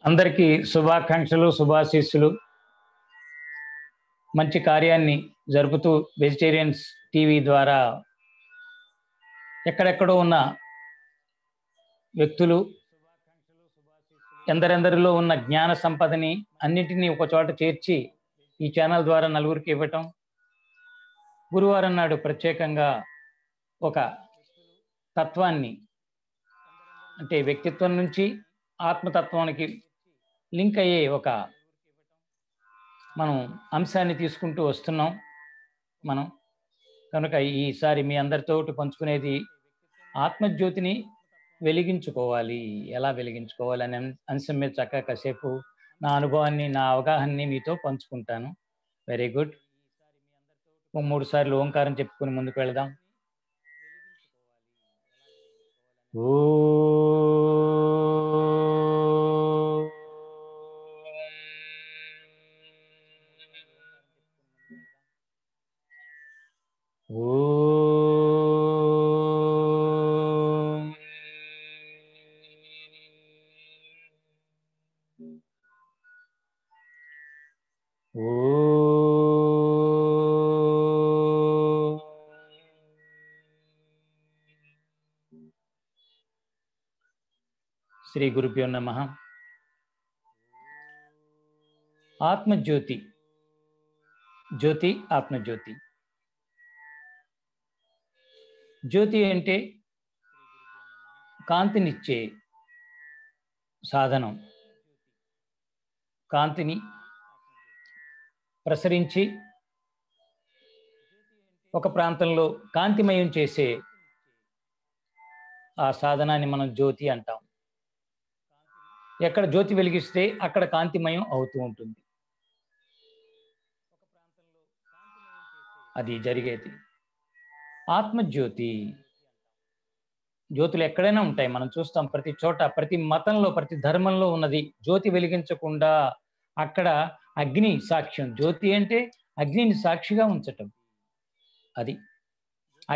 అందరికీ శుభాకాంక్షలు, శుభాశీస్సులు. మంచి కార్యాన్ని జరుపుతూ వెజిటేరియన్స్ టీవీ ద్వారా ఎక్కడెక్కడో ఉన్న వ్యక్తులు, ఎందరెందరిలో ఉన్న జ్ఞాన సంపదని అన్నింటినీ ఒక చోట చేర్చి ఈ ఛానల్ ద్వారా నలుగురికి ఇవ్వటం. గురువారం నాడు ప్రత్యేకంగా ఒక తత్వాన్ని, అంటే వ్యక్తిత్వం నుంచి ఆత్మతత్వానికి లింక్ అయ్యే ఒక మనం అంశాన్ని తీసుకుంటూ వస్తున్నాం మనం. కనుక ఈసారి మీ అందరితో పంచుకునేది ఆత్మజ్యోతిని వెలిగించుకోవాలి, ఎలా వెలిగించుకోవాలి అనే అంశం మీద చక్కగా కాసేపు నా అనుభవాన్ని, నా అవగాహనని మీతో పంచుకుంటాను. Very good. 3 సార్లు ఓంకారం చెప్పుకుని ముందుకు వెళదాం. ఓ శ్రీ గురుభ్యో నమః. ఆత్మజ్యోతి, జ్యోతి, ఆత్మజ్యోతి. జ్యోతి అంటే కాంతినిచ్చే సాధనం, కాంతిని ప్రసరించి ఒక ప్రాంతంలో కాంతిమయం చేసే ఆ సాధనాన్ని మనం జ్యోతి అంటాం. ఎక్కడ జ్యోతి వెలిగిస్తే అక్కడ కాంతిమయం అవుతూ ఉంటుంది. అది జరిగేది. ఆత్మజ్యోతి, జ్యోతులు ఎక్కడైనా ఉంటాయి, మనం చూస్తాం ప్రతి చోట, ప్రతి మతంలో, ప్రతి ధర్మంలో ఉన్నది. జ్యోతి వెలిగించకుండా అక్కడ అగ్ని సాక్ష్యం. జ్యోతి అంటే అగ్నిని సాక్షిగా ఉంచటం. అది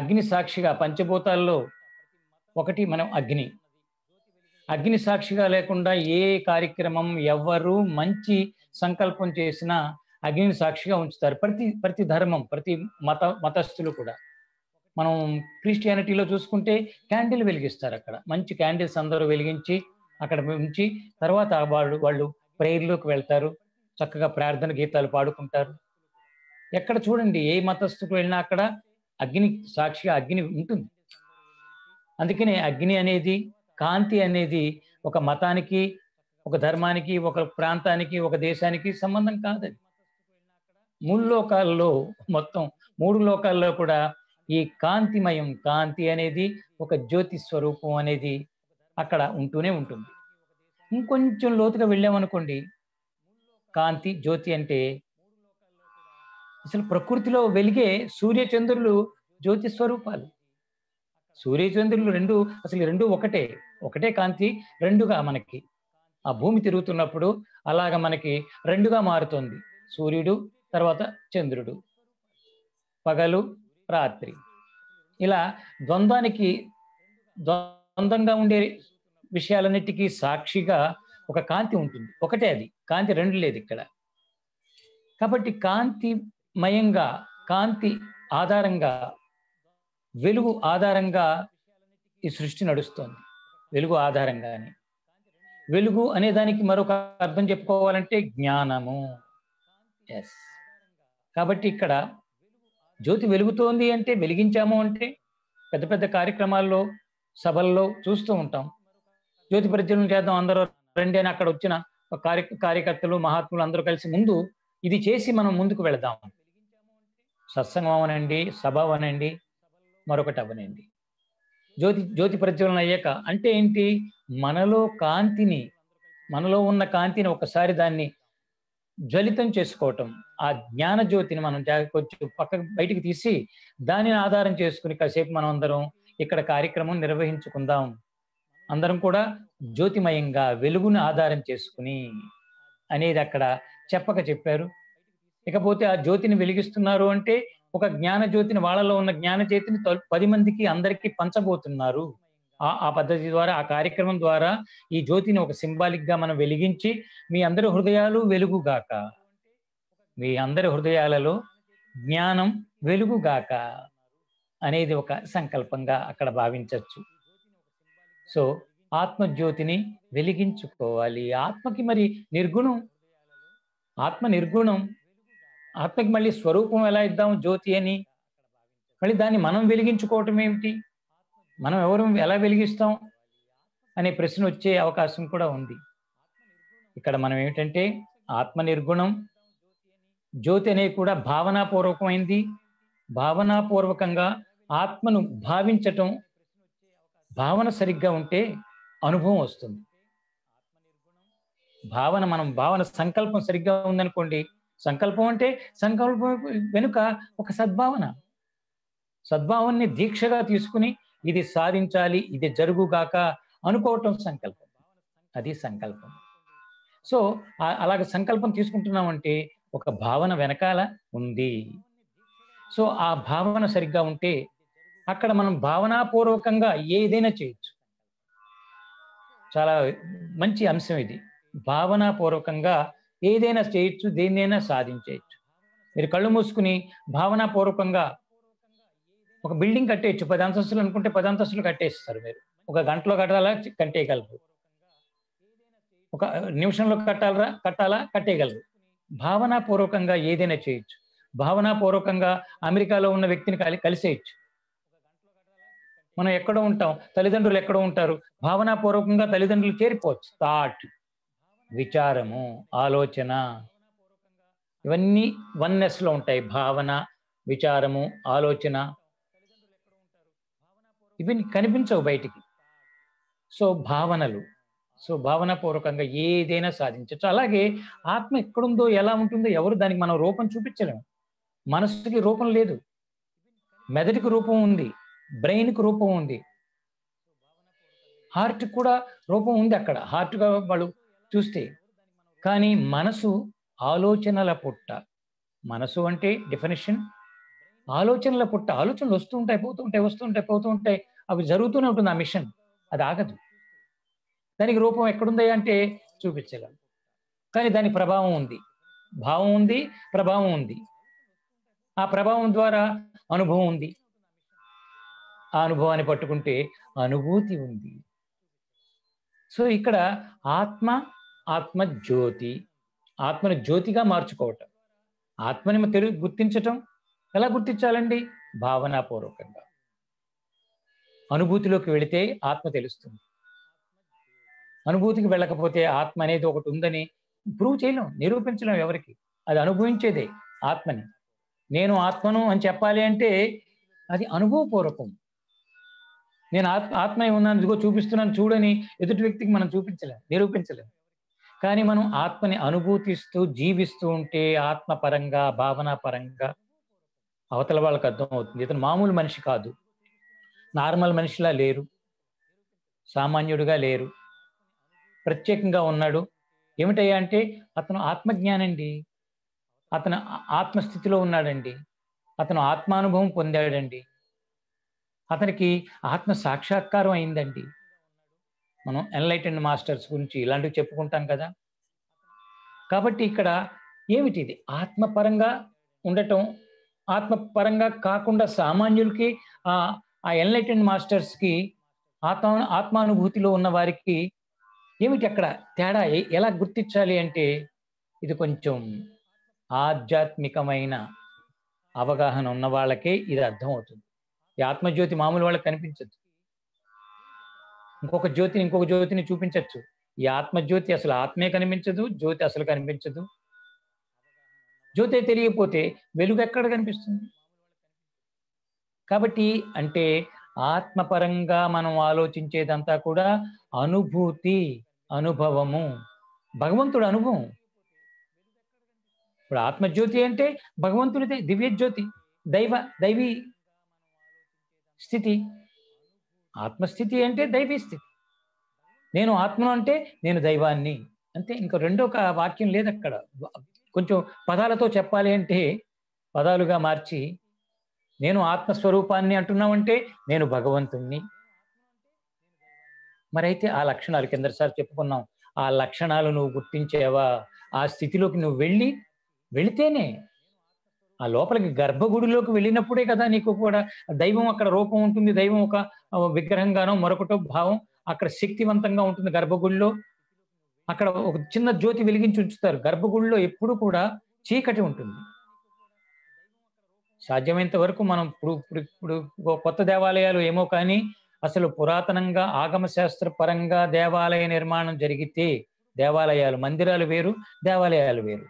అగ్ని సాక్షిగా, పంచభూతాల్లో ఒకటి మనం అగ్ని. అగ్ని సాక్షిగా లేకుండా ఏ కార్యక్రమం, ఎవ్వరు మంచి సంకల్పం చేసినా అగ్నిని సాక్షిగా ఉంచుతారు. ప్రతి ధర్మం, ప్రతి మతస్థులు కూడా. మనం క్రిస్టియానిటీలో చూసుకుంటే క్యాండిల్ వెలిగిస్తారు. అక్కడ మంచి క్యాండిల్స్ అందరూ వెలిగించి అక్కడ ఉంచి తర్వాత వాళ్ళు ప్రేయర్లోకి వెళ్తారు, చక్కగా ప్రార్థన గీతాలు పాడుకుంటారు. ఎక్కడ చూడండి, ఏ మతస్థుకు వెళ్ళినా అక్కడ అగ్ని సాక్షిగా అగ్ని ఉంటుంది. అందుకనే అగ్ని అనేది, కాంతి అనేది ఒక మతానికి, ఒక ధర్మానికి, ఒక ప్రాంతానికి, ఒక దేశానికి సంబంధం కాదది. 3 లోకాల్లో, మొత్తం 3 లోకాల్లో కూడా ఈ కాంతిమయం, కాంతి అనేది ఒక జ్యోతి స్వరూపం అనేది అక్కడ ఉంటూనే ఉంటుంది. ఇంకొంచెం లోతుగా వెళ్ళామనుకోండి, కాంతి, జ్యోతి అంటే అసలు ప్రకృతిలో వెలిగే సూర్యచంద్రులు జ్యోతి స్వరూపాలు. సూర్యచంద్రులు రెండు ఒకటే కాంతి, రెండుగా మనకి ఆ భూమి తిరుగుతున్నప్పుడు అలాగ మనకి రెండుగా మారుతుంది. సూర్యుడు, తర్వాత చంద్రుడు, పగలు, రాత్రి. ఇలా ద్వంద్వంగా ఉండే విషయాలన్నిటికీ సాక్షిగా ఒక కాంతి ఉంటుంది. ఒకటే అది, కాంతి రెండు లేదు ఇక్కడ. కాబట్టి కాంతిమయంగా, కాంతి ఆధారంగా, వెలుగు ఆధారంగా ఈ సృష్టి నడుస్తోంది. వెలుగు ఆధారంగానే. వెలుగు అనే దానికి మరొక అర్థం చెప్పుకోవాలంటే జ్ఞానము. ఎస్. కాబట్టి ఇక్కడ జ్యోతి వెలుగుతోంది అంటే, వెలిగించాము అంటే, పెద్ద పెద్ద కార్యక్రమాల్లో, సభల్లో చూస్తూ ఉంటాం. జ్యోతి ప్రజ్వలన చేద్దాం అందరూ రండి అని అక్కడ వచ్చిన కార్యకర్తలు, మహాత్ములు అందరూ కలిసి ముందు ఇది చేసి మనం ముందుకు వెళదాం. సత్సంగం అవనండి, సభ అవనండి, మరొకటి అవనండి. జ్యోతి ప్రజ్వలన అయ్యాక అంటే ఏంటి? మనలో ఉన్న కాంతిని ఒకసారి దాన్ని జ్వలితం చేసుకోవటం. ఆ జ్ఞాన జ్యోతిని మనం కొంచెం బయటికి తీసి దానిని ఆధారం చేసుకుని కాసేపు మనం అందరం ఇక్కడ కార్యక్రమం నిర్వహించుకుందాం. అందరం కూడా జ్యోతిమయంగా, వెలుగుని ఆధారం చేసుకుని అనేది అక్కడ చెప్పారు. ఇకపోతే ఆ జ్యోతిని వెలిగిస్తున్నారు అంటే ఒక జ్ఞాన జ్యోతిని, వాళ్ళలో ఉన్న జ్ఞాన జ్యోతిని 10 మందికి, అందరికీ పంచబోతున్నారు. ఆ పద్ధతి ద్వారా, ఆ కార్యక్రమం ద్వారా ఈ జ్యోతిని ఒక సింబాలిక్ గా మనం వెలిగించి, మీ అందరి హృదయాలు వెలుగుగాక, మీ అందరి హృదయాలలో జ్ఞానం వెలుగుగాక అనేది ఒక సంకల్పంగా అక్కడ భావించవచ్చు. సో ఆత్మజ్యోతిని వెలిగించుకోవాలి. ఆత్మకి మరి నిర్గుణం, ఆత్మ నిర్గుణం. ఆత్మకి మళ్ళీ స్వరూపం ఎలా ఇద్దాం జ్యోతి అని? మళ్ళీ దాన్ని మనం వెలిగించుకోవటం ఏమిటి? మనం ఎవరు ఎలా వెలిగిస్తాం అనే ప్రశ్న వచ్చే అవకాశం కూడా ఉంది. ఇక్కడ మనం ఏమిటంటే ఆత్మ నిర్గుణం, జ్యోతి అనేది కూడా భావనాపూర్వకమైంది. భావనాపూర్వకంగా ఆత్మను భావించటం, భావన సరిగ్గా ఉంటే అనుభవం వస్తుంది. భావన సంకల్పం సరిగ్గా ఉందనుకోండి, సంకల్పం అంటే సంకల్పం వెనుక ఒక సద్భావన, సద్భావాన్ని దీక్షగా తీసుకుని ఇది సాధించాలి, ఇది జరుగుగాక అనుకోవటం సంకల్పం. అది సంకల్పం. సో అలాగ సంకల్పం తీసుకుంటున్నామంటే ఒక భావన వెనకాల ఉంది. సో ఆ భావన సరిగ్గా ఉంటే అక్కడ మనం భావనాపూర్వకంగా ఏదైనా చేయొచ్చు. చాలా మంచి అంశం ఇది. భావనాపూర్వకంగా ఏదైనా చేయొచ్చు, దేన్నైనా సాధించేయచ్చు. మీరు కళ్ళు మూసుకుని భావనాపూర్వకంగా ఒక బిల్డింగ్ కట్టేయచ్చు. 10 అంతస్తులు అనుకుంటే 10 అంతస్తులు కట్టేస్తారు మీరు. ఒక గంటలో కట్టాలా, కట్టేయగలరు. ఒక నిమిషంలో కట్టాలా, కట్టేయగలరు. భావనాపూర్వకంగా ఏదైనా చేయొచ్చు. భావనాపూర్వకంగా అమెరికాలో ఉన్న వ్యక్తిని కలిసేయచ్చు. మనం ఎక్కడో ఉంటాం, తల్లిదండ్రులు ఎక్కడో ఉంటారు, భావనాపూర్వకంగా తల్లిదండ్రులు చేరిపోవచ్చు. థాట్, విచారము, ఆలోచన, ఇవన్నీ వన్నెస్ లో ఉంటాయి. భావన, విచారము, ఆలోచన ఇవన్నీ కనిపించవు బయటికి. సో భావనలు, సో భావనాపూర్వకంగా ఏదైనా సాధించవచ్చు. అలాగే ఆత్మ ఎక్కడుందో, ఎలా ఉంటుందో ఎవరు దానికి మనం రూపం చూపించలేము. మనసుకి రూపం లేదు, మెదడుకి రూపం ఉంది, బ్రెయిన్కి రూపం ఉంది, హార్ట్ కూడా రూపం ఉంది. అక్కడ హార్ట్గా వాళ్ళు చూస్తే, కానీ మనసు ఆలోచనల పుట్ట. మనసు అంటే డెఫినేషన్ ఆలోచనల పుట్ట. ఆలోచనలు వస్తూ ఉంటాయి, పోతూ ఉంటాయి, పోతూ ఉంటాయి. అవి జరుగుతూనే ఉంటుంది. ఆ మిషన్ అది ఆగదు. దానికి రూపం ఎక్కడుంది అంటే చూపించగలం, కానీ దాని ప్రభావం ఉంది, భావం ఉంది, ప్రభావం ఉంది. ఆ ప్రభావం ద్వారా అనుభవం ఉంది. ఆ అనుభవాన్ని పట్టుకుంటే అనుభూతి ఉంది. సో ఇక్కడ ఆత్మ, ఆత్మ జ్యోతి, ఆత్మను జ్యోతిగా మార్చుకోవటం, ఆత్మని గుర్తించటం. ఎలా గుర్తించాలండి? భావనాపూర్వకంగా. అనుభూతిలోకి వెళితే ఆత్మ తెలుస్తుంది. అనుభూతికి వెళ్ళకపోతే ఆత్మ అనేది ఒకటి ఉందని ప్రూవ్ చేయలేం, నిరూపించలేం ఎవరికి. అది అనుభవించేదే ఆత్మని. నేను ఆత్మను అని చెప్పాలి అంటే అది అనుభవపూర్వకం. నేను ఆత్మ ఉన్నాను, ఇదిగో చూపిస్తున్నాను చూడని ఎదుటి వ్యక్తికి మనం చూపించలేం, నిరూపించలేం. కానీ మనం ఆత్మని అనుభూతిస్తూ జీవిస్తూ ఉంటే ఆత్మ పరంగా, భావన పరంగా అవతల వాళ్ళకి అర్థం అవుతుంది. ఇతను మామూలు మనిషి కాదు, నార్మల్ మనిషిలా లేరు, సామాన్యుడిగా లేరు, ప్రత్యేకంగా ఉన్నాడు. ఏమిటయ్యా అంటే అతను ఆత్మజ్ఞానండి, అతను ఆత్మస్థితిలో ఉన్నాడండి, అతను ఆత్మానుభవం పొందాడండి, అతనికి ఆత్మ సాక్షాత్కారం అయిందండి. మనం ఎన్లైటెండ్ మాస్టర్స్ గురించి ఇలాంటివి చెప్పుకుంటాం కదా. కాబట్టి ఇక్కడ ఏమిటి ఇది? ఆత్మపరంగా ఉండటం, ఆత్మపరంగా కాకుండా సామాన్యులకి, ఆ ఎన్లైటెండ్ మాస్టర్స్కి, ఆత్మానుభూతిలో ఉన్న వారికి ఏమిటి అక్కడ తేడా? ఎలా గుర్తించాలి అంటే ఇది కొంచెం ఆధ్యాత్మికమైన అవగాహన ఉన్న వాళ్ళకే ఇది అర్థమవుతుంది. ఈ ఆత్మజ్యోతి మామూలు వాళ్ళకి కనిపించదు. ఇంకొక జ్యోతిని చూపించవచ్చు. ఈ ఆత్మజ్యోతి అసలు ఆత్మే కనిపించదు, జ్యోతి అసలు కనిపించదు. జ్యోతి తెలియకపోతే వెలుగు ఎక్కడ కనిపిస్తుంది? కాబట్టి అంటే ఆత్మపరంగా మనం ఆలోచించేదంతా కూడా అనుభూతి, అనుభవము, భగవంతుడు అనుభవం. ఇప్పుడు ఆత్మజ్యోతి అంటే భగవంతుడిదే దివ్యజ్యోతి, దైవీ స్థితి. ఆత్మస్థితి అంటే దైవీ స్థితి. నేను ఆత్మను అంటే నేను దైవాన్ని అంతే. ఇంకా రెండో వాక్యం లేదు అక్కడ. కొంచెం పదాలతో చెప్పాలి అంటే పదాలుగా మార్చి, నేను ఆత్మస్వరూపాన్ని అంటున్నామంటే నేను భగవంతుణ్ణి, మరైతే ఆ లక్షణాలు కిందసారి చెప్పుకున్నాం. ఆ లక్షణాలు నువ్వు గుర్తించావా? ఆ స్థితిలోకి నువ్వు వెళితేనే ఆ లోపలికి గర్భగుడిలోకి వెళ్ళినప్పుడే కదా నీకు కూడా దైవం అక్కడ రూపం ఉంటుంది. దైవం ఒక విగ్రహంగానో మరొకటో భావం అక్కడ శక్తివంతంగా ఉంటుంది గర్భగుడిలో. అక్కడ ఒక చిన్న జ్యోతి వెలిగించి ఉంచుతారు. గర్భగుడిలో ఎప్పుడు కూడా చీకటి ఉంటుంది. సాధ్యమైనంత వరకు మనం ఇప్పుడు ఇప్పుడు ఇప్పుడు కొత్త దేవాలయాలు ఏమో కానీ, అసలు పురాతనంగా ఆగమ శాస్త్ర పరంగా దేవాలయ నిర్మాణం జరిగితే, దేవాలయాలు మందిరాలు వేరు, దేవాలయాలు వేరు.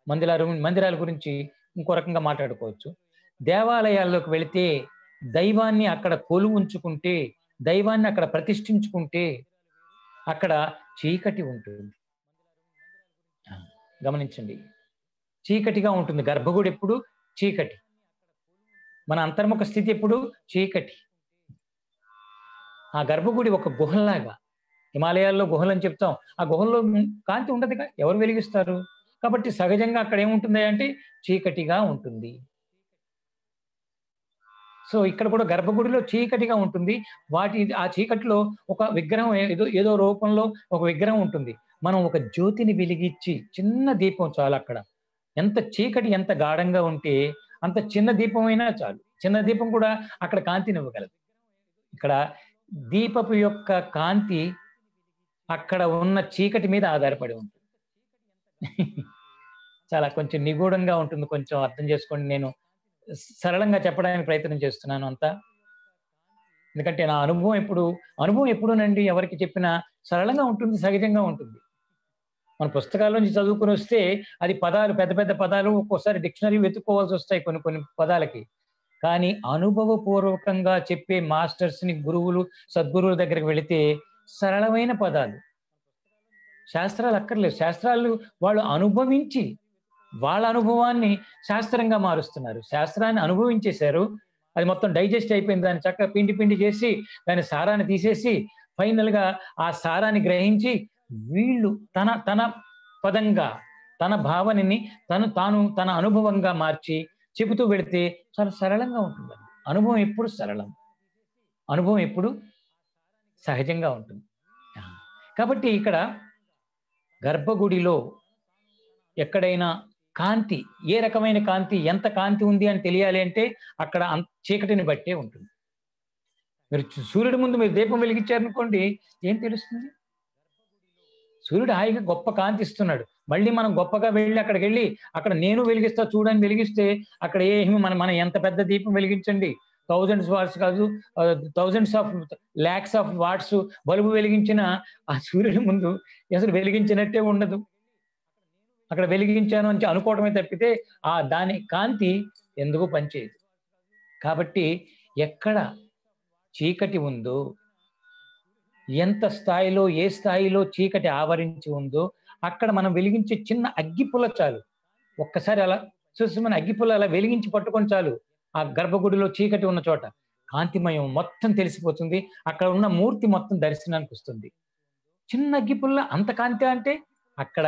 మందిరాల గురించి ఇంకో రకంగా మాట్లాడుకోవచ్చు. దేవాలయాల్లోకి వెళితే దైవాన్ని అక్కడ కొలువుంచుకుంటే, దైవాన్ని అక్కడ ప్రతిష్ఠించుకుంటే అక్కడ చీకటి ఉంటుంది. గమనించండి. చీకటిగా ఉంటుంది. గర్భగుడి ఎప్పుడు చీకటి. మన అంతర్ముఖ స్థితి ఎప్పుడు చీకటి. ఆ గర్భగుడి ఒక గుహలాగా. హిమాలయాల్లో గుహలని చెప్తాం. ఆ గుహల్లో కాంతి ఉండదుగా. ఎవరు వెలిగిస్తారు? కాబట్టి సహజంగా అక్కడ ఏముంటుంది అంటే చీకటిగా ఉంటుంది. సో ఇక్కడ కూడా గర్భగుడిలో చీకటిగా ఉంటుంది. ఆ చీకటిలో ఒక విగ్రహం ఏదో రూపంలో ఒక విగ్రహం ఉంటుంది. మనం ఒక జ్యోతిని వెలిగించి చిన్న దీపం చాలక్కడ. ఎంత చీకటి ఎంత గాఢంగా ఉంటే అంత చిన్న దీపమైనా చాలు. చిన్న దీపం కూడా అక్కడ కాంతినివ్వగలదు. ఇక్కడ దీపపు యొక్క కాంతి అక్కడ ఉన్న చీకటి మీద ఆధారపడి ఉంటుంది. చాలా కొంచెం నిగూఢంగా ఉంటుంది. కొంచెం అర్థం చేసుకోండి. నేను సరళంగా చెప్పడానికి ప్రయత్నం చేస్తున్నాను అంతా. ఎందుకంటే నా అనుభవం ఎప్పుడూనండి ఎవరికి చెప్పినా సరళంగా ఉంటుంది, సహజంగా ఉంటుంది. మన పుస్తకాల నుంచి చదువుకొని వస్తే అది పదాలు పెద్ద పెద్ద పదాలు ఒక్కోసారి డిక్షనరీ వెతుక్కోవాల్సి వస్తాయి కొన్ని కొన్ని పదాలకి. కానీ అనుభవపూర్వకంగా చెప్పే మాస్టర్స్‌ని గురువులు, సద్గురువుల దగ్గరికి వెళితే సరళమైన పదాలు. శాస్త్రాలు అక్కర్లేదు. శాస్త్రాలు వాళ్ళు అనుభవించి వాళ్ళ అనుభవాన్ని శాస్త్రంగా మారుస్తున్నారు. శాస్త్రాన్ని అనుభవించేశారు. అది మొత్తం డైజెస్ట్ అయిపోయింది. దాన్ని చక్కగా పిండి పిండి చేసి దాని సారాన్ని తీసేసి ఫైనల్‌గా ఆ సారాన్ని గ్రహించి వీళ్ళు తన పదంగా తన భావనని తన అనుభవంగా మార్చి చెబుతూ వెళితే చాలా సరళంగా ఉంటుందండి. అనుభవం ఎప్పుడు సరళం. అనుభవం ఎప్పుడు సహజంగా ఉంటుంది. కాబట్టి ఇక్కడ గర్భగుడిలో ఎక్కడైనా కాంతి, ఏ రకమైన కాంతి, ఎంత కాంతి ఉంది అని తెలియాలి అంటే అక్కడ చీకటిని బట్టే ఉంటుంది. మీరు సూర్యుడి ముందు మీరు దీపం వెలిగించారనుకోండి, ఏం తెలుస్తుంది? సూర్యుడు హాయిగా గొప్ప కాంతి ఇస్తున్నాడు. మళ్ళీ మనం గొప్పగా వెళ్ళి అక్కడికెళ్ళి అక్కడ నేను వెలిగిస్తా చూడని వెలిగిస్తే అక్కడ ఏమి మనం ఎంత పెద్ద దీపం వెలిగించండి. థౌసండ్స్ వాట్స్ కాదు, thousands of lakhs of watts bulb వెలిగించిన ఆ సూర్యుడి ముందు అసలు వెలిగించినట్టే ఉండదు. అక్కడ వెలిగించాను అని అనుకోవటమే తప్పితే దాని కాంతి ఎందుకు పనిచేయదు. కాబట్టి ఎక్కడ చీకటి ఉందో, ఎంత స్థాయిలో ఏ స్థాయిలో చీకటి ఆవరించి ఉందో అక్కడ మనం వెలిగించే చిన్న అగ్గిపుల్ల చాలు. ఒక్కసారి అలా సుస్సుమని అగ్గిపుల్ల అలా వెలిగించి పట్టుకొని చాలు. ఆ గర్భగుడిలో చీకటి ఉన్న చోట కాంతిమయం మొత్తం తెలిసిపోతుంది. అక్కడ ఉన్న మూర్తి మొత్తం దర్శనానికి వస్తుంది. చిన్న అగ్గిపుల్ల అంత కాంతి అంటే అక్కడ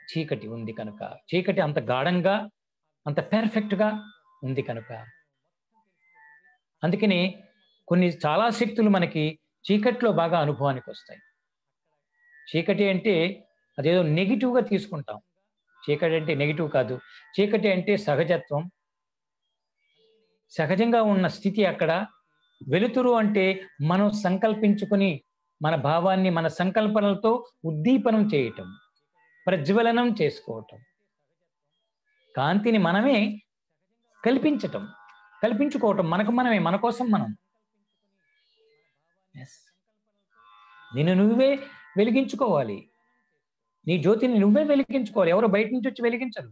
చీకటి ఉంది కనుక, చీకటి అంత గాఢంగా అంత పెర్ఫెక్ట్‌గా ఉంది కనుక. అందుకని చాలా శక్తులు మనకి చీకటిలో బాగా అనుభవానికి వస్తాయి. చీకటి అంటే అదేదో నెగెటివ్‌గా తీసుకుంటాం. చీకటి అంటే నెగెటివ్ కాదు. చీకటి అంటే సహజత్వం. సహజంగా ఉన్న స్థితి అక్కడ. వెలుతురు అంటే మనం సంకల్పించుకొని మన భావాన్ని మన సంకల్పనలతో ఉద్దీపనం చేయటం, ప్రజ్వలనం చేసుకోవటం. కాంతిని మనమే కల్పించుకోవటం మనకు మనమే, మన కోసం మనం. నిన్ను నువ్వే వెలిగించుకోవాలి. నీ జ్యోతిని నువ్వే వెలిగించుకోవాలి. ఎవరో బయట నుంచి వచ్చి వెలిగించరు.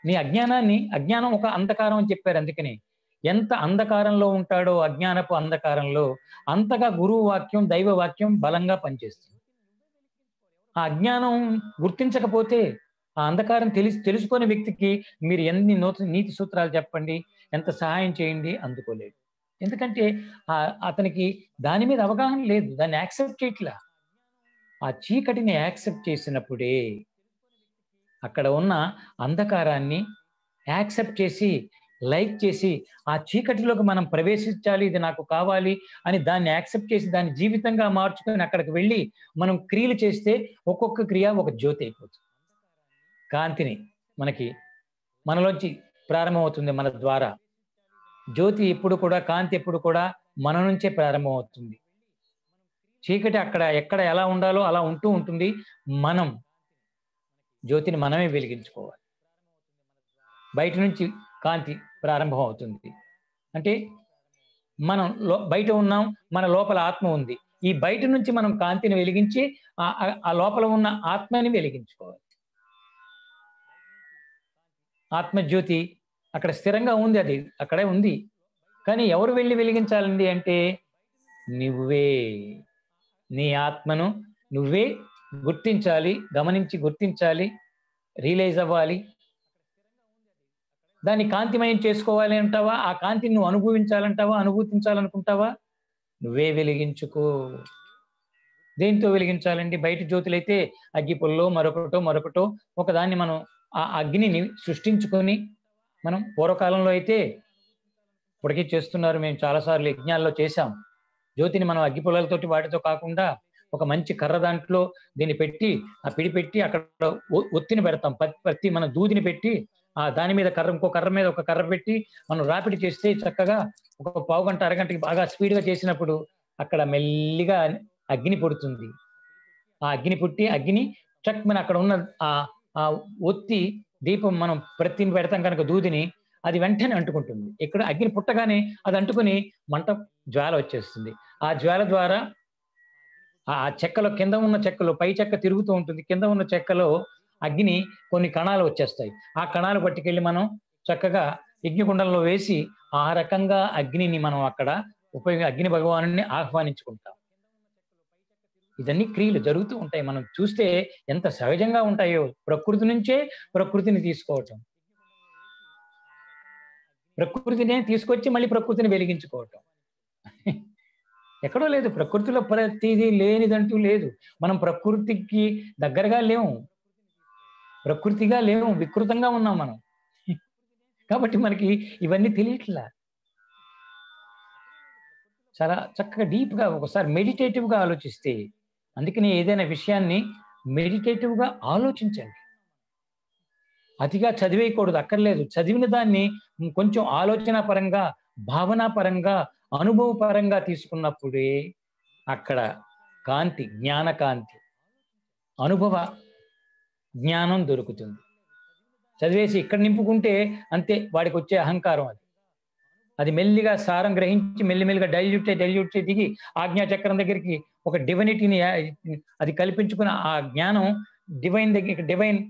నీ అజ్ఞానం ఒక అంధకారం అని చెప్పారు. అందుకని ఎంత అంధకారంలో ఉంటాడో అజ్ఞానపు అంధకారంలో అంతగా గురువు వాక్యం, దైవ వాక్యం బలంగా పనిచేస్తుంది. ఆ అజ్ఞానం గుర్తించకపోతే ఆ అంధకారం తెలుసుకునే వ్యక్తికి మీరు ఎన్ని నీతి సూత్రాలు చెప్పండి, ఎంత సహాయం చేయండి అందుకోలేడు. ఎందుకంటే అతనికి దాని మీద అవగాహన లేదు. దాన్ని యాక్సెప్ట్ చేయట్లా. ఆ చీకటిని యాక్సెప్ట్ చేసినప్పుడే అక్కడ ఉన్న అంధకారాన్ని యాక్సెప్ట్ చేసి లైక్ చేసి ఆ చీకటిలోకి మనం ప్రవేశించాలి, ఇది నాకు కావాలి అని దాన్ని యాక్సెప్ట్ చేసి దాన్ని జీవితంగా మార్చుకొని అక్కడికి వెళ్ళి మనం క్రియలు చేస్తే ఒక్కొక్క క్రియ ఒక జ్యోతి అయిపోతుంది. కాంతిని మనకి మనలోంచి ప్రారంభమవుతుంది. మన ద్వారా జ్యోతి ఎప్పుడు కూడా, కాంతి ఎప్పుడు కూడా మన నుంచే ప్రారంభమవుతుంది. చీకటి అక్కడ ఎక్కడ ఎలా ఉండాలో అలా ఉంటూ ఉంటుంది. మనం జ్యోతిని మనమే వెలిగించుకోవాలి. బయట నుంచి కాంతి ప్రారంభం అవుతుంది. అంటే మనం బయట ఉన్నాం, మన లోపల ఆత్మ ఉంది. ఈ బయట నుంచి మనం కాంతిని వెలిగించి ఆ లోపల ఉన్న ఆత్మని వెలిగించుకోవాలి. ఆత్మజ్యోతి అక్కడ స్థిరంగా ఉంది, అది అక్కడే ఉంది. కానీ ఎవరు వెళ్ళి వెలిగించాలండి అంటే నువ్వే. నీ ఆత్మను నువ్వే గుర్తించాలి, గమనించి గుర్తించాలి, రియలైజ్ అవ్వాలి. దాన్ని కాంతిమయం చేసుకోవాలి అంటావా? ఆ కాంతిని నువ్వు అనుభవించాలంటావా? అనుభూతించాలనుకుంటావా? నువ్వే వెలిగించుకో. దేంతో వెలిగించాలండి? బయట జ్యోతులైతే అగ్గిపుల్లో మరొకటో ఒకదాన్ని మనం ఆ అగ్నిని సృష్టించుకొని, మనం పూర్వకాలంలో అయితే ఇప్పటికీ చేస్తున్నారు. మేము చాలాసార్లు యజ్ఞాల్లో చేశాం. జ్యోతిని మనం అగ్గిపుల్లలతోటి వాటితో కాకుండా ఒక మంచి కర్ర దాంట్లో దీన్ని పెట్టి, ఆ పిడి పెట్టి అక్కడ ఒత్తిని పెడతాం. ప్రతి మన దూదిని పెట్టి దాని మీద కర్ర, ఇంకో కర్ర మీద ఒక కర్ర పెట్టి మనం రాపిడి చేస్తే చక్కగా ఒక పావుగంట అరగంటకి బాగా స్పీడ్గా చేసినప్పుడు అక్కడ మెల్లిగా అగ్ని పుడుతుంది. ఆ అగ్ని పుట్టి అగ్ని చక్కమని అక్కడ ఉన్న ఆ ఒత్తి దీపం మనం ప్రతిని పెడతాం కనుక దూదిని, అది వెంటనే అంటుకుంటుంది. ఇక్కడ అగ్ని పుట్టగానే అది అంటుకుని మంట జ్వాల వచ్చేస్తుంది. ఆ జ్వాల ద్వారా ఆ చెక్కలో, కింద ఉన్న చెక్కలో పై చెక్క తిరుగుతూ ఉంటుంది. కింద ఉన్న చెక్కలో అగ్ని కొన్ని కణాలు వచ్చేస్తాయి. ఆ కణాలు పట్టుకెళ్ళి మనం చక్కగా యజ్ఞకుండంలో వేసి ఆ రకంగా అగ్నిని మనం అక్కడ అగ్ని భగవానుని ఆహ్వానించుకుంటాం. ఇదన్నీ క్రియలు జరుగుతూ ఉంటాయి. మనం చూస్తే ఎంత సహజంగా ఉంటాయో. ప్రకృతి నుంచే ప్రకృతిని తీసుకోవటం, ప్రకృతినే తీసుకొచ్చి మళ్ళీ ప్రకృతిని వెలిగించుకోవటం. ఎక్కడో లేదు. ప్రకృతిలో ప్రతిదీ లేనిదంటూ లేదు. మనం ప్రకృతికి దగ్గరగా లేము, ప్రకృతిగా లేము, వికృతంగా ఉన్నాం మనం. కాబట్టి మనకి ఇవన్నీ తెలియట్లా. చాలా చక్కగా డీప్‌గా ఒకసారి మెడిటేటివ్‌గా ఆలోచిస్తే, అందుకని ఏదైనా విషయాన్ని మెడిటేటివ్‌గా ఆలోచించండి. అతిగా చదివేయకూడదు, అక్కర్లేదు. చదివిన దాన్ని కొంచెం ఆలోచనా పరంగా, భావనా పరంగా, అనుభవపరంగా తీసుకున్నప్పుడే అక్కడ కాంతి, జ్ఞాన కాంతి, అనుభవ జ్ఞానం దొరుకుతుంది. చదివేసి ఇక్కడ నింపుకుంటే అంతే, వాడికి వచ్చే అహంకారం అది. అది మెల్లిగా సారం గ్రహించి మెల్లిమెల్లిగా డైల్యూట్ దిగి ఆజ్ఞాచక్రం దగ్గరికి ఒక డివైనిటీని అది కల్పించుకున్న ఆ జ్ఞానం డివైన్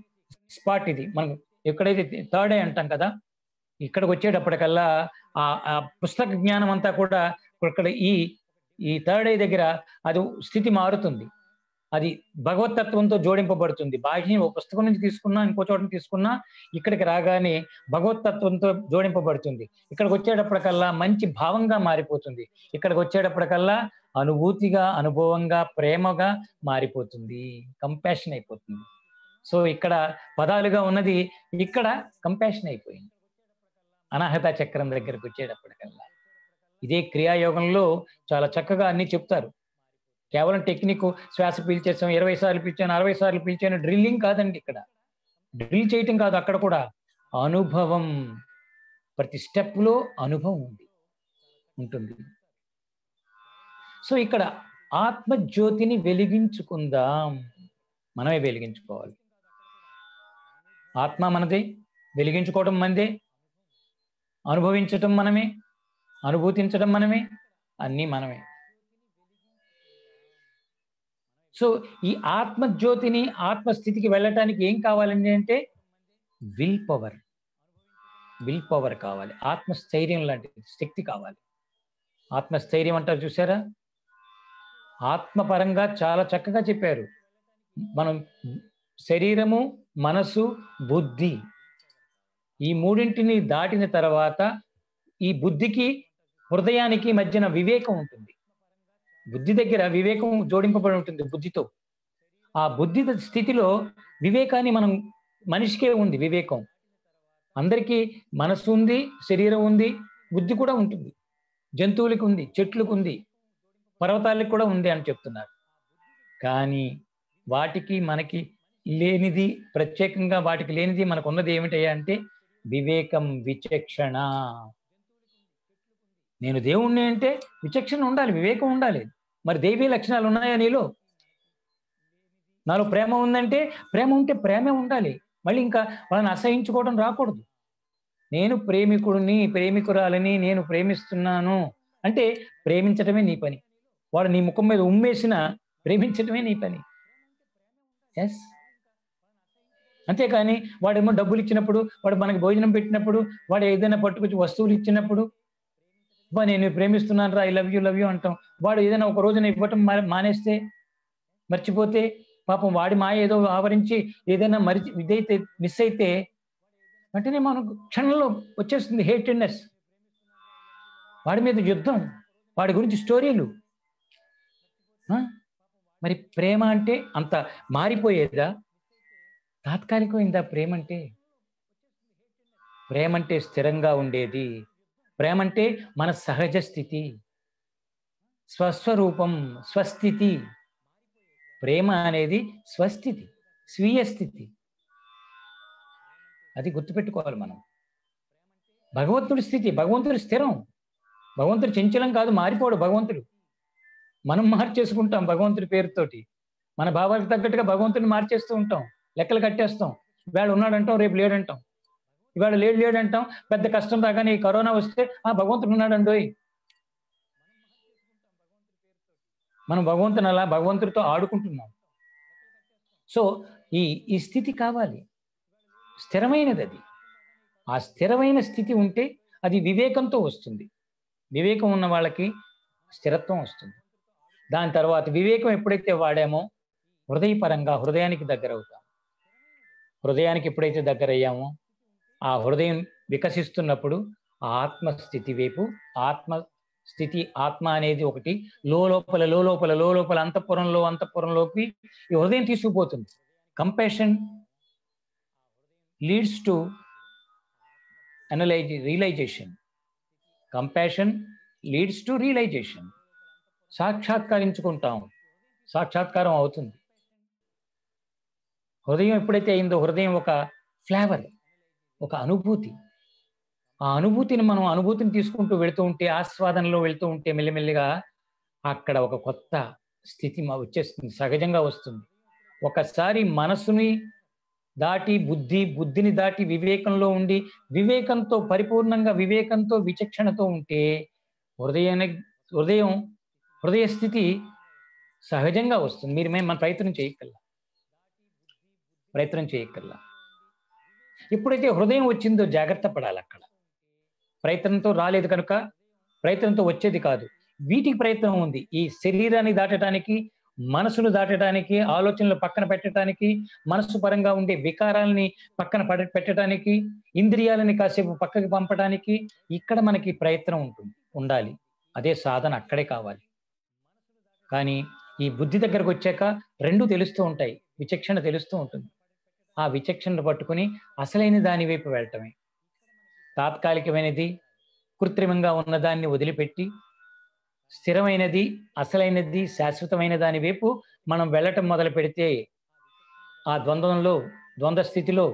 స్పాట్ ఇది. మనం ఎక్కడైతే థర్డ్ ఐ అంటాం కదా, ఇక్కడికి వచ్చేటప్పటికల్లా ఆ పుస్తక జ్ఞానం అంతా కూడా ఇక్కడ ఈ థర్డ్ ఐ దగ్గర అది స్థితి మారుతుంది. అది భగవతత్వంతో జోడింపబడుతుంది. బాహ్యం ఒక పుస్తకం నుంచి తీసుకున్నా, ఇంకో చోట తీసుకున్నా, ఇక్కడికి రాగానే భగవతత్వంతో జోడింపబడుతుంది. ఇక్కడికి వచ్చేటప్పటికల్లా మంచి భావంగా మారిపోతుంది. ఇక్కడికి వచ్చేటప్పటికల్లా అనుభూతిగా, అనుభవంగా, ప్రేమగా మారిపోతుంది. కంపాషన్ అయిపోతుంది. సో ఇక్కడ పదాలుగా ఉన్నది ఇక్కడ కంపాషన్ అయిపోయింది. అనాహత చక్రం దగ్గరకు వచ్చేటప్పటికల్లా ఇదే క్రియాయోగంలో చాలా చక్కగా అన్ని చెప్తారు. కేవలం టెక్నిక్, శ్వాస పీల్చేసాం, 20 సార్లు పీల్చాను, 60 సార్లు పీల్చాను, డ్రిల్లింగ్ కాదండి. ఇక్కడ డ్రిల్ చేయటం కాదు, అక్కడ కూడా అనుభవం. ప్రతి స్టెప్ లో అనుభవం ఉంటుంది. సో ఇక్కడ ఆత్మజ్యోతిని వెలిగించుకుందాం. మనమే వెలిగించుకోవాలి. ఆత్మ మనదే, వెలిగించుకోవడం మనదే, అనుభవించటం మనమే, అనుభూతించడం మనమే, అన్నీ మనమే. సో ఈ ఆత్మజ్యోతిని, ఆత్మస్థితికి వెళ్ళటానికి ఏం కావాలండి అంటే విల్ పవర్ కావాలి. ఆత్మస్థైర్యం లాంటి శక్తి కావాలి. ఆత్మస్థైర్యం అంటారు చూసారా? ఆత్మపరంగా చాలా చక్కగా చెప్పారు. మనం శరీరము, మనసు, బుద్ధి ఈ మూడింటిని దాటిన తర్వాత ఈ బుద్ధికి, హృదయానికి మధ్యన వివేకం ఉంటుంది. బుద్ధి దగ్గర వివేకం జోడింపబడి ఉంటుంది బుద్ధితో. ఆ బుద్ధి స్థితిలో వివేకాన్ని మనం, మనిషికే ఉంది వివేకం. అందరికీ మనసు ఉంది, శరీరం ఉంది, బుద్ధి కూడా ఉంటుంది. జంతువులకి ఉంది, చెట్లకు ఉంది, పర్వతాలకు కూడా ఉంది అని చెప్తున్నారు. కానీ వాటికి మనకి లేనిది, ప్రత్యేకంగా వాటికి లేనిది మనకున్నది ఏమిటయ్యా అంటే వివేకం, విచక్షణ. నేను దేవుణ్ణి అంటే విచక్షణ ఉండాలి, వివేకం ఉండాలి. మరి దైవీ లక్షణాలు ఉన్నాయా నీలో? నాలో ప్రేమ ఉందంటే ప్రేమ ఉంటే ప్రేమే ఉండాలి. మళ్ళీ ఇంకా వాళ్ళని అసహించుకోవడం రాకూడదు. నేను ప్రేమికుడిని, ప్రేమికురాలని, నేను ప్రేమిస్తున్నాను అంటే ప్రేమించటమే నీ పని. వాడు నీ ముఖం మీద ఉమ్మేసినా ప్రేమించటమే నీ పని. ఎస్. అంతేకాని వాడేమో డబ్బులు ఇచ్చినప్పుడు, వాడు మనకి భోజనం పెట్టినప్పుడు, వాడు ఏదైనా పట్టుకొచ్చి వస్తువులు ఇచ్చినప్పుడు, అబ్బా నేను ప్రేమిస్తున్నాను రా, ఐ లవ్ యూ అంటాం. వాడు ఏదైనా ఒక రోజున ఇవ్వటం మానేస్తే, మర్చిపోతే, పాపం వాడి మాయ ఏదో ఆవరించి ఏదైనా ఇదైతే మిస్ అయితే వెంటనే మనకు క్షణంలో వచ్చేస్తుంది హేటెడ్నెస్. వాడి మీద యుద్ధం, వాడి గురించి స్టోరీలు. మరి ప్రేమ అంటే అంత మారిపోయేదా? తాత్కాలికమైందా ప్రేమ అంటే? ప్రేమ అంటే స్థిరంగా ఉండేది. ప్రేమ అంటే మన సహజ స్థితి, స్వస్వరూపం, స్వస్థితి. ప్రేమ అనేది స్వస్థితి, స్వీయ స్థితి. అది గుర్తుపెట్టుకోవాలి మనం. భగవంతుడి స్థితి, భగవంతుడి స్థిరం. భగవంతుడు చంచలం కాదు, మారిపోడు భగవంతుడు. మనం మార్చేసుకుంటాం భగవంతుడి పేరుతోటి. మన భావాలకు తగ్గట్టుగా భగవంతుడిని మార్చేస్తూ ఉంటాం, లెక్కలు కట్టేస్తాం. ఇవాళ ఉన్నాడంటాం, రేపు లేడంటాం. ఇవాళ లేడంటాం. పెద్ద కష్టం రాగానే ఈ కరోనా వస్తే భగవంతుడు ఉన్నాడండోయ్. మనం భగవంతుని అలా భగవంతుడితో ఆడుకుంటున్నాం. సో ఈ స్థితి కావాలి, స్థిరమైనది. అది ఆ స్థిరమైన స్థితి ఉంటే అది వివేకంతో వస్తుంది. వివేకం ఉన్న వాళ్ళకి స్థిరత్వం వస్తుంది. దాని తర్వాత వివేకం ఎప్పుడైతే వాడామో హృదయపరంగా హృదయానికి దగ్గర అవుతాం. హృదయానికి ఎప్పుడైతే దగ్గర అయ్యామో ఆ హృదయం వికసిస్తున్నప్పుడు ఆత్మస్థితి వైపు, ఆత్మస్థితి, ఆత్మ అనేది ఒకటి లోపల అంతఃపురంలోకి ఈ హృదయం తీసుకుపోతుంది. Compassion leads to realisation. Compassion leads to realisation. సాక్షాత్కరించుకుంటాం, సాక్షాత్కారం అవుతుంది. హృదయం ఎప్పుడైతే అయిందో, హృదయం ఒక ఫ్లేవర్, ఒక అనుభూతి. ఆ అనుభూతిని తీసుకుంటూ వెళుతూ ఉంటే, ఆస్వాదనలో వెళుతూ ఉంటే మెల్లిమెల్లిగా అక్కడ ఒక కొత్త స్థితి వచ్చేస్తుంది, సహజంగా వస్తుంది. ఒకసారి మనసుని దాటి బుద్ధిని దాటి వివేకంలో ఉండి, వివేకంతో పరిపూర్ణంగా, వివేకంతో విచక్షణతో ఉంటే హృదయ స్థితి సహజంగా వస్తుంది. మన ప్రయత్నం చేయక్కర్లా. ఎప్పుడైతే హృదయం వచ్చిందో జాగ్రత్త పడాలి. అక్కడ ప్రయత్నంతో రాలేదు కనుక ప్రయత్నంతో వచ్చేది కాదు. వీటికి ప్రయత్నం ఉంది. ఈ శరీరాన్ని దాటడానికి, మనసును దాటడానికి, ఆలోచనలు పక్కన పెట్టడానికి, మనసు పరంగా ఉండే వికారాలని పక్కన పెట్టడానికి, ఇంద్రియాలని కాసేపు పక్కకి పంపడానికి ఇక్కడ మనకి ప్రయత్నం ఉండాలి. అదే సాధన అక్కడే కావాలి. కానీ ఈ బుద్ధి దగ్గరకు వచ్చాక రెండు తెలుస్తూ ఉంటాయి, విచక్షణ తెలుస్తూ ఉంటుంది. ఆ విచక్షణను పట్టుకుని అసలైన దాని వైపు వెళ్ళటమే. తాత్కాలికమైనది, కృత్రిమంగా ఉన్నదాన్ని వదిలిపెట్టి స్థిరమైనది, అసలైనది, శాశ్వతమైన దాని వైపు మనం వెళ్ళటం మొదలు పెడితే ఆ ద్వంద్వ స్థితిలో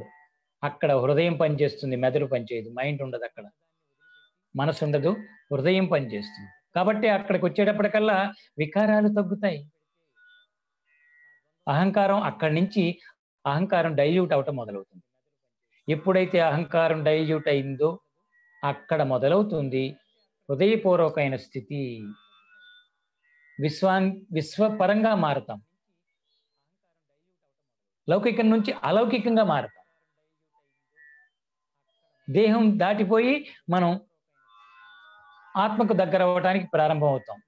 అక్కడ హృదయం పనిచేస్తుంది, మెదడు పనిచేయదు, మైండ్ ఉండదు, అక్కడ మనసు ఉండదు, హృదయం పనిచేస్తుంది. కాబట్టి అక్కడికి వచ్చేటప్పటికల్లా వికారాలు తగ్గుతాయి. అక్కడి నుంచి అహంకారం డైల్యూట్ అవటం మొదలవుతుంది. ఎప్పుడైతే అహంకారం డైల్యూట్ అయిందో అక్కడ మొదలవుతుంది హృదయపూర్వకమైన స్థితి. విశ్వపరంగా మారతాం, లౌకికం నుంచి అలౌకికంగా మారతాం. దేహం దాటిపోయి మనం ఆత్మకు దగ్గర అవ్వడానికి ప్రారంభం అవుతాం.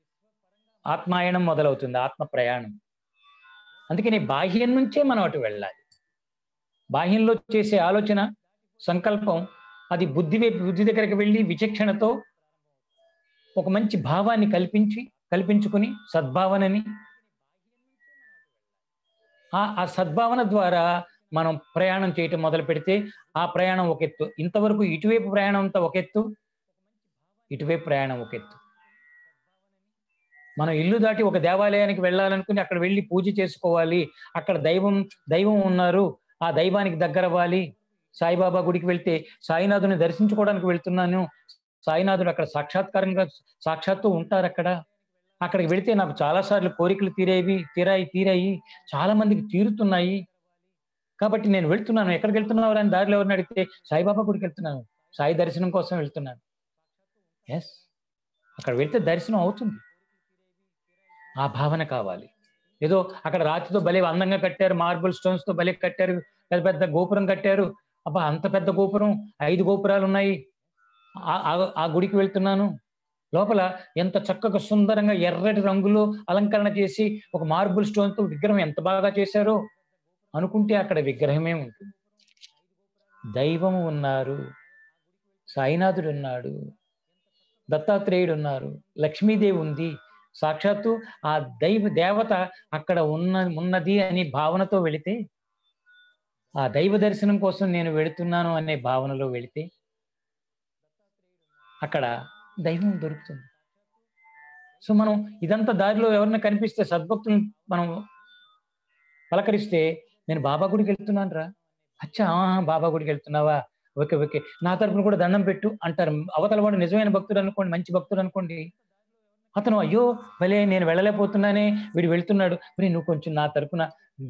ఆత్మాయణం మొదలవుతుంది, ఆత్మ ప్రయాణం. అందుకని బాహ్యం నుంచే మనం అటు వెళ్ళాలి. బాహ్యంలో చేసే ఆలోచన, సంకల్పం అది బుద్ధి దగ్గరికి వెళ్ళి విచక్షణతో ఒక మంచి భావాన్ని కల్పించుకుని సద్భావనని, ఆ సద్భావన ద్వారా మనం ప్రయాణం చేయటం మొదలు పెడితే ఆ ప్రయాణం ఒక ఎత్తు. ఇంతవరకు ఇటువైపు ప్రయాణం అంతా ఒక ఎత్తు, ఇటువైపు ప్రయాణం ఒక ఎత్తు. మనం ఇల్లు దాటి ఒక దేవాలయానికి వెళ్ళాలనుకుని అక్కడ వెళ్ళి పూజ చేసుకోవాలి, అక్కడ దైవం ఉన్నారు, ఆ దైవానికి దగ్గరవ్వాలి. సాయిబాబా గుడికి వెళ్తే సాయినాథుని దర్శించుకోవడానికి వెళ్తున్నాను, సాయినాథుడు అక్కడ సాక్షాత్తు ఉంటారు అక్కడ. అక్కడికి వెళితే నాకు చాలా సార్లు కోరికలు తీరాయి, చాలా మందికి తీరుతున్నాయి, కాబట్టి నేను వెళ్తున్నాను. ఎక్కడికి వెళ్తున్నావు అని దారిలో ఎవరిని అడిగితే సాయిబాబా గుడికి వెళ్తున్నాను, సాయి దర్శనం కోసం వెళ్తున్నాను. ఎస్, అక్కడ వెళ్తే దర్శనం అవుతుంది. ఆ భావన కావాలి. ఏదో అక్కడ రాతితో భలే అందంగా కట్టారు, మార్బుల్ స్టోన్స్ తో భలే కట్టారు, పెద్ద పెద్ద గోపురం కట్టారు, అబ్బా అంత పెద్ద గోపురం, 5 గోపురాలు ఉన్నాయి, ఆ గుడికి వెళ్తున్నాను. లోపల ఎంత చక్కగా సుందరంగా ఎర్రటి రంగులో అలంకరణ చేసి ఒక మార్బుల్ స్టోన్ తో విగ్రహం ఎంత బాగా చేశారో అనుకుంటే అక్కడ విగ్రహమే ఉంటుంది. దైవం ఉన్నారు, సాయినాథుడు ఉన్నాడు, దత్తాత్రేయుడు ఉన్నారు, లక్ష్మీదేవి ఉంది, సాక్షాత్తు ఆ దేవత అక్కడ ఉన్నది అనే భావనతో వెళితే, ఆ దైవ దర్శనం కోసం నేను వెళుతున్నాను అనే భావనలో వెళితే అక్కడ దైవం దొరుకుతుంది. సో మనం ఇదంతా దారిలో ఎవరైనా కనిపిస్తే సద్భక్తులను మనం పలకరిస్తే, నేను బాబా గుడికి వెళ్తున్నాను రా, అచ్చా బాబా గుడికి వెళ్తున్నావా, ఓకే ఓకే, నా తరపున కూడా దండం పెట్టు అంటారు. అవతల వాడు నిజమైన భక్తుడు అనుకోండి, మంచి భక్తుడు అనుకోండి, అతను అయ్యో భలే నేను వెళ్ళలేకపోతున్నానే, వీడు వెళ్తున్నాడు, మరి నువ్వు కొంచెం నా తరపున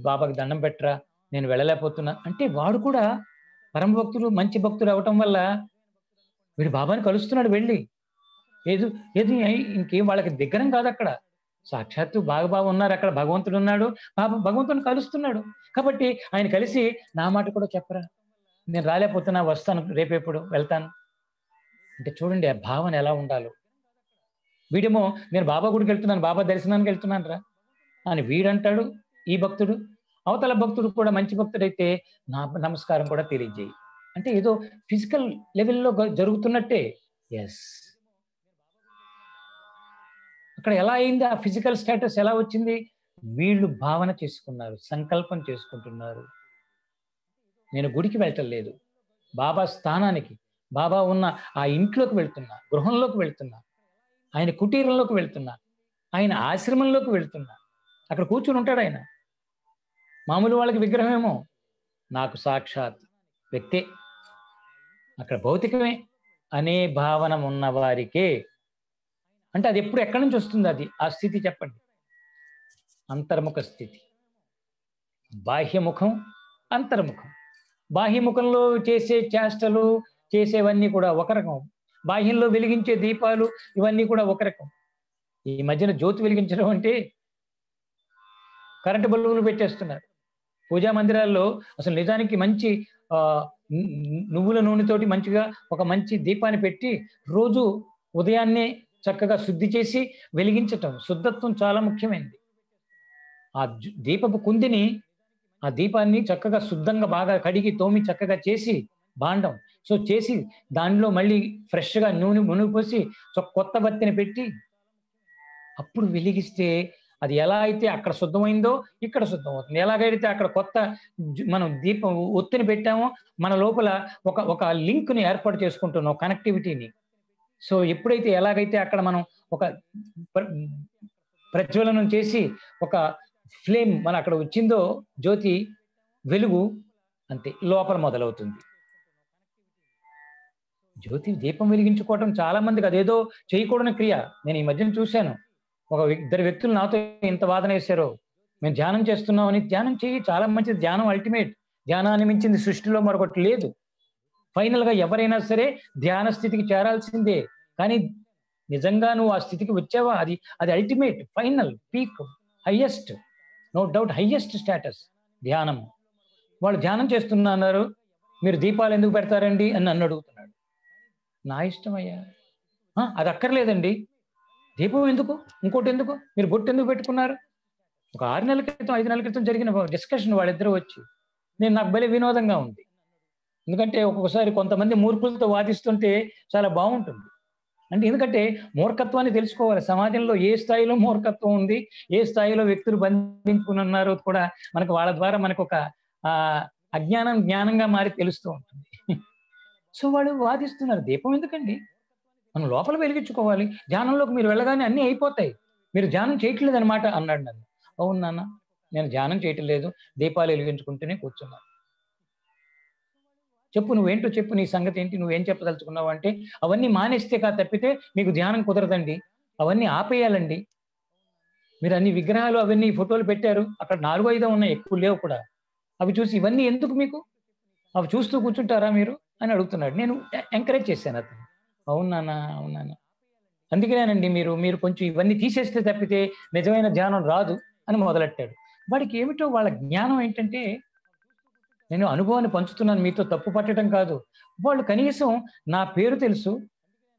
బాబాకి దండం పెట్టరా, నేను వెళ్ళలేకపోతున్నా అంటే వాడు కూడా పరమ భక్తుడు, మంచి భక్తుడు అవటం వల్ల వీడు బాబాని కలుస్తున్నాడు వెళ్ళి. ఏది ఏది ఇంకేం వాళ్ళకి దగ్గరం కాదు, అక్కడ సాక్షాత్తు బాగా ఉన్నారు, అక్కడ భగవంతుడు ఉన్నాడు, భగవంతుని కలుస్తున్నాడు. కాబట్టి ఆయన కలిసి నా మాట కూడా చెప్పరా, నేను రాలేకపోతున్నా, వస్తాను, రేపెప్పుడు వెళ్తాను అంటే చూడండి ఆ భావన ఎలా ఉండాలో. వీడేమో నేను బాబా గుడికి వెళ్తున్నాను, బాబా దర్శనానికి వెళ్తున్నాను రా అని వీడంటాడు ఈ భక్తుడు. అవతల భక్తుడు కూడా మంచి భక్తుడైతే నా నమస్కారం కూడా తెలియజేయి అంటే ఏదో ఫిజికల్ లెవెల్లో జరుగుతున్నట్టే. ఎస్, అక్కడ ఎలా అయింది, ఆ ఫిజికల్ స్టేటస్ ఎలా వచ్చింది, వీళ్ళు భావన చేసుకున్నారు, సంకల్పం చేసుకుంటున్నారు. నేను గుడికి వెళ్ళటం లేదు, బాబా స్థానానికి, బాబా ఉన్న ఆ ఇంట్లోకి వెళ్తున్నా, గృహంలోకి వెళ్తున్నా, ఆయన కుటీరంలోకి వెళ్తున్నా, ఆయన ఆశ్రమంలోకి వెళ్తున్నా. అక్కడ కూర్చుని ఉంటాడు ఆయన. మామూలు వాళ్ళకి విగ్రహమేమో, నాకు సాక్షాత్ వ్యక్తే, అక్కడ భౌతికమే అనే భావన ఉన్న వారికే. అంటే అది ఎప్పుడు ఎక్కడి నుంచి వస్తుంది, అది ఆ స్థితి చెప్పండి. అంతర్ముఖ స్థితి. బాహ్యముఖం, అంతర్ముఖం. బాహ్యముఖంలో చేసే చేష్టలు చేసేవన్నీ కూడా ఒక రకం, బాహ్యంలో వెలిగించే దీపాలు ఇవన్నీ కూడా ఒక రకం. ఈ మధ్యన జ్యోతి వెలిగించడం అంటే కరెంటు బల్బులు పెట్టేస్తున్నారు పూజా మందిరాల్లో. అసలు నిజానికి మంచి నువ్వుల నూనెతోటి మంచిగా ఒక మంచి దీపాన్ని పెట్టి రోజు ఉదయాన్నే చక్కగా శుద్ధి చేసి వెలిగించటం, శుద్ధత్వం చాలా ముఖ్యమైనది. ఆ దీపపు కుందిని, ఆ దీపాన్ని చక్కగా శుద్ధంగా బాగా కడిగి తోమి చక్కగా చేసి బాండం సో చేసి దానిలో మళ్ళీ ఫ్రెష్గా నూనె మునిగిపోసి కొత్త బత్తిని పెట్టి అప్పుడు వెలిగిస్తే అది ఎలా అయితే అక్కడ శుద్ధమైందో ఇక్కడ శుద్ధమవుతుంది. ఎలాగైతే అక్కడ కొత్త మనం దీపం ఒత్తిని పెట్టామో మన లోపల ఒక లింక్ని ఏర్పాటు చేసుకుంటున్నాం, కనెక్టివిటీని. సో ఎప్పుడైతే ఎలాగైతే అక్కడ మనం ఒక ప్రజ్వలనం చేసి ఒక ఫ్లేమ్ మన అక్కడ వచ్చిందో జ్యోతి వెలుగు, అంతే లోపల మొదలవుతుంది. జ్యోతి దీపం వెలిగించుకోవటం చాలా మందికి అదేదో చేయకూడని క్రియ. నేను ఈ మధ్యన చూశాను, ఇద్దరు వ్యక్తులు నాతో ఇంత వాదన వేశారో, మేము ధ్యానం చేస్తున్నామని. ధ్యానం చేయి, చాలా మంచిది, ధ్యానం అల్టిమేట్. ధ్యానాన్ని మించింది సృష్టిలో మరొకటి లేదు. ఫైనల్ గా ఎవరైనా సరే ధ్యాన స్థితికి చేరాల్సిందే. కానీ నిజంగా నువ్వు ఆ స్థితికి వచ్చావా, అది ultimate, final, peak, highest, no doubt highest status ధ్యానం. వాళ్ళు ధ్యానం చేస్తున్నారు, మీరు దీపాలు ఎందుకు పెడతారండి అని నన్ను అడుగుతున్నాడు. నా ఇష్టం అయ్యా, అది అక్కర్లేదండి, దీపం ఎందుకు, ఇంకోటి ఎందుకు, మీరు బొట్టు ఎందుకు పెట్టుకున్నారు. ఒక 6 నెలల క్రితం 5 నెలల క్రితం జరిగిన డిస్కషన్ వాళ్ళిద్దరూ వచ్చి, నాకు భలే వినోదంగా ఉంది. ఎందుకంటే ఒక్కొక్కసారి కొంతమంది మూర్ఖులతో వాదిస్తుంటే చాలా బాగుంటుంది. అంటే ఎందుకంటే మూర్ఖత్వాన్ని తెలుసుకోవాలి. సమాజంలో ఏ స్థాయిలో మూర్ఖత్వం ఉంది, ఏ స్థాయిలో వ్యక్తులు బంధించుకుని ఉన్నారో కూడా మనకు వాళ్ళ ద్వారా మనకు ఒక అజ్ఞానం జ్ఞానంగా మారి తెలుస్తూ ఉంటుంది. సో వాళ్ళు వాదిస్తున్నారు, దీపం ఎందుకండి, మనం లోపల వెలిగించుకోవాలి, ధ్యానంలోకి మీరు వెళ్ళగానే అన్నీ అయిపోతాయి, మీరు ధ్యానం చేయట్లేదు అనమాట అన్నాడు నన్ను. అవును నాన్న, నేను ధ్యానం చేయటం లేదు, దీపాలు వెలిగించుకుంటూనే కూర్చున్నాను. చెప్పు, నువ్వేంటో చెప్పు, నీ సంగతి ఏంటి, నువ్వేం చెప్పదలుచుకున్నావు అంటే, అవన్నీ మానేస్తే తప్పితే మీకు ధ్యానం కుదరదండి, అవన్నీ ఆపేయాలండి. మీరు అన్ని విగ్రహాలు అవన్నీ ఫోటోలు పెట్టారు, అక్కడ 4, 5 ఉన్నాయి, ఎక్కువ లేవు కూడా. అవి చూసి ఇవన్నీ ఎందుకు మీకు, అవి చూస్తూ కూర్చుంటారా మీరు అని అడుగుతున్నాడు. నేను ఎంకరేజ్ చేశాను అతను. అవును నాన్న, అవును నాన్న, అందుకేనండి మీరు మీరు కొంచెం ఇవన్నీ తీసేస్తే తప్పితే నిజమైన ధ్యానం రాదు అని మొదలెట్టాడు. వాడికి ఏమిటో వాళ్ళ జ్ఞానం ఏంటంటే, నేను అనుభవాన్ని పంచుతున్నాను మీతో, తప్పు పట్టడం కాదు. వాళ్ళు కనీసం నా పేరు తెలుసు,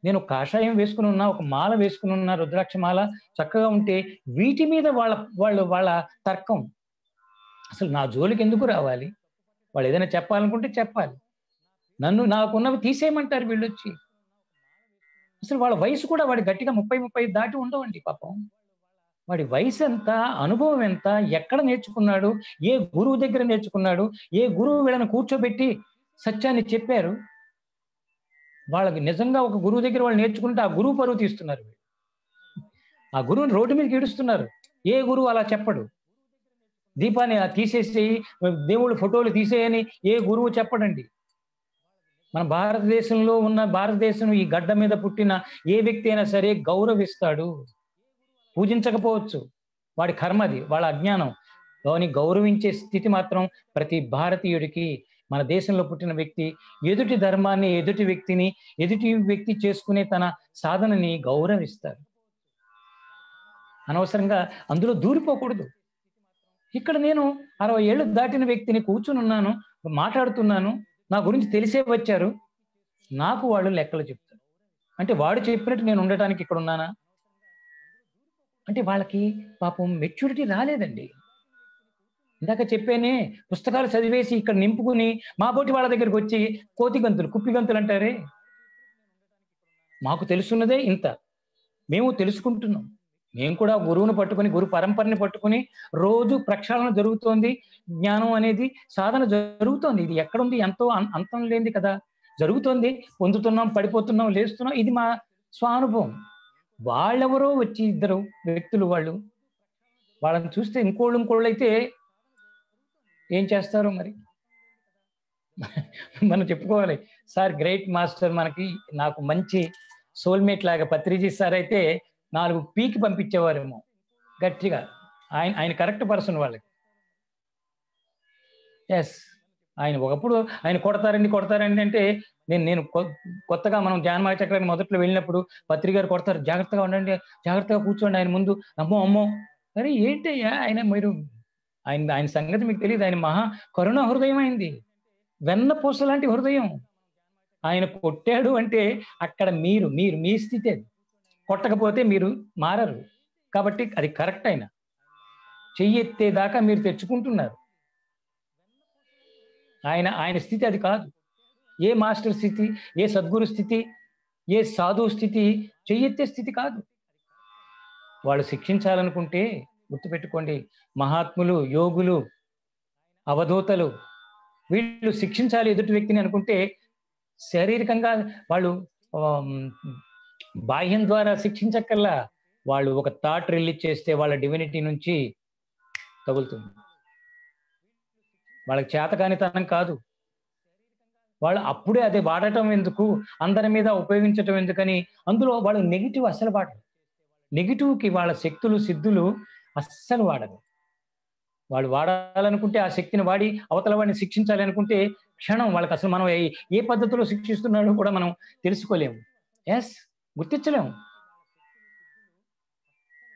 నేను కాషాయం వేసుకుని ఉన్నా, ఒక మాల వేసుకుని ఉన్నా, రుద్రాక్ష మాల చక్కగా ఉంటే, వీటి మీద వాళ్ళ తర్కం. అసలు నా జోలికి ఎందుకు రావాలి? వాళ్ళు ఏదైనా చెప్పాలనుకుంటే చెప్పాలి. నాకున్నవి తీసేయమంటారు వీళ్ళొచ్చి. అసలు వాళ్ళ వయసు కూడా వాడి గట్టిగా 30, 35 దాటి ఉండవండి పాపం. వాడి వయసెంత? అనుభవం ఎంత? ఎక్కడ నేర్చుకున్నాడు? ఏ గురువు దగ్గర నేర్చుకున్నాడు? ఏ గురువు వీళ్ళని కూర్చోబెట్టి సత్యాన్ని చెప్పారు? వాళ్ళకి నిజంగా ఒక గురువు దగ్గర వాళ్ళు నేర్చుకుంటే ఆ గురువు పరువు తీస్తున్నారు. ఆ గురువుని రోడ్డు మీదకి ఈడుస్తున్నారు. ఏ గురువు అలా చెప్పడు. దీపాన్ని తీసేసేయి, దేవుళ్ళ ఫోటోలు తీసేయని ఏ గురువు చెప్పడండి. మన భారతదేశం ఈ గడ్డ మీద పుట్టిన ఏ వ్యక్తి అయినా సరే గౌరవిస్తాడు. పూజించకపోవచ్చు, వాడి కర్మది, వాళ్ళ అజ్ఞానం. కానీ గౌరవించే స్థితి మాత్రం ప్రతి భారతీయుడికి, మన దేశంలో పుట్టిన వ్యక్తి ఎదుటి ధర్మాన్ని, ఎదుటి వ్యక్తి చేసుకునే తన సాధనని గౌరవిస్తారు. అనవసరంగా అందులో దూరిపోకూడదు. ఇక్కడ నేను 60 ఏళ్ళు దాటిన వ్యక్తిని, కూర్చుని ఉన్నాను, మాట్లాడుతున్నాను, నా గురించి తెలిసే వచ్చారు, నాకు వాళ్ళు లెక్కలు చెప్తారు. అంటే వాడు చెప్పినట్టు నేను ఉండటానికి ఇక్కడ ఉన్నానా? అంటే వాళ్ళకి పాపం మెచ్యూరిటీ రాలేదండి. ఇందాక చెప్పానే, పుస్తకాలు చదివేసి ఇక్కడ నింపుకుని మాబోటి వాళ్ళ దగ్గరికి వచ్చి కోతి గంతులు, కుప్పి గంతులు అంటారే. మాకు తెలుసున్నదే ఇంత, మేము తెలుసుకుంటున్నాం. మేము కూడా గురువుని పట్టుకొని, గురు పరంపరని పట్టుకొని రోజు ప్రక్షాళన జరుగుతోంది. జ్ఞానం అనేది సాధన జరుగుతోంది. ఇది ఎక్కడుంది? ఎంతో అంతం లేనిది కదా! జరుగుతోంది. పొందుతున్నాం, పడిపోతున్నాం, లేస్తున్నాం. ఇది మా స్వానుభవం. వాళ్ళెవరో వచ్చి ఇద్దరు వ్యక్తులు వాళ్ళు. వాళ్ళని చూస్తే ఇంకోళ్ళైతే ఏం చేస్తారో మరి. మనం చెప్పుకోవాలి, సార్ గ్రేట్ మాస్టర్, నాకు మంచి సోల్మేట్ లాగా పత్రిజీ సార్ అయితే 4 పీకి పంపించేవారేమో గట్టిగా. ఆయన కరెక్ట్ పర్సన్ వాళ్ళకి. ఎస్. ఆయన ఒకప్పుడు ఆయన కొడతారండి అంటే, నేను కొత్తగా మనం జ్ఞానమాయ చక్రానికి మొదట్లో వెళ్ళినప్పుడు పత్రిగారు కొడతారు, జాగ్రత్తగా ఉండండి, జాగ్రత్తగా కూర్చోండి ఆయన ముందు. అమ్మో, అరే ఏంటయ్యా ఆయన, మీరు ఆయన సంగతి మీకు తెలియదు. ఆయన మహా కరుణ హృదయం అయింది, వెన్న పూస లాంటి హృదయం. ఆయన కొట్టాడు అంటే అక్కడ మీరు మీ స్థితి అది. కొట్టకపోతే మీరు మారరు. కాబట్టి అది కరెక్ట్. ఆయన చెయ్యెత్తేదాకా మీరు తెచ్చుకుంటున్నారు. ఆయన స్థితి అది కాదు. ఏ మాస్టర్ స్థితి, ఏ సద్గురు స్థితి, ఏ సాధువు స్థితి చెయ్యెత్తే స్థితి కాదు. వాళ్ళు శిక్షించాలనుకుంటే గుర్తుపెట్టుకోండి, మహాత్ములు, యోగులు, అవధూతలు, వీళ్ళు శిక్షించాలి ఎదుటి వ్యక్తిని అనుకుంటే శారీరకంగా వాళ్ళు బాహ్యం ద్వారా శిక్షించక్కల్లా. వాళ్ళు ఒక థాట్ రిలీజ్ చేస్తే వాళ్ళ డివినిటీ నుంచి తగులుతుంది. వాళ్ళకి చేతకానితనం కాదు. వాళ్ళు అప్పుడే అది వాడటం ఎందుకు, అందరి మీద ఉపయోగించటం ఎందుకని అందులో వాళ్ళు నెగిటివ్ అస్సలు వాడరు. నెగిటివ్‌కి వాళ్ళ శక్తులు, సిద్ధులు అస్సలు వాడరు. వాళ్ళు వాడాలనుకుంటే ఆ శక్తిని వాడి అవతల వాడిని శిక్షించాలి అనుకుంటే క్షణం వాళ్ళకి అసలు మనం ఏ పద్ధతిలో శిక్షిస్తున్నాడో కూడా మనం తెలుసుకోలేము. ఎస్, గుర్తించలేము.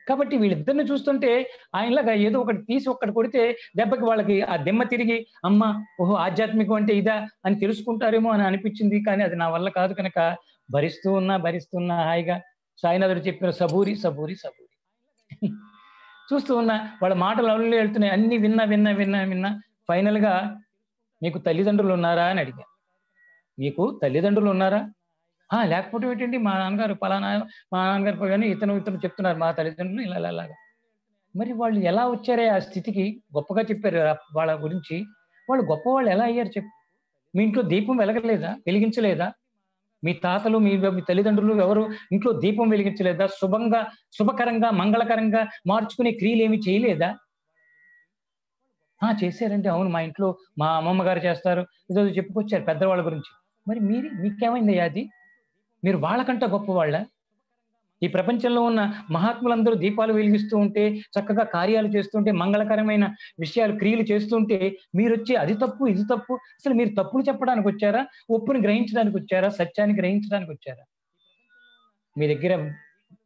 కాబట్టి వీళ్ళిద్దరిని చూస్తుంటే ఆయనలాగా ఏదో ఒకటి తీసి ఒక్కటి కొడితే దెబ్బకి వాళ్ళకి ఆ దిమ్మ తిరిగి, అమ్మ ఓహో ఆధ్యాత్మికం అంటే ఇదా అని తెలుసుకుంటారేమో అని అనిపించింది. కానీ అది నా వల్ల కాదు కనుక భరిస్తూ ఉన్నా హాయిగా. సాయినాథుడు చెప్పిన సబూరి చూస్తూ ఉన్నా. వాళ్ళ మాటలు అల్లుళ్ళు వెళ్తున్నాయి. అన్ని విన్నా ఫైనల్‌గా మీకు తల్లిదండ్రులు ఉన్నారా అని అడిగా. మీకు తల్లిదండ్రులు ఉన్నారా? లేకపోవడం ఏంటండి, మా నాన్నగారు కానీ ఇతను చెప్తున్నారు మా తల్లిదండ్రులు ఇలాగా. మరి వాళ్ళు ఎలా వచ్చారే ఆ స్థితికి? గొప్పగా చెప్పారు వాళ్ళ గురించి. వాళ్ళు గొప్పవాళ్ళు ఎలా అయ్యారు చెప్పు? మీ ఇంట్లో దీపం వెలగలేదా? వెలిగించలేదా? మీ తాతలు, మీ తల్లిదండ్రులు ఎవరు ఇంట్లో దీపం వెలిగించలేదా? శుభకరంగా, మంగళకరంగా మార్చుకునే క్రియలేమి చేయలేదా? చేశారండి. అవును. మా ఇంట్లో మా అమ్మమ్మ గారు చేస్తారు. ఏదో చెప్పుకొచ్చారు పెద్దవాళ్ళ గురించి. మరి మీకేమైందయ్యా అది? మీరు వాళ్ళకంటే గొప్పవాళ్ళా? ఈ ప్రపంచంలో ఉన్న మహాత్ములందరూ దీపాలు వెలిగిస్తూ ఉంటే, చక్కగా కార్యాలు చేస్తుంటే, మంగళకరమైన విషయాలు, క్రియలు చేస్తుంటే, మీరొచ్చి అది తప్పు, ఇది తప్పు. అసలు మీరు తప్పులు చెప్పడానికొచ్చారా? ఒప్పుని గ్రహించడానికొచ్చారా? సత్యాన్ని గ్రహించడానికొచ్చారా? మీ దగ్గర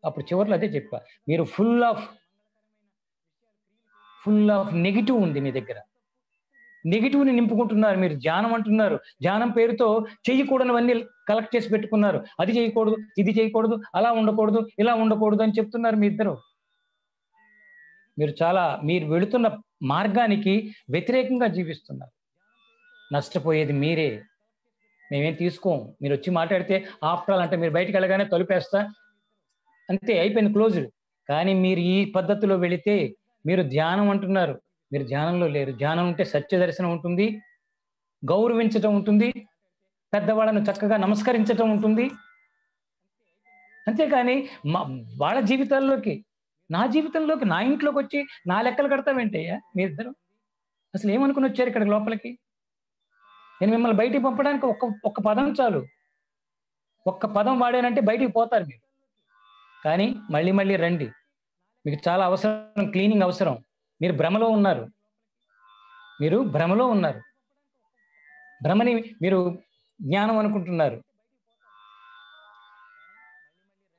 అప్పుడు చివర్లో అదే చెప్పా. మీరు ఫుల్ ఆఫ్ నెగెటివ్ ఉంది మీ దగ్గర. నెగెటివ్‌ని నింపుకుంటున్నారు. మీరు ధ్యానం అంటున్నారు. ధ్యానం పేరుతో చెయ్యకూడనివన్నీ కలెక్ట్ చేసి పెట్టుకున్నారు. అది చేయకూడదు, ఇది చేయకూడదు, అలా ఉండకూడదు, ఇలా ఉండకూడదు అని చెప్తున్నారు మీ ఇద్దరు. మీరు వెళుతున్న మార్గానికి వ్యతిరేకంగా జీవిస్తున్నారు. నష్టపోయేది మీరే. మేమేం తీసుకోం. మీరొచ్చి మాట్లాడితే ఆఫ్టర్ ఆల్ అంటే మీరు బయటికెళ్ళగానే తలుపేస్తా. అంతే అయిపోయింది క్లోజ్డ్. కానీ మీరు ఈ పద్ధతిలో వెళితే మీరు ధ్యానం అంటున్నారు. మీరు ధ్యానంలో లేరు. ధ్యానం ఉంటే సత్య దర్శనం ఉంటుంది. గౌరవించటం ఉంటుంది. పెద్దవాళ్ళను చక్కగా నమస్కరించటం ఉంటుంది. అంతేకాని మ వాళ్ళ జీవితాల్లోకి, నా జీవితంలోకి, నా ఇంట్లోకొచ్చి నా లెక్కలు కడతావేంటయ్యా మీరిద్దరు? అసలేమనుకునొచ్చారు ఇక్కడికి లోపలికి? నేను మిమ్మల్ని బయటికి పంపడానికి ఒక్క పదం చాలు. ఒక్క పదం వాడానంటే బయటికి పోతారు మీరు. కానీ మళ్ళీ మళ్ళీ రండి. మీకు చాలా అవసరం, క్లీనింగ్ అవసరం. మీరు భ్రమలో ఉన్నారు. భ్రమని మీరు జ్ఞానం అనుకుంటున్నారు.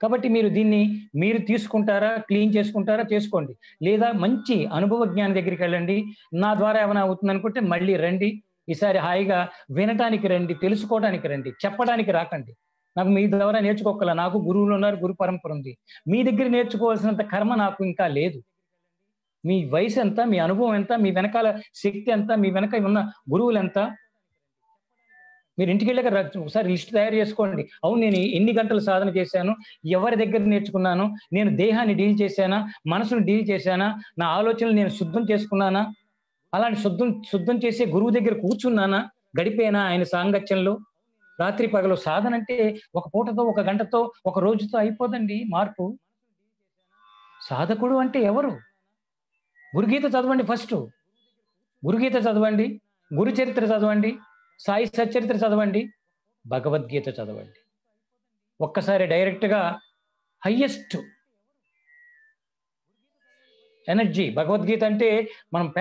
కాబట్టి మీరు తీసుకుంటారా? క్లీన్ చేసుకుంటారా? చేసుకోండి. లేదా మంచి అనుభవ జ్ఞాని దగ్గరికెళ్ళండి. నా ద్వారా ఏమైనా అవుతుందనుకుంటే మళ్ళీ రండి. ఈసారి హాయిగా వినటానికి రండి, తెలుసుకోవడానికి రండి, చెప్పడానికి రాకండి. నాకు మీ ద్వారా నాకు గురువులున్నారు, గురు పరంపర ఉంది. మీ దగ్గర నేర్చుకోవాల్సినంత కర్మ నాకు ఇంకా లేదు. మీ వయసెంత? మీ అనుభవం ఎంత? మీ వెనకాల శక్తి ఎంత? మీ వెనక ఉన్న గురువులెంత? మీరు ఇంటికెళ్ళాక ఒకసారి లిస్ట్ తయారు చేసుకోండి. అవును, నేను ఎన్ని గంటలు సాధన చేశాను? ఎవరి దగ్గర నేర్చుకున్నాను? నేను దేహాన్ని డీల్ చేశానా? మనసును డీల్ చేశానా? నా ఆలోచనలు నేను శుద్ధం చేసుకున్నానా? అలాంటి శుద్ధం చేసే గురువు దగ్గర కూర్చున్నానా? గడిపానా ఆయన సాంగత్యంలో? రాత్రి పగలు సాధన అంటే ఒక పూటతో, ఒక గంటతో, ఒక రోజుతో అయిపోదండి మార్పు. సాధకుడు అంటే ఎవరు? గురుగీత చదవండి ఫస్టు. గురుగీత చదవండి, గురు చరిత్ర చదవండి, సాయి సచ్చరిత్ర చదవండి, భగవద్గీత చదవండి. ఒక్కసారి డైరెక్ట్‌గా హైయెస్ట్ ఎనర్జీ భగవద్గీత అంటే మనం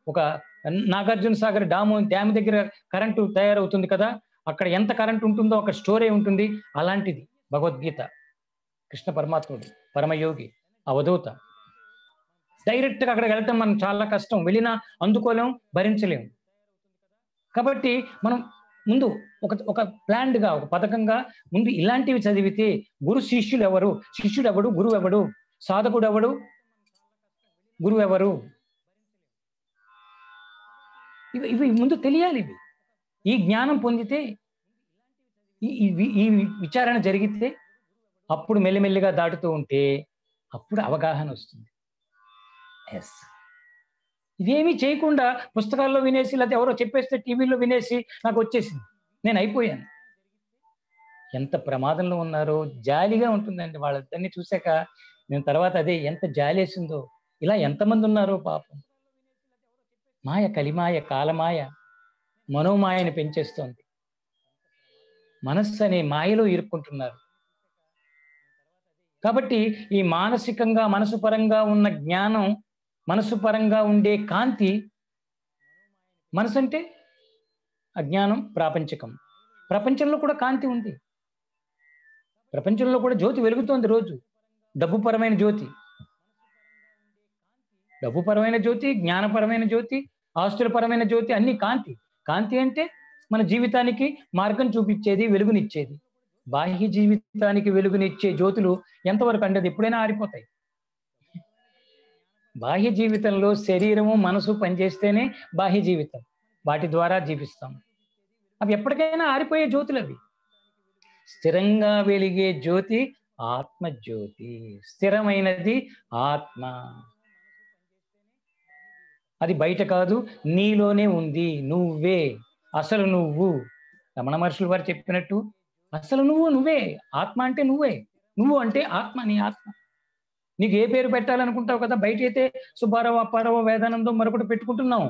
ఒక నాగార్జున సాగర్ డ్యామ్ దగ్గర కరెంటు తయారవుతుంది కదా! అక్కడ ఎంత కరెంట్ ఉంటుందో అక్కడ స్టోర్ అయి ఉంటుంది. అలాంటిది భగవద్గీత. కృష్ణ పరమాత్ముడు, పరమయోగి, అవధూత. డైరెక్ట్‌గా అక్కడికి వెళ్ళటం మనం చాలా కష్టం. వెళ్ళినా అందుకోలేం, భరించలేం. కాబట్టి మనం ముందు ఒక ప్లాన్డ్‌గా, ఒక పథకంగా ముందు ఇలాంటివి చదివితే శిష్యుడెవడు, గురువెవడు, సాధకుడెవడు, గురువెవరు? ఇవి ముందు తెలియాలి ఇవి. ఈ జ్ఞానం పొందితే, ఈ విచారణ జరిగితే అప్పుడు మెల్లిమెల్లిగా దాటుతూ ఉంటే అప్పుడు అవగాహన వస్తుంది. యెస్. ఇవేమీ చేయకుండా పుస్తకాల్లో వినేసి లేకపోతే ఎవరో చెప్పేస్తే టీవీలో వినేసి నాకొచ్చేసింది. నేనయిపోయాను. ఎంత ప్రమాదంలో ఉన్నారో జాలిగా ఉంటుందండి వాళ్ళిద్దరిని చూసాక. నేను తర్వాత అదే ఎంత జాలేసిందో. ఇలా ఎంతమంది ఉన్నారో పాపం. మాయ, కలిమాయ, కాలమాయ, మనోమాయని పెంచేస్తోంది. మనస్సు అనే మాయలో ఇరుక్కుంటున్నారు. కాబట్టి ఈ మానసికంగా, మనసు పరంగా ఉన్న జ్ఞానం, మనసు పరంగా ఉండే కాంతి, మనసంటే అజ్ఞానం, ప్రాపంచికం. ప్రపంచంలో కూడా కాంతి ఉంది. ప్రపంచంలో కూడా జ్యోతి వెలుగుతోంది రోజు. డబ్బుపరమైన జ్యోతి. డబ్బుపరమైన జ్యోతి, జ్ఞానపరమైన జ్యోతి, ఆస్తులపరమైన జ్యోతి అన్నీ కాంతి. కాంతి అంటే మన జీవితానికి మార్గం చూపిచ్చేది, వెలుగునిచ్చేది. బాహ్య జీవితానికి వెలుగునిచ్చే జ్యోతులు ఎంతవరకు అంటే అది ఎప్పుడైనా ఆరిపోతాయి. బాహ్య జీవితంలో శరీరము, మనసు పనిచేస్తేనే బాహ్య జీవితం. వాటి ద్వారా జీవిస్తాం. అవి ఎప్పటికైనా ఆరిపోయే జ్యోతులవి. స్థిరంగా వెలిగే జ్యోతి ఆత్మజ్యోతి. స్థిరమైనది ఆత్మ. అది బయట కాదు, నీలోనే ఉంది. నువ్వే అసలు నువ్వు. రమణ మహర్షులు వారు చెప్పినట్టు అసలు నువ్వే. ఆత్మ అంటే నువ్వే. నువ్వు అంటే ఆత్మ, నీ ఆత్మ. నీకు ఏ పేరు పెట్టాలనుకుంటావు కదా, బయట అయితే సుబ్బారావు, అప్పారావు, వేదానందం మరొకటి పెట్టుకుంటున్నాం.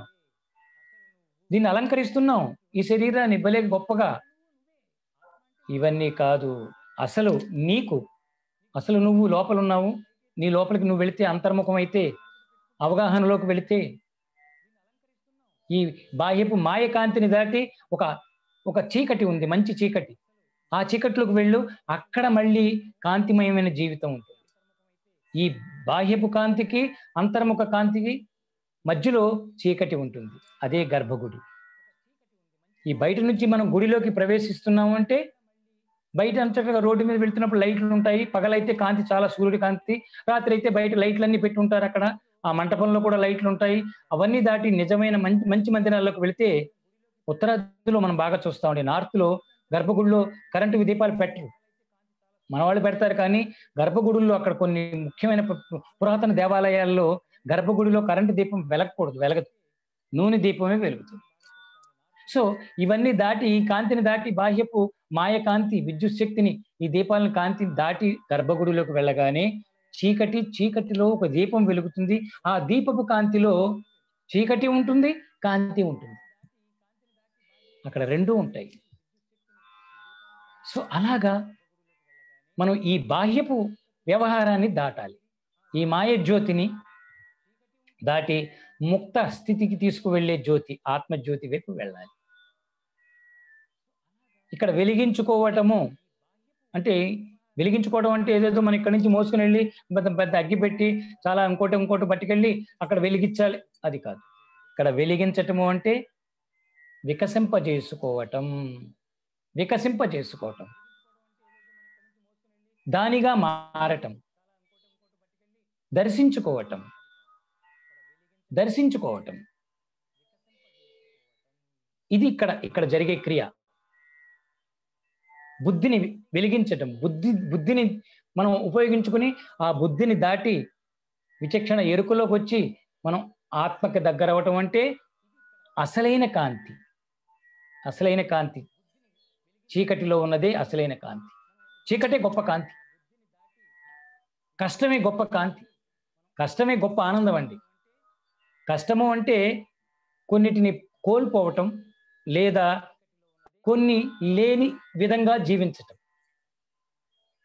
దీన్ని అలంకరిస్తున్నాం ఈ శరీరాన్ని భలే గొప్పగా. ఇవన్నీ కాదు, అసలు నీకు, అసలు నువ్వు లోపల ఉన్నావు. నీ లోపలికి నువ్వు వెళితే, అంతర్ముఖం అయితే, అవగాహనలోకి వెళితే, ఈ బాహ్యపు మాయ కాంతిని దాటి ఒక ఒక చీకటి ఉంది, మంచి చీకటి. ఆ చీకట్లోకి వెళ్ళు, అక్కడ మళ్ళీ కాంతిమయమైన జీవితం ఉంటుంది. ఈ బాహ్యపు కాంతికి, అంతర్ముఖ కాంతికి మధ్యలో చీకటి ఉంటుంది. అదే గర్భగుడి. ఈ బయట నుంచి మనం గుడిలోకి ప్రవేశిస్తున్నాము అంటే, బయట అంతగా రోడ్డు మీద వెళ్తున్నప్పుడు లైట్లు ఉంటాయి. పగలైతే కాంతి చాలా, సూర్యుడి కాంతి. రాత్రి అయితే బయట లైట్లన్నీ పెట్టి ఉంటారు అక్కడ. ఆ మంటపంలో కూడా లైట్లు ఉంటాయి. అవన్నీ దాటి నిజమైన మంచి మంచి మందిరాల్లోకి వెళితే, ఉత్తరాదిలో మనం బాగా చూస్తామండి. నార్త్‌లో గర్భగుడిలో కరెంటు దీపాలు పెట్టరు. మన వాళ్ళు పెడతారు కానీ, గర్భగుడుల్లో అక్కడ కొన్ని ముఖ్యమైన పురాతన దేవాలయాల్లో గర్భగుడిలో కరెంటు దీపం వెలగకూడదు, వెలగదు. నూనె దీపమే వెలుగుతుంది. సో ఇవన్నీ దాటి, ఈ కాంతిని దాటి, బాహ్యపు మాయ కాంతి, విద్యుత్ శక్తిని, ఈ దీపాలను కాంతిని దాటి గర్భగుడిలోకి వెళ్ళగానే చీకటి, చీకటిలో ఒక దీపం వెలుగుతుంది. ఆ దీపపు కాంతిలో చీకటి ఉంటుంది, కాంతి ఉంటుంది. అక్కడ రెండూ ఉంటాయి. సో అలాగా మనం ఈ బాహ్యపు వ్యవహారాన్ని దాటాలి. ఈ మాయ జ్యోతిని దాటి ముక్త స్థితికి తీసుకువెళ్ళే జ్యోతి, ఆత్మజ్యోతి వైపు వెళ్ళాలి. ఇక్కడ వెలిగించుకోవటము అంటే, వెలిగించుకోవడం అంటే ఏదేదో మనం ఇక్కడి నుంచి మోసుకుని వెళ్ళి పెద్ద పెద్ద అగ్గి పెట్టి చాలా ఇంకోటి పట్టుకెళ్ళి అక్కడ వెలిగించాలి, అది కాదు. ఇక్కడ వెలిగించటము అంటే వికసింపజేసుకోవటం, వికసింపజేసుకోవటం, దానిగా మారటం, దర్శించుకోవటం, దర్శించుకోవటం. ఇది ఇక్కడ జరిగే క్రియ. బుద్ధిని వెలిగించటం, బుద్ధిని మనం ఉపయోగించుకుని, ఆ బుద్ధిని దాటి విచక్షణ ఎరుకలోకి వచ్చి మనం ఆత్మకి దగ్గర అవటం అంటే అసలైన కాంతి. అసలైన కాంతి చీకటిలో ఉన్నదే అసలైన కాంతి. చీకటే గొప్ప కాంతి, కష్టమే గొప్ప కాంతి, కష్టమే గొప్ప ఆనందం అండి. కష్టము అంటే కొన్నిటిని కోల్పోవటం, లేదా కొన్ని లేని విధంగా జీవించటం.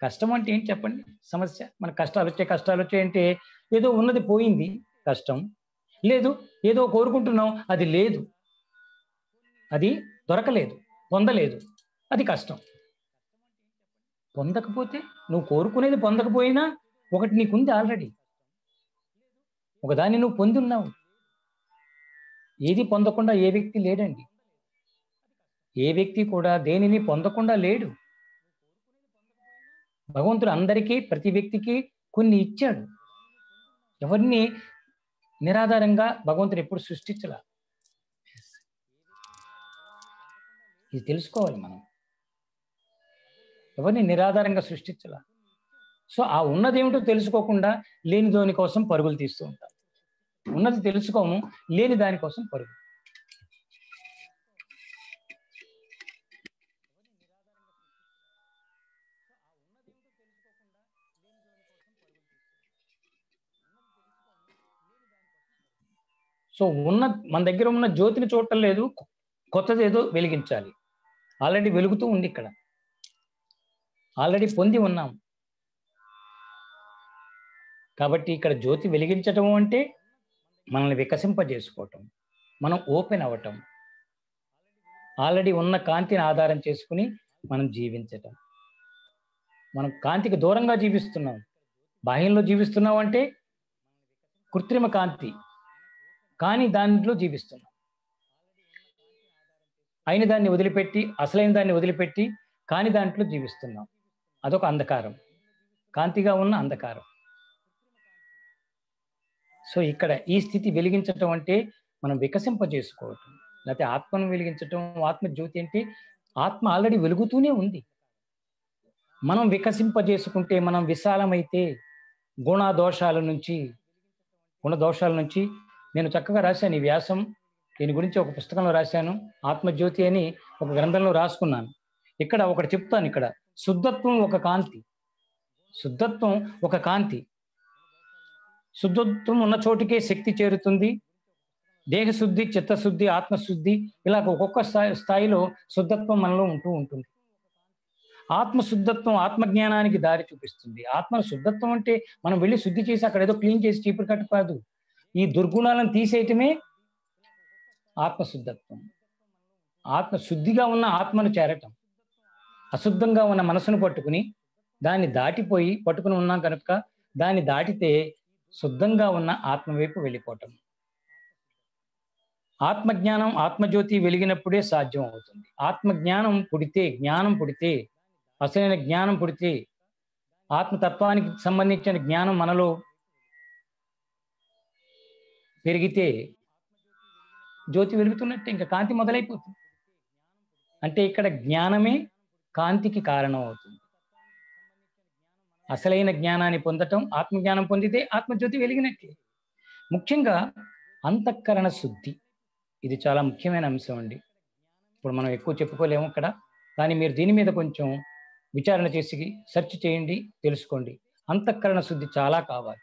కష్టం అంటే ఏంటి చెప్పండి? సమస్య. మన కష్టాలు వచ్చాయంటే ఏదో ఉన్నది పోయింది కష్టం, లేదు ఏదో కోరుకుంటున్నాం అది లేదు, అది దొరకలేదు, పొందలేదు, అది కష్టం. పొందకపోతే, నువ్వు కోరుకునేది పొందకపోయినా ఒకటి నీకుంది ఆల్రెడీ, ఒకదాన్ని నువ్వు పొంది ఉన్నావు. ఏది పొందకుండా ఏ వ్యక్తి లేడండి. ఏ వ్యక్తి కూడా దేనిని పొందకుండా లేడు. భగవంతుడు అందరికీ, ప్రతి వ్యక్తికి కొన్ని ఇచ్చాడు. ఎవరిని నిరాధారంగా భగవంతుడు ఎప్పుడు సృష్టించలా. ఇది తెలుసుకోవాలి మనం. ఎవరిని నిరాధారంగా సృష్టించలా. సో ఆ ఉన్నదేమిటో తెలుసుకోకుండా లేని దాని కోసం పరుగులు తీస్తూ ఉంటాం. ఉన్నది తెలుసుకోము, లేని దానికోసం పరుగు. సో మన దగ్గర ఉన్న జ్యోతిని చూడటం లేదు, కొత్తది ఏదో వెలిగించాలి. ఆల్రెడీ వెలుగుతూ ఉంది, ఇక్కడ ఆల్రెడీ పొంది ఉన్నాం. కాబట్టి ఇక్కడ జ్యోతి వెలిగించటం అంటే మనల్ని వికసింపజేసుకోవటం, మనం ఓపెన్ అవ్వటం, ఆల్రెడీ ఉన్న కాంతిని ఆధారం చేసుకుని మనం జీవించటం. మనం కాంతికి దూరంగా జీవిస్తున్నాం, బాహ్యంలో జీవిస్తున్నాం అంటే కృత్రిమ కాంతి, కానీ దాంట్లో జీవిస్తున్నాం. అయిన దాన్ని వదిలిపెట్టి, అసలైన దాన్ని వదిలిపెట్టి కాని దాంట్లో జీవిస్తున్నాం. అదొక అంధకారం, కాంతిగా ఉన్న అంధకారం. సో ఇక్కడ ఈ స్థితి వెలిగించటం అంటే మనం వికసింపజేసుకోవటం, లేకపోతే ఆత్మను వెలిగించటం. ఆత్మ జ్యోతి అంటే ఆత్మ ఆల్రెడీ వెలుగుతూనే ఉంది. మనం వికసింపజేసుకుంటే, మనం విశాలమైతే గుణదోషాల నుంచి నేను చక్కగా రాశాను ఈ వ్యాసం. దీని గురించి ఒక పుస్తకంలో రాశాను. ఆత్మజ్యోతి అని ఒక గ్రంథంలో రాసుకున్నాను. ఇక్కడ ఒకటి చెప్తాను. ఇక్కడ శుద్ధత్వం ఒక కాంతి. శుద్ధత్వం ఒక కాంతి. శుద్ధత్వం ఉన్న చోటికే శక్తి చేరుతుంది. దేహశుద్ధి, చిత్తశుద్ధి, ఆత్మశుద్ధి, ఇలా ఒక్కొక్క స్థాయిలో శుద్ధత్వం మనలో ఉంటూ ఉంటుంది. ఆత్మశుద్ధత్వం ఆత్మజ్ఞానానికి దారి చూపిస్తుంది. ఆత్మ శుద్ధత్వం అంటే మనం వెళ్ళి శుద్ధి చేసి అక్కడ ఏదో క్లీన్ చేసి చీపురు కట్టు కాదు. ఈ దుర్గుణాలను తీసేయటమే ఆత్మశుద్ధత్వం. ఆత్మశుద్ధిగా ఉన్న ఆత్మను చేరటం. అశుద్ధంగా ఉన్న మనసును పట్టుకుని దాన్ని దాటిపోయి పట్టుకుని ఉన్నాం కనుక దాన్ని దాటితే శుద్ధంగా ఉన్న ఆత్మ వైపు వెళ్ళిపోవటం. ఆత్మజ్ఞానం, ఆత్మజ్యోతి వెలిగినప్పుడే సాధ్యం అవుతుంది. ఆత్మజ్ఞానం పుడితే, జ్ఞానం పుడితే, అసలైన జ్ఞానం పుడితే, ఆత్మతత్వానికి సంబంధించిన జ్ఞానం మనలో పెరిగితే జ్యోతి వెలుగుతున్నట్టే, ఇంకా కాంతి మొదలైపోతుంది. అంటే ఇక్కడ జ్ఞానమే కాంతికి కారణం అవుతుంది. అసలైన జ్ఞానాన్ని పొందటం, ఆత్మజ్ఞానం పొందితే ఆత్మజ్యోతి వెలిగినట్లే. ముఖ్యంగా అంతఃకరణ శుద్ధి, ఇది చాలా ముఖ్యమైన అంశం అండి. ఇప్పుడు మనం ఎక్కువ చెప్పుకోలేము ఇక్కడ, కానీ మీరు దీని మీద కొంచెం విచారణ చేసి సెర్చ్ చేయండి, తెలుసుకోండి. అంతఃకరణ శుద్ధి చాలా కావాలి.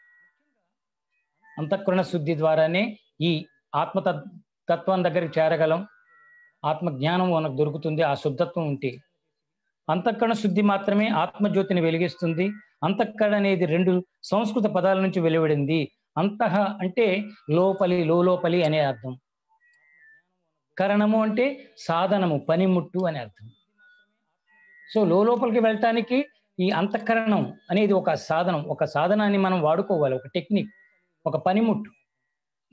అంతఃకరణ శుద్ధి ద్వారానే ఈ తత్వం దగ్గరికి చేరగలం. ఆత్మజ్ఞానం మనకు దొరుకుతుంది ఆ శుద్ధత్వం ఉంటే. అంతఃకరణ శుద్ధి మాత్రమే ఆత్మజ్యోతిని వెలిగిస్తుంది. అంతఃకరణ అనేది 2 సంస్కృత పదాల నుంచి వెలువడింది. అంతః అంటే లోపలి, లోపలి అనే అర్థం. కరణము అంటే సాధనము, పనిముట్టు అనే అర్థం. సో లోపలికి వెళ్ళటానికి ఈ అంతఃకరణం అనేది ఒక సాధనం, ఒక సాధనాన్ని మనం వాడుకోవాలి, ఒక టెక్నిక్, ఒక పనిముట్టు.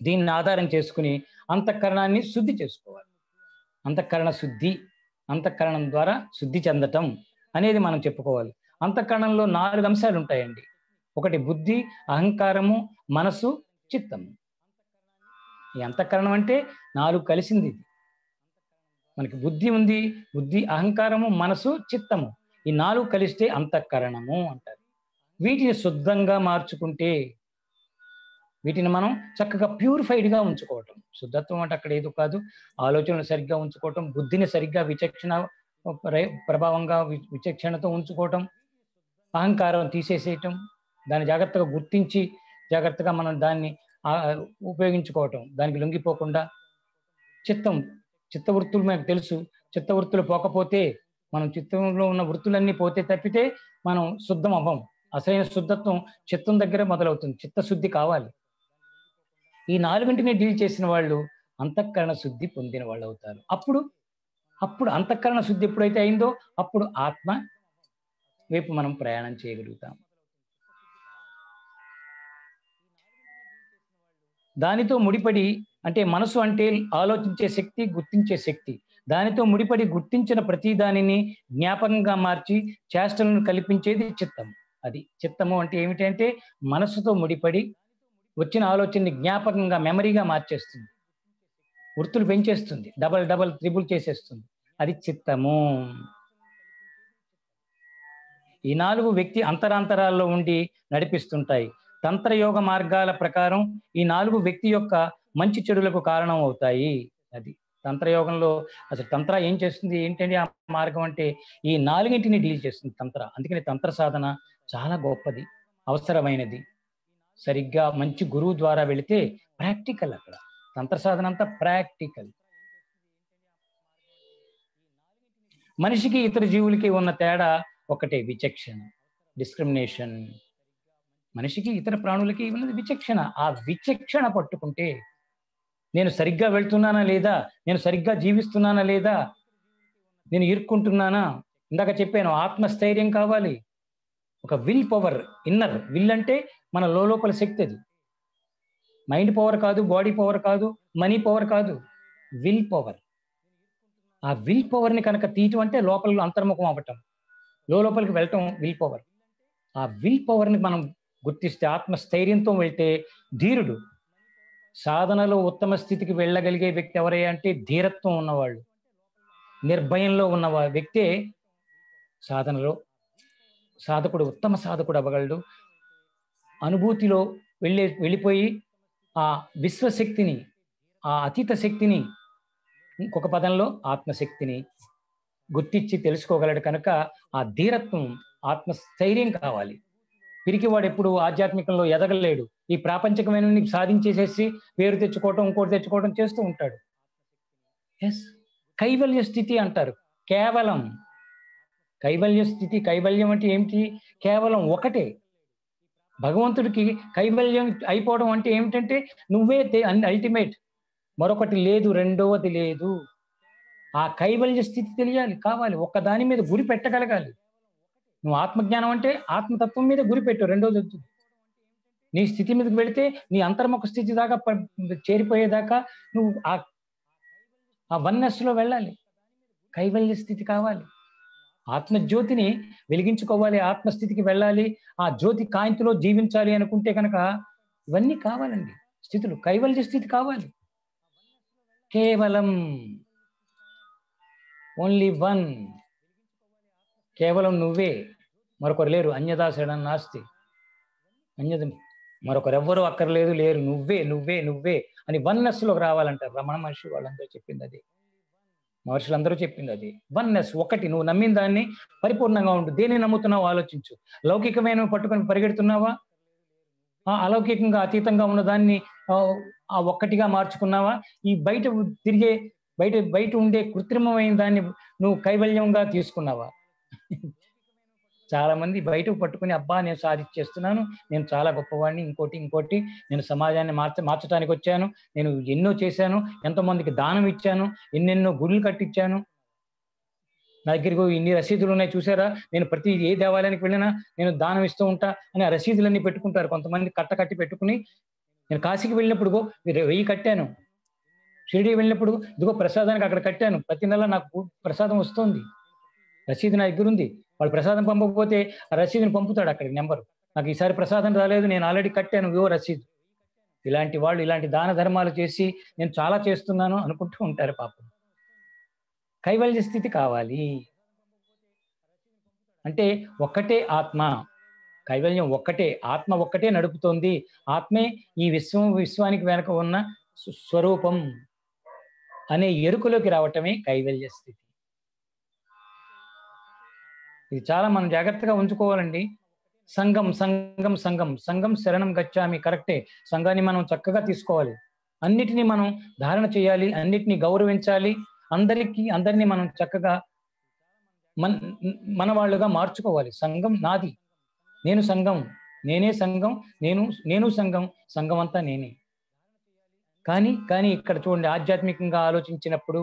దీన్ని ఆధారం చేసుకుని అంతఃకరణాన్ని శుద్ధి చేసుకోవాలి. అంతఃకరణ శుద్ధి, అంతఃకరణం ద్వారా శుద్ధి చెందటం అనేది మనం చెప్పుకోవాలి. అంతఃకరణంలో 4 అంశాలు ఉంటాయండి. ఒకటి బుద్ధి, అహంకారము, మనసు, చిత్తము. ఈ అంతఃకరణం అంటే 4 కలిసింది. మనకి బుద్ధి ఉంది, బుద్ధి, అహంకారము, మనసు, చిత్తము, ఈ 4 కలిస్తే అంతఃకరణము అంటారు. వీటిని శుద్ధంగా మార్చుకుంటే, వీటిని మనం చక్కగా ప్యూరిఫైడ్గా ఉంచుకోవటం. శుద్ధత్వం అంటే అక్కడ ఏదో కాదు, ఆలోచనలు సరిగ్గా ఉంచుకోవటం, బుద్ధిని సరిగ్గా విచక్షణ ప్రభావంగా విచక్షణతో ఉంచుకోవటం, అహంకారం తీసేసేయటం, దాన్ని జాగ్రత్తగా గుర్తించి జాగ్రత్తగా మనం దాన్ని ఉపయోగించుకోవటం, దానికి లొంగిపోకుండా. చిత్తవృత్తులు మనకు తెలుసు. చిత్తవృత్తులు పోకపోతే, మనం చిత్తంలో ఉన్న వృత్తులన్నీ పోతే తప్పితే మనం శుద్ధం అవ్వం. అసలైన శుద్ధత్వం చిత్తం దగ్గర మొదలవుతుంది. చిత్తశుద్ధి కావాలి. ఈ 4ంటిని డీల్ చేసిన వాళ్ళు అంతఃకరణ శుద్ధి పొందిన వాళ్ళు అవుతారు. అప్పుడు అంతఃకరణ శుద్ధి ఎప్పుడైతే అయిందో అప్పుడు ఆత్మ వైపు మనం ప్రయాణం చేయగలుగుతాం. దానితో ముడిపడి, అంటే మనసు అంటే ఆలోచించే శక్తి, గుర్తించే శక్తి. దానితో ముడిపడి గుర్తించిన ప్రతి దానిని జ్ఞాపకంగా మార్చి చేష్టలను కల్పించేది చిత్తము. అది చిత్తము అంటే ఏమిటంటే మనసుతో ముడిపడి వచ్చిన ఆలోచనని జ్ఞాపకంగా, మెమరీగా మార్చేస్తుంది, వృత్తులు పెంచేస్తుంది, డబల్ త్రిబుల్ చేసేస్తుంది. అది చిత్తము. ఈ 4 వ్యక్తి అంతరాంతరాల్లో ఉండి నడిపిస్తుంటాయి. తంత్రయోగ మార్గాల ప్రకారం ఈ 4 వ్యక్తి యొక్క మంచి చెడులకు కారణం అవుతాయి. అది తంత్రయోగంలో అసలు తంత్ర ఏం చేస్తుంది, ఏంటంటే ఆ మార్గం అంటే ఈ 4ంటిని డీల్ చేస్తుంది తంత్ర. అందుకని తంత్ర సాధన చాలా గొప్పది, అవసరమైనది. సరిగ్గా మంచి గురువు ద్వారా వెళితే ప్రాక్టికల్. అక్కడ తంత్ర సాధన అంతా ప్రాక్టికల్. మనిషికి ఇతర జీవులకి ఉన్న తేడా ఒకటే, విచక్షణ, డిస్క్రిమినేషన్. మనిషికి ఇతర ప్రాణులకి ఉన్నది విచక్షణ. ఆ విచక్షణ పట్టుకుంటే నేను సరిగ్గా వెళ్తున్నానా లేదా, నేను సరిగ్గా జీవిస్తున్నానా లేదా, నేను ఇరుక్కుంటున్నానా. ఇందాక చెప్పాను, ఆత్మస్థైర్యం కావాలి, ఒక విల్ పవర్. ఇన్నర్ విల్ అంటే మన లోపల శక్తి. అది మైండ్ పవర్ కాదు, బాడీ పవర్ కాదు, మనీ పవర్ కాదు, విల్ పవర్. ఆ విల్ పవర్ని కనుక తీయటం అంటే లోపల అంతర్ముఖం అవ్వటం, లోపలికి వెళ్ళటం విల్ పవర్. ఆ విల్ పవర్ని మనం గుర్తిస్తే, ఆత్మస్థైర్యంతో వెళ్తే ధీరుడు. సాధనలో ఉత్తమ స్థితికి వెళ్ళగలిగే వ్యక్తి ఎవరే అంటే ధీరత్వం ఉన్నవాళ్ళు, నిర్భయంలో ఉన్న వ్యక్తే సాధనలో సాధకుడు, ఉత్తమ సాధకుడు అవ్వగలడు. అనుభూతిలో వెళ్ళిపోయి ఆ విశ్వశక్తిని, ఆ అతీత శక్తిని, ఇంకొక పదంలో ఆత్మశక్తిని గుర్తించి తెలుసుకోగలడు కనుక ఆ ధీరత్వం, ఆత్మస్థైర్యం కావాలి. పిరికివాడు ఎప్పుడు ఆధ్యాత్మికంలో ఎదగలేడు. ఈ ప్రాపంచికమైన సాధించేసేసి పేరు తెచ్చుకోవటం, ఇంకోటి తెచ్చుకోవటం చేస్తూ ఉంటాడు. ఎస్, కైవల్య స్థితి అంటారు. కేవలం కైవల్య స్థితి, కైవల్యం అంటే ఏమిటి? కేవలం ఒకటే. భగవంతుడికి కైవల్యం అయిపోవడం అంటే ఏమిటంటే నువ్వే అల్టిమేట్, మరొకటి లేదు, రెండవది లేదు. ఆ కైవల్య స్థితి తెలియాలి, కావాలి. ఒక్క దాని మీద గురి పెట్టగలగాలి. నువ్వు ఆత్మజ్ఞానం అంటే ఆత్మతత్వం మీద గురి పెట్టు, రెండోది వద్దు. నీ స్థితి మీదకి వెళితే నీ అంతర్ముఖ స్థితి దాకా చేరిపోయేదాకా నువ్వు ఆ వన్నెస్ లో వెళ్ళాలి. కైవల్య స్థితి కావాలి. ఆత్మజ్యోతిని వెలిగించుకోవాలి, ఆత్మస్థితికి వెళ్ళాలి, ఆ జ్యోతి కాంతిలో జీవించాలి అనుకుంటే కనుక ఇవన్నీ కావాలండి. స్థితులు, కైవల్య స్థితి కావాలి. కేవలం ఓన్లీ వన్, కేవలం నువ్వే, మరొకరు లేరు. అన్యదా శరణం నాస్తి, అన్యద మరొకరెవ్వరూ అక్కర్లేదు, లేరు, నువ్వే నువ్వే నువ్వే అని వన్నెస్ లోకి రావాలంటారు. రమణ మహర్షి వాళ్ళందరూ చెప్పింది అది, మహర్షులందరూ చెప్పింది అది. వన్నెస్, ఒకటి. నువ్వు నమ్మిన దాన్ని పరిపూర్ణంగా ఉండు. దేన్ని నమ్ముతున్నావు ఆలోచించు. లౌకికమైన పట్టుకొని పరిగెడుతున్నావా? అలౌకికంగా అతీతంగా ఉన్న దాన్ని ఆ ఒక్కటిగా మార్చుకున్నావా? ఈ బయట తిరిగే, బయట ఉండే కృత్రిమమైన దాన్ని నువ్వు కైవల్యంగా తీసుకున్నావా? చాలా మంది బయటకు పట్టుకుని, అబ్బా నేను సాధించేస్తున్నాను, నేను చాలా గొప్పవాడిని, ఇంకోటి నేను సమాజాన్ని మార్చడానికి వచ్చాను, నేను ఎన్నో చేశాను, ఎంతోమందికి దానం ఇచ్చాను, ఎన్నెన్నో గుళ్ళు కట్టించాను, నా దగ్గరికి ఇన్ని రసీదులు ఉన్నాయి చూసారా, నేను ప్రతి ఏ దేవాలయానికి వెళ్ళినా నేను దానం ఇస్తూ ఉంటా అని ఆ రసీదులన్నీ పెట్టుకుంటారు. కొంతమంది కట్టి పెట్టుకుని, నేను కాశీకి వెళ్ళినప్పుడు 1000 కట్టాను, షిరిడి వెళ్ళినప్పుడు ఇదిగో ప్రసాదానికి అక్కడ కట్టాను, ప్రతి నెల నాకు ప్రసాదం వస్తుంది, రసీదు నా దగ్గర ఉంది. వాళ్ళు ప్రసాదం పంపకపోతే ఆ రసీదుని పంపుతాడు అక్కడికి నెంబరు, నాకు ఈసారి ప్రసాదం రాలేదు, నేను ఆల్రెడీ కట్టాను, ఇవో రసీదు. ఇలాంటి వాళ్ళు ఇలాంటి దాన ధర్మాలు చేసి నేను చాలా చేస్తున్నాను అనుకుంటూ ఉంటారు పాపం. కైవల్య స్థితి కావాలి అంటే ఒక్కటే ఆత్మ, కైవల్యం ఒక్కటే ఆత్మ, ఒక్కటే నడుపుతోంది. ఆత్మే ఈ విశ్వానికి వెనక ఉన్న స్వరూపం అనే ఎరుకలోకి రావటమే కైవల్య స్థితి. ఇది చాలా మనం జాగ్రత్తగా ఉంచుకోవాలండి. సంఘం సంఘం సంఘం సంఘం శరణం గచ్చామి, కరెక్టే. సంఘాన్ని మనం చక్కగా తీసుకోవాలి, అన్నిటినీ మనం ధారణ చేయాలి, అన్నిటినీ గౌరవించాలి, అందరినీ మనం చక్కగా మన వాళ్ళుగా మార్చుకోవాలి. సంఘం నాది, నేను సంఘం, నేనే సంఘం, నేను సంఘం, సంఘం అంతా నేనే. కానీ ఇక్కడ చూడండి, ఆధ్యాత్మికంగా ఆలోచించినప్పుడు,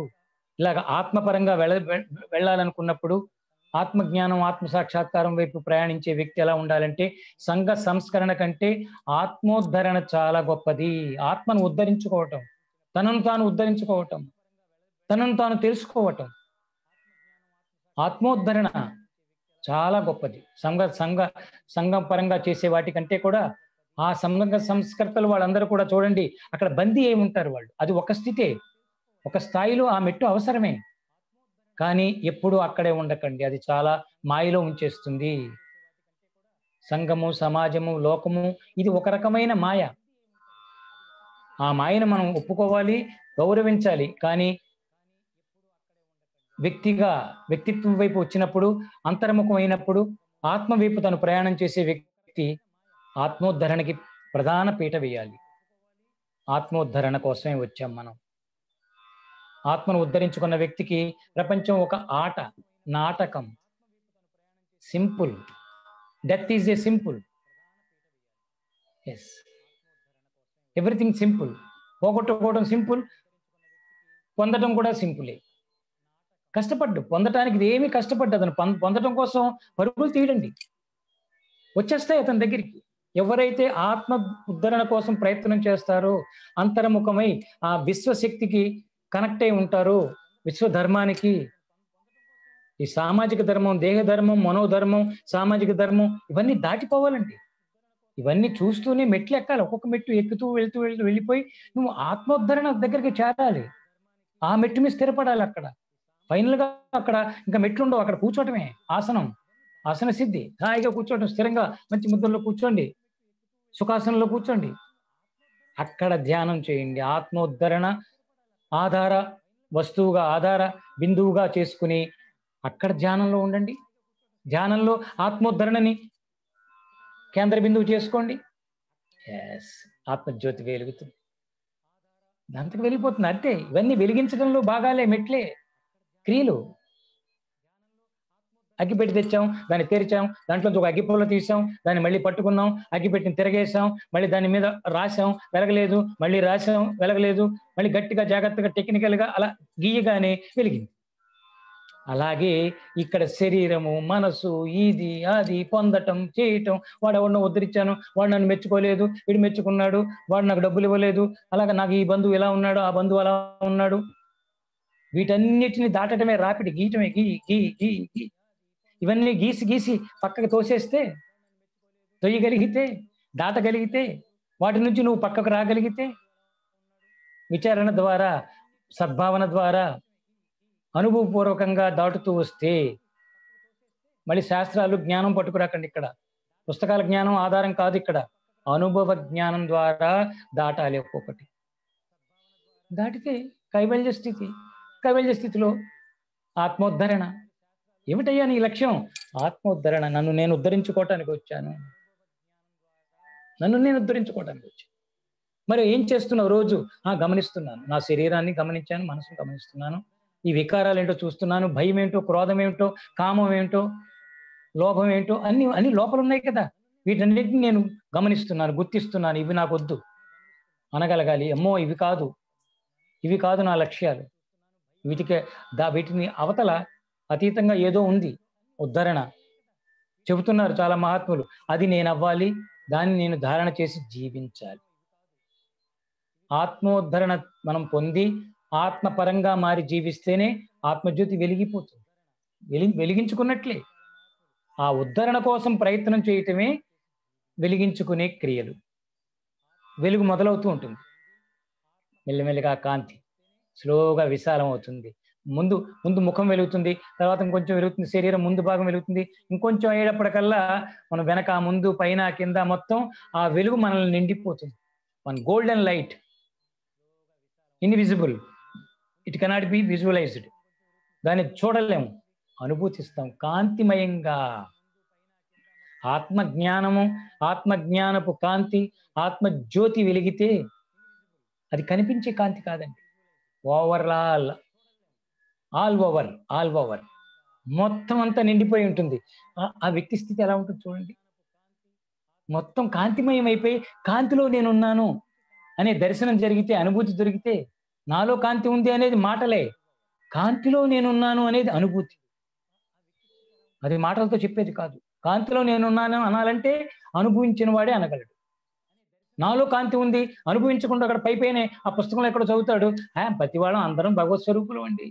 ఇలాగ ఆత్మపరంగా వెళ్ళాలనుకున్నప్పుడు, ఆత్మజ్ఞానం, ఆత్మ సాక్షాత్కారం వైపు ప్రయాణించే వ్యక్తి ఎలా ఉండాలంటే, సంఘ సంస్కరణ కంటే ఆత్మోద్ధరణ చాలా గొప్పది. ఆత్మను ఉద్ధరించుకోవటం, తనను తాను ఉద్ధరించుకోవటం, తనను తాను తెలుసుకోవటం, ఆత్మోద్ధరణ చాలా గొప్పది. సంఘం పరంగా చేసే వాటికంటే కూడా ఆ సంఘ సంస్కర్తలు వాళ్ళందరూ కూడా చూడండి, అక్కడ బందీ ఏముంటారు వాళ్ళు, అది ఒక స్థితే, ఒక స్థాయిలో ఆ మెట్టు అవసరమే, కానీ ఎప్పుడూ అక్కడే ఉండకండి, అది చాలా మాయలో ఉంచేస్తుంది. సంఘము, సమాజము, లోకము, ఇది ఒక రకమైన మాయ. ఆ మాయను మనం ఒప్పుకోవాలి, గౌరవించాలి. కానీ వ్యక్తిత్వం వైపు వచ్చినప్పుడు, అంతర్ముఖం అయినప్పుడు, ఆత్మ వైపు తను ప్రయాణం చేసే వ్యక్తి ఆత్మోద్ధరణకి ప్రధాన పీట వేయాలి. ఆత్మోద్ధరణ కోసమే వచ్చాం మనం. ఆత్మను ఉద్ధరించుకున్న వ్యక్తికి ప్రపంచం ఒక ఆట, నాటకం, simple. Death is a simple. Yes, everything simple. పోగొట్టుకోవడం సింపుల్, పొందడం కూడా సింపులే. పొందటానికి ఇది ఏమీ కష్టపడ్డదు, అతను పొందడం కోసం పరుగులు తీయడండి, వచ్చేస్తాయి అతని దగ్గరికి. ఎవరైతే ఆత్మ ఉద్ధరణ కోసం ప్రయత్నం చేస్తారో, అంతర్ముఖమై ఆ విశ్వశక్తికి కనెక్ట్ అయి ఉంటారో, విశ్వధర్మానికి, ఈ సామాజిక ధర్మం, దేహ ధర్మం, మనోధర్మం, సామాజిక ధర్మం, ఇవన్నీ దాటిపోవాలండి. ఇవన్నీ చూస్తూనే మెట్లు ఎక్కాలి. ఒక్కొక్క మెట్టు ఎక్కుతూ వెళ్ళిపోయి నువ్వు ఆత్మోద్ధరణ దగ్గరికి చేరాలి. ఆ మెట్టు మీద స్థిరపడాలి. అక్కడ ఫైనల్ గా అక్కడ ఇంకా మెట్లు ఉండవు, అక్కడ కూర్చోవటమే ఆసన సిద్ధి. హాయిగా కూర్చోవటం, స్థిరంగా మంచి ముద్రలో కూర్చోండి, సుఖాసనంలో కూర్చోండి. అక్కడ ధ్యానం చేయండి. ఆత్మోద్ధరణ ఆధార వస్తువుగా, ఆధార బిందువుగా చేసుకుని అక్కడ ధ్యానంలో ఉండండి. ధ్యానంలో ఆత్మోద్ధరణని కేంద్ర బిందువు చేసుకోండి. ఎస్, ఆత్మజ్యోతి వెలుగుతుంది. దాంతకు వెళ్ళిపోతుంది. అంతే. ఇవన్నీ వెలిగించడంలో భాగాలే, మెట్లే, క్రియలు. అగ్గిపెట్టి తెచ్చాం, దాన్ని తెరిచాం, దాంట్లోంచి ఒక అగ్గిపుల్ల తీసాం, దాన్ని మళ్ళీ పట్టుకున్నాం, అగ్గిపెట్టిని తిరగేసాం, మళ్ళీ దాని మీద రాసాం, వెలగలేదు, మళ్ళీ రాసాం, వెలగలేదు, మళ్ళీ గట్టిగా జాగ్రత్తగా టెక్నికల్గా అలా గీయగానే వెలిగింది. అలాగే ఇక్కడ శరీరము, మనసు, ఇది అది పొందటం, చేయటం, వాడు ఎవరినో ఉద్ధరించాను, వాడు నన్ను మెచ్చుకోలేదు, వీడు మెచ్చుకున్నాడు, వాడు నాకు డబ్బులు ఇవ్వలేదు, అలాగే నాకు ఈ బంధువు ఇలా ఉన్నాడు, ఆ బంధువు అలా ఉన్నాడు, వీటన్నిటిని దాటటమే రాపిడి, గీయటమే, గీ గీ గీ గీ ఇవన్నీ గీసి గీసి పక్కకు తోసేస్తే, తొయ్యగలిగితే, దాటగలిగితే, వాటి నుంచి నువ్వు పక్కకు రాగలిగితే, విచారణ ద్వారా, సద్భావన ద్వారా, అనుభవపూర్వకంగా దాటుతూ వస్తే, మళ్ళీ శాస్త్రాలు జ్ఞానం పట్టుకురాకండి. ఇక్కడ పుస్తకాల జ్ఞానం ఆధారం కాదు. ఇక్కడ అనుభవ జ్ఞానం ద్వారా దాటాలి. ఒక్కొక్కటి దాటితే కైవల్య స్థితి. కైవల్య స్థితిలో ఆత్మోద్ధరణ. ఏమిటయ్యా నీ లక్ష్యం? ఆత్మోద్ధరణ. నన్ను నేను ఉద్ధరించుకోవటానికి వచ్చాను. నన్ను నేను ఉద్ధరించుకోవటానికి వచ్చాను. మరి ఏం చేస్తున్నావు రోజు? గమనిస్తున్నాను. నా శరీరాన్ని గమనించాను, మనసును గమనిస్తున్నాను, ఈ వికారాలు ఏంటో చూస్తున్నాను, భయం ఏంటో, క్రోధం ఏంటో, కామం ఏంటో, లోభం ఏంటో, అన్ని లోపల ఉన్నాయి కదా. వీటన్నిటిని నేను గమనిస్తున్నాను, గుర్తిస్తున్నాను. ఇవి నాకు వద్దు అనగలగాలి. అమ్మో, ఇవి కాదు నా లక్ష్యాలు. వీటిని అవతల అతీతంగా ఏదో ఉంది. ఉద్ధరణ చెబుతున్నారు చాలా మహాత్ములు. అది నేను అవ్వాలి, దాన్ని నేను ధారణ చేసి జీవించాలి. ఆత్మోద్ధరణ మనం పొంది ఆత్మపరంగా మారి జీవిస్తేనే ఆత్మజ్యోతి వెలిగిపోతుంది. వెలిగించుకున్నట్లే. ఆ ఉద్ధరణ కోసం ప్రయత్నం చేయటమే వెలిగించుకునే క్రియలు. వెలుగు మొదలవుతూ ఉంటుంది. మెల్లమెల్లగా కాంతి స్లోగా విశాలం అవుతుంది. ముందు ముఖం వెలుగుతుంది, తర్వాత ఇంకొంచెం వెలుగుతుంది, శరీరం ముందు భాగం వెలుగుతుంది, ఇంకొంచెం అయ్యేటప్పటికల్లా మనం వెనక, ముందు, పైన, కింద మొత్తం ఆ వెలుగు మనల్ని నిండిపోతుంది. One golden light, invisible, it cannot be visualised. దాన్ని చూడలేము, అనుభూతిస్తాం కాంతిమయంగా. ఆత్మజ్ఞానము, ఆత్మజ్ఞానపు కాంతి, ఆత్మజ్యోతి వెలిగితే అది కనిపించే కాంతి కాదండి. ఆల్ ఓవర్ మొత్తం అంతా నిండిపోయి ఉంటుంది. ఆ వ్యక్తి స్థితి ఎలా ఉంటుంది చూడండి. మొత్తం కాంతిమయం అయిపోయి కాంతిలో నేనున్నాను అనే దర్శనం జరిగితే, అనుభూతి దొరికితే, నాలో కాంతి ఉంది అనేది మాటలే, కాంతిలో నేనున్నాను అనేది అనుభూతి. అది మాటలతో చెప్పేది కాదు. కాంతిలో నేనున్నాను అనాలంటే అనుభవించిన వాడే అనగలడు. నాలో కాంతి ఉంది అనుభవించకుండా అక్కడ పైపైనే ఆ పుస్తకంలో ఎక్కడో చదువుతాడు, ప్రతి వాళ్ళం అందరం భగవత్ స్వరూపులు అండి,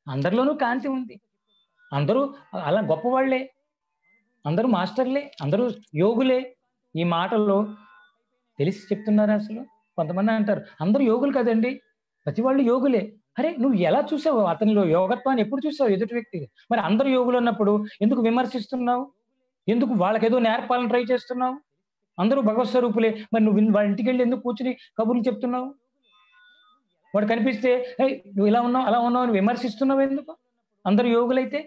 అందరిలోనూ కాంతి ఉంది, అందరూ అలా గొప్పవాళ్లే, అందరూ మాస్టర్లే, అందరూ యోగులే. ఈ మాటల్లో తెలిసి చెప్తున్నారా? అసలు కొంతమంది అంటారు అందరూ యోగులు కదండి, ప్రతి వాళ్ళు యోగులే. అరే, నువ్వు ఎలా చూసావు అతనిలో యోగత్వాన్ని? ఎప్పుడు చూసావు ఎదుటి వ్యక్తి? మరి అందరూ యోగులు అన్నప్పుడు ఎందుకు విమర్శిస్తున్నావు? ఎందుకు వాళ్ళకేదో నేర్పాలని ట్రై చేస్తున్నావు? అందరూ భగవత్ స్వరూపులే, మరి నువ్వు వాళ్ళ ఇంటికి వెళ్ళి ఎందుకు కూర్చుని కబుర్లు చెప్తున్నావు? వాడు కనిపిస్తే నువ్వు ఇలా ఉన్నావు, అలా ఉన్నావు అని విమర్శిస్తున్నావు ఎందుకు? అందరూ యోగులైతే,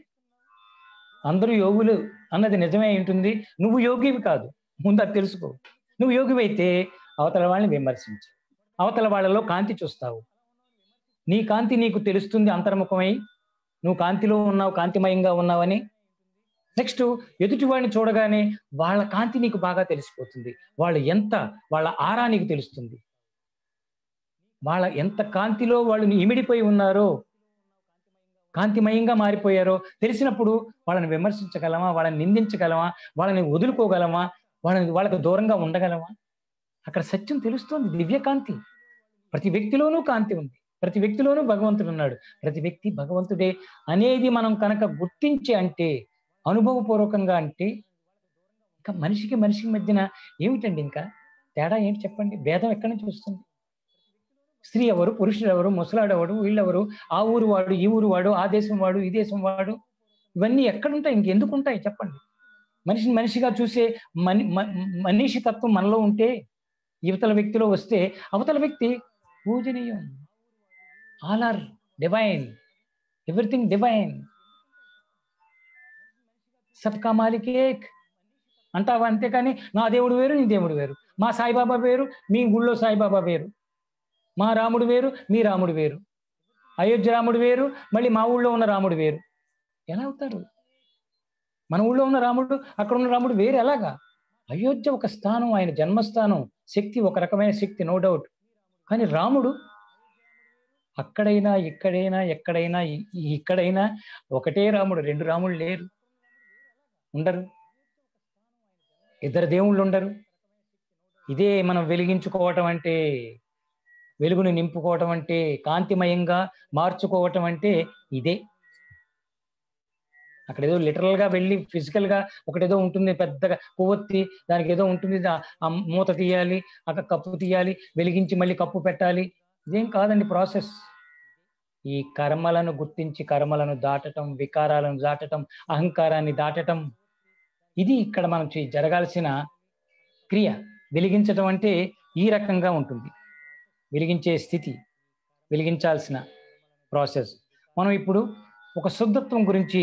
అందరూ యోగులు అన్నది నిజమే ఉంటుంది. నువ్వు యోగివి కాదు, ముందు అది తెలుసుకో. నువ్వు యోగివైతే అవతల వాళ్ళని విమర్శించు, అవతల వాళ్ళలో కాంతి చూస్తావు, నీ కాంతి నీకు తెలుస్తుంది అంతర్ముఖమై, నువ్వు కాంతిలో ఉన్నావు, కాంతిమయంగా ఉన్నావని. నెక్స్ట్ ఎదుటి వాడిని చూడగానే వాళ్ళ కాంతి నీకు బాగా తెలిసిపోతుంది. వాళ్ళ ఆరా నీకు తెలుస్తుంది. వాళ్ళ ఎంత కాంతిలో వాళ్ళు ఇమిడిపోయి ఉన్నారో, కాంతిమయంగా మారిపోయారో తెలిసినప్పుడు వాళ్ళని విమర్శించగలమా, వాళ్ళని నిందించగలమా, వాళ్ళని వదులుకోగలమా, వాళ్ళకి దూరంగా ఉండగలమా? అక్కడ సత్యం తెలుస్తుంది. దివ్యకాంతి. ప్రతి వ్యక్తిలోనూ కాంతి ఉంది, ప్రతి వ్యక్తిలోనూ భగవంతుడు ఉన్నాడు, ప్రతి వ్యక్తి భగవంతుడే అనేది మనం కనుక గుర్తించి, అంటే అనుభవపూర్వకంగా, అంటే ఇంకా మనిషికి మధ్యన ఏమిటండి ఇంకా తేడా ఏంటి చెప్పండి? భేదం ఎక్కడి నుంచి వస్తుంది? స్త్రీ ఎవరు, పురుషుడు ఎవరు, ముసలాడెవడు, వీళ్ళెవరు, ఆ ఊరు వాడు, ఈ ఊరు వాడు, ఆ దేశం వాడు, ఈ దేశం వాడు, ఇవన్నీ ఎక్కడుంటాయి? ఇంకెందుకు ఉంటాయి చెప్పండి? మనిషిగా చూసే మనిషి తత్వం మనలో ఉంటే యువతల వ్యక్తిలో వస్తే అవతల వ్యక్తి పూజనీయం. All are divine, everything divine, సబ్కా మాలిక్ ఏక్ అంటావా. అంతేకాని నా దేవుడు వేరు, నీ దేవుడు వేరు, మా సాయిబాబా వేరు, మీ గుళ్ళో సాయిబాబా వేరు, మా రాముడు వేరు, మీ రాముడు వేరు, అయోధ్య రాముడు వేరు, మళ్ళీ మా ఊళ్ళో ఉన్న రాముడు వేరు. ఎలా అవుతారు? మన ఊళ్ళో ఉన్న రాముడు, అక్కడ ఉన్న రాముడు వేరు ఎలాగా? అయోధ్య ఒక స్థానం, ఆయన జన్మస్థానం, శక్తి ఒక రకమైన శక్తి, నో డౌట్. కానీ రాముడు అక్కడైనా ఇక్కడైనా ఎక్కడైనా ఇక్కడైనా ఒకటే రాముడు, రెండు రాముడు లేరు, ఉండరు, ఇద్దరు దేవుళ్ళు ఉండరు. ఇదే మనం వెలిగించుకోవటం అంటే, వెలుగుని నింపుకోవటం అంటే, కాంతిమయంగా మార్చుకోవటం అంటే ఇదే. అక్కడ ఏదో లిటరల్ గా వెళ్ళి ఫిజికల్ గా ఒకటేదో ఉంటుంది, పెద్దగా కొవ్వొత్తి దానికి ఏదో ఉంటుంది, ఆ మూత తీయాలి, అక్కడ కప్పు తీయాలి, వెలిగించి మళ్ళీ కప్పు పెట్టాలి. ఇదేం కాదండి ప్రాసెస్. ఈ కర్మలను గుర్తించి కర్మలను దాటటం, వికారాలను దాటటం, అహంకారాన్ని దాటటం, ఇది ఇక్కడ మనం జరగాల్సిన క్రియ. వెలిగించటం అంటే ఈ రకంగా ఉంటుంది, వెలిగించే స్థితి, వెలిగించాల్సిన ప్రాసెస్. మనం ఇప్పుడు ఒక శుద్ధత్వం గురించి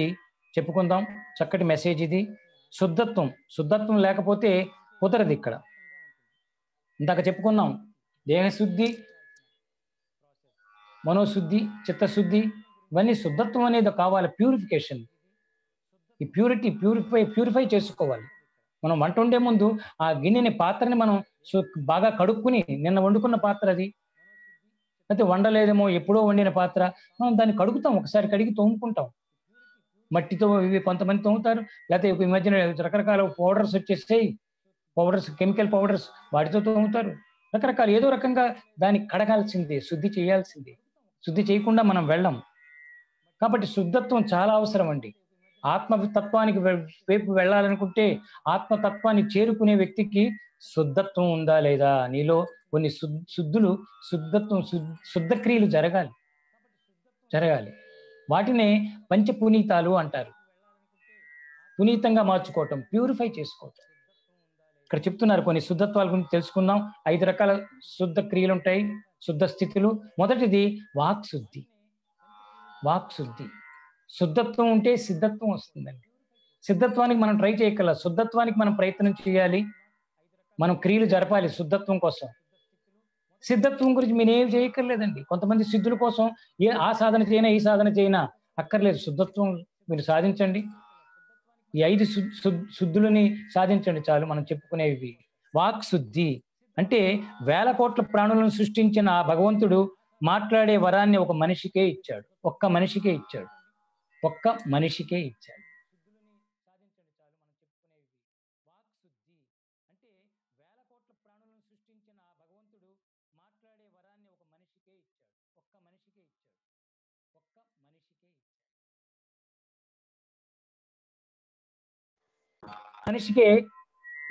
చెప్పుకుందాం. చక్కటి మెసేజ్ ఇది. శుద్ధత్వం, శుద్ధత్వం లేకపోతే కుదరదు. ఇక్కడ ఇందాక చెప్పుకున్నాం, దేహశుద్ధి, మనోశుద్ధి, చిత్తశుద్ధి, ఇవన్నీ శుద్ధత్వం అనేది కావాలి, ప్యూరిఫికేషన్. ఈ ప్యూరిఫై చేసుకోవాలి. మనం వంట వండే ముందు ఆ గిన్నెని, పాత్రని మనం బాగా కడుక్కుని, నిన్న వండుకున్న పాత్ర అది, అయితే వండలేదేమో ఎప్పుడో వండిన పాత్ర, మనం దాన్ని కడుగుతాం, ఒకసారి కడిగి తోముకుంటాం. మట్టితో ఇవి కొంతమంది తోముతారు, లేకపోతే ఈ మధ్యన రకరకాల పౌడర్స్ వచ్చేస్తాయి, పౌడర్స్, కెమికల్ పౌడర్స్, వాటితో తోముతారు. రకరకాల ఏదో రకంగా దాన్ని కడగాల్సిందే, శుద్ధి చేయాల్సిందే. శుద్ధి చేయకుండా మనం వెళ్ళం. కాబట్టి శుద్ధత్వం చాలా అవసరం అండి. ఆత్మతత్వానికి వైపు వెళ్ళాలనుకుంటే, ఆత్మతత్వాన్ని చేరుకునే వ్యక్తికి శుద్ధత్వం ఉందా లేదా, నీలో కొన్ని శుద్ధత్వం, శుద్ధక్రియలు జరగాలి. వాటినే పంచపునీతాలు అంటారు. పునీతంగా మార్చుకోవటం, ప్యూరిఫై చేసుకోవటం. ఇక్కడ చెప్తున్నారు కొన్ని శుద్ధత్వాల గురించి తెలుసుకుందాం. 5 రకాల శుద్ధ క్రియలు ఉంటాయి, శుద్ధ స్థితులు. మొదటిది వాక్శుద్ధి. వాక్శుద్ధి, శుద్ధత్వం ఉంటే సిద్ధత్వం వస్తుందండి. సిద్ధత్వానికి మనం ట్రై చేయగల, శుద్ధత్వానికి మనం ప్రయత్నం చేయాలి, మనం క్రియలు జరపాలి శుద్ధత్వం కోసం. సిద్ధత్వం గురించి మీరు ఏం చేయక్కర్లేదండి. కొంతమంది సిద్ధుల కోసం ఆ సాధన చేయనా, ఈ సాధన చేయనా అక్కర్లేదు. శుద్ధత్వం మీరు సాధించండి, ఈ 5 శుద్ధులని సాధించండి చాలు. మనం చెప్పుకునేవి వాక్ శుద్ధి అంటే, 1000 కోట్ల ప్రాణులను సృష్టించిన ఆ భగవంతుడు మాట్లాడే వరాన్ని ఒక మనిషికే ఇచ్చాడు, ఒక్క మనిషికే ఇచ్చాడు, ఒక్క మనిషికే ఇచ్చాడు. మనిషికే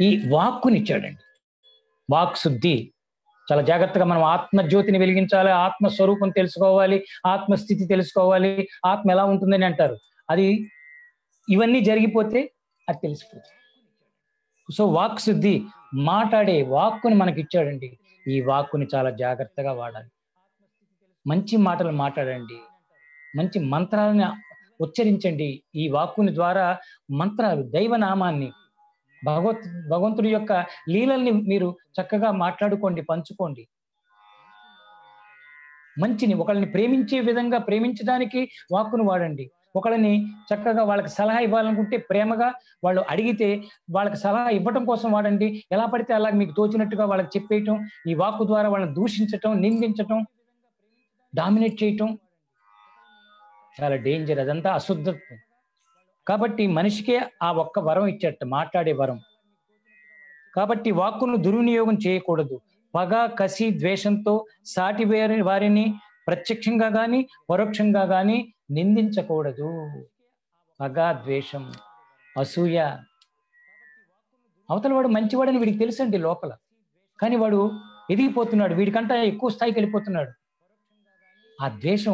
ఈ వాక్కునిచ్చాడండి. వాక్ శుద్ధి చాలా జాగ్రత్తగా మనం ఆత్మజ్యోతిని వెలిగించాలి, ఆత్మస్వరూపం తెలుసుకోవాలి, ఆత్మస్థితి తెలుసుకోవాలి. ఆత్మ ఎలా ఉంటుందని అంటారు, అది ఇవన్నీ జరిగిపోతే అది తెలిసిపోతుంది. సో వాక్ శుద్ధి, మాట్లాడే వాక్కుని మనకి ఇచ్చాడండి. ఈ వాక్కుని చాలా జాగ్రత్తగా వాడాలి. మంచి మాటలు మాట్లాడండి, మంచి మంత్రాలను ఉచ్చరించండి. ఈ వాక్కుని ద్వారా మంత్రాలు, దైవనామాన్ని, భగవంతుడి యొక్క లీలల్ని మీరు చక్కగా మాట్లాడుకోండి, పంచుకోండి. మంచిని, ఒకళ్ళని ప్రేమించే విధంగా ప్రేమించడానికి వాక్కును వాడండి. ఒకళ్ళని చక్కగా వాళ్ళకి సలహా ఇవ్వాలనుకుంటే, ప్రేమగా వాళ్ళు అడిగితే వాళ్ళకి సలహా ఇవ్వటం కోసం వాడండి. ఎలా పడితే అలా మీకు తోచినట్టుగా వాళ్ళకి చెప్పేయటం, ఈ వాక్కు ద్వారా వాళ్ళని దూషించటం, నిందించటం, డామినేట్ చేయటం చాలా డేంజర్. అదంతా అశుద్ధత్వం. కాబట్టి మనిషికే ఆ ఒక్క వరం ఇచ్చేట, మాట్లాడే వరం. కాబట్టి వాక్కును దుర్వినియోగం చేయకూడదు. పగ, కసి, ద్వేషంతో సాటి వారిని ప్రత్యక్షంగా గాని పరోక్షంగా గాని నిందించకూడదు. పగ, ద్వేషం, అసూయ. అవతల వాడు మంచివాడని వీడికి తెలుసండి లోపల, కానీ వాడు ఎదిగిపోతున్నాడు, వీడికంటే ఎక్కువ స్థాయికి వెళ్ళిపోతున్నాడు. ఆ ద్వేష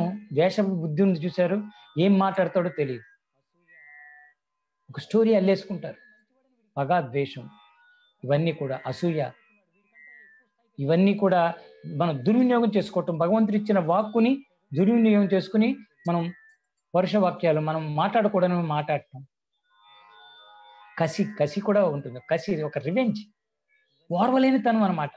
బుద్ధి ఉంది చూశారు, ఏం మాట్లాడతాడో తెలియదు, ఒక స్టోరీ అల్లేసుకుంటారు. పగ, ద్వేషం, ఇవన్నీ కూడా అసూయ. ఇవన్నీ కూడా మనం దుర్వినియోగం చేసుకోవటం, భగవంతుడు ఇచ్చిన వాక్కుని దుర్వినియోగం చేసుకుని మనం పరుష వాక్యాలు మనం మాట్లాడకూడని మాట్లాడటం. కసి కూడా ఉంటుంది. కసి ఒక రివెంజ్, ఓర్వలేనితనం అనమాట.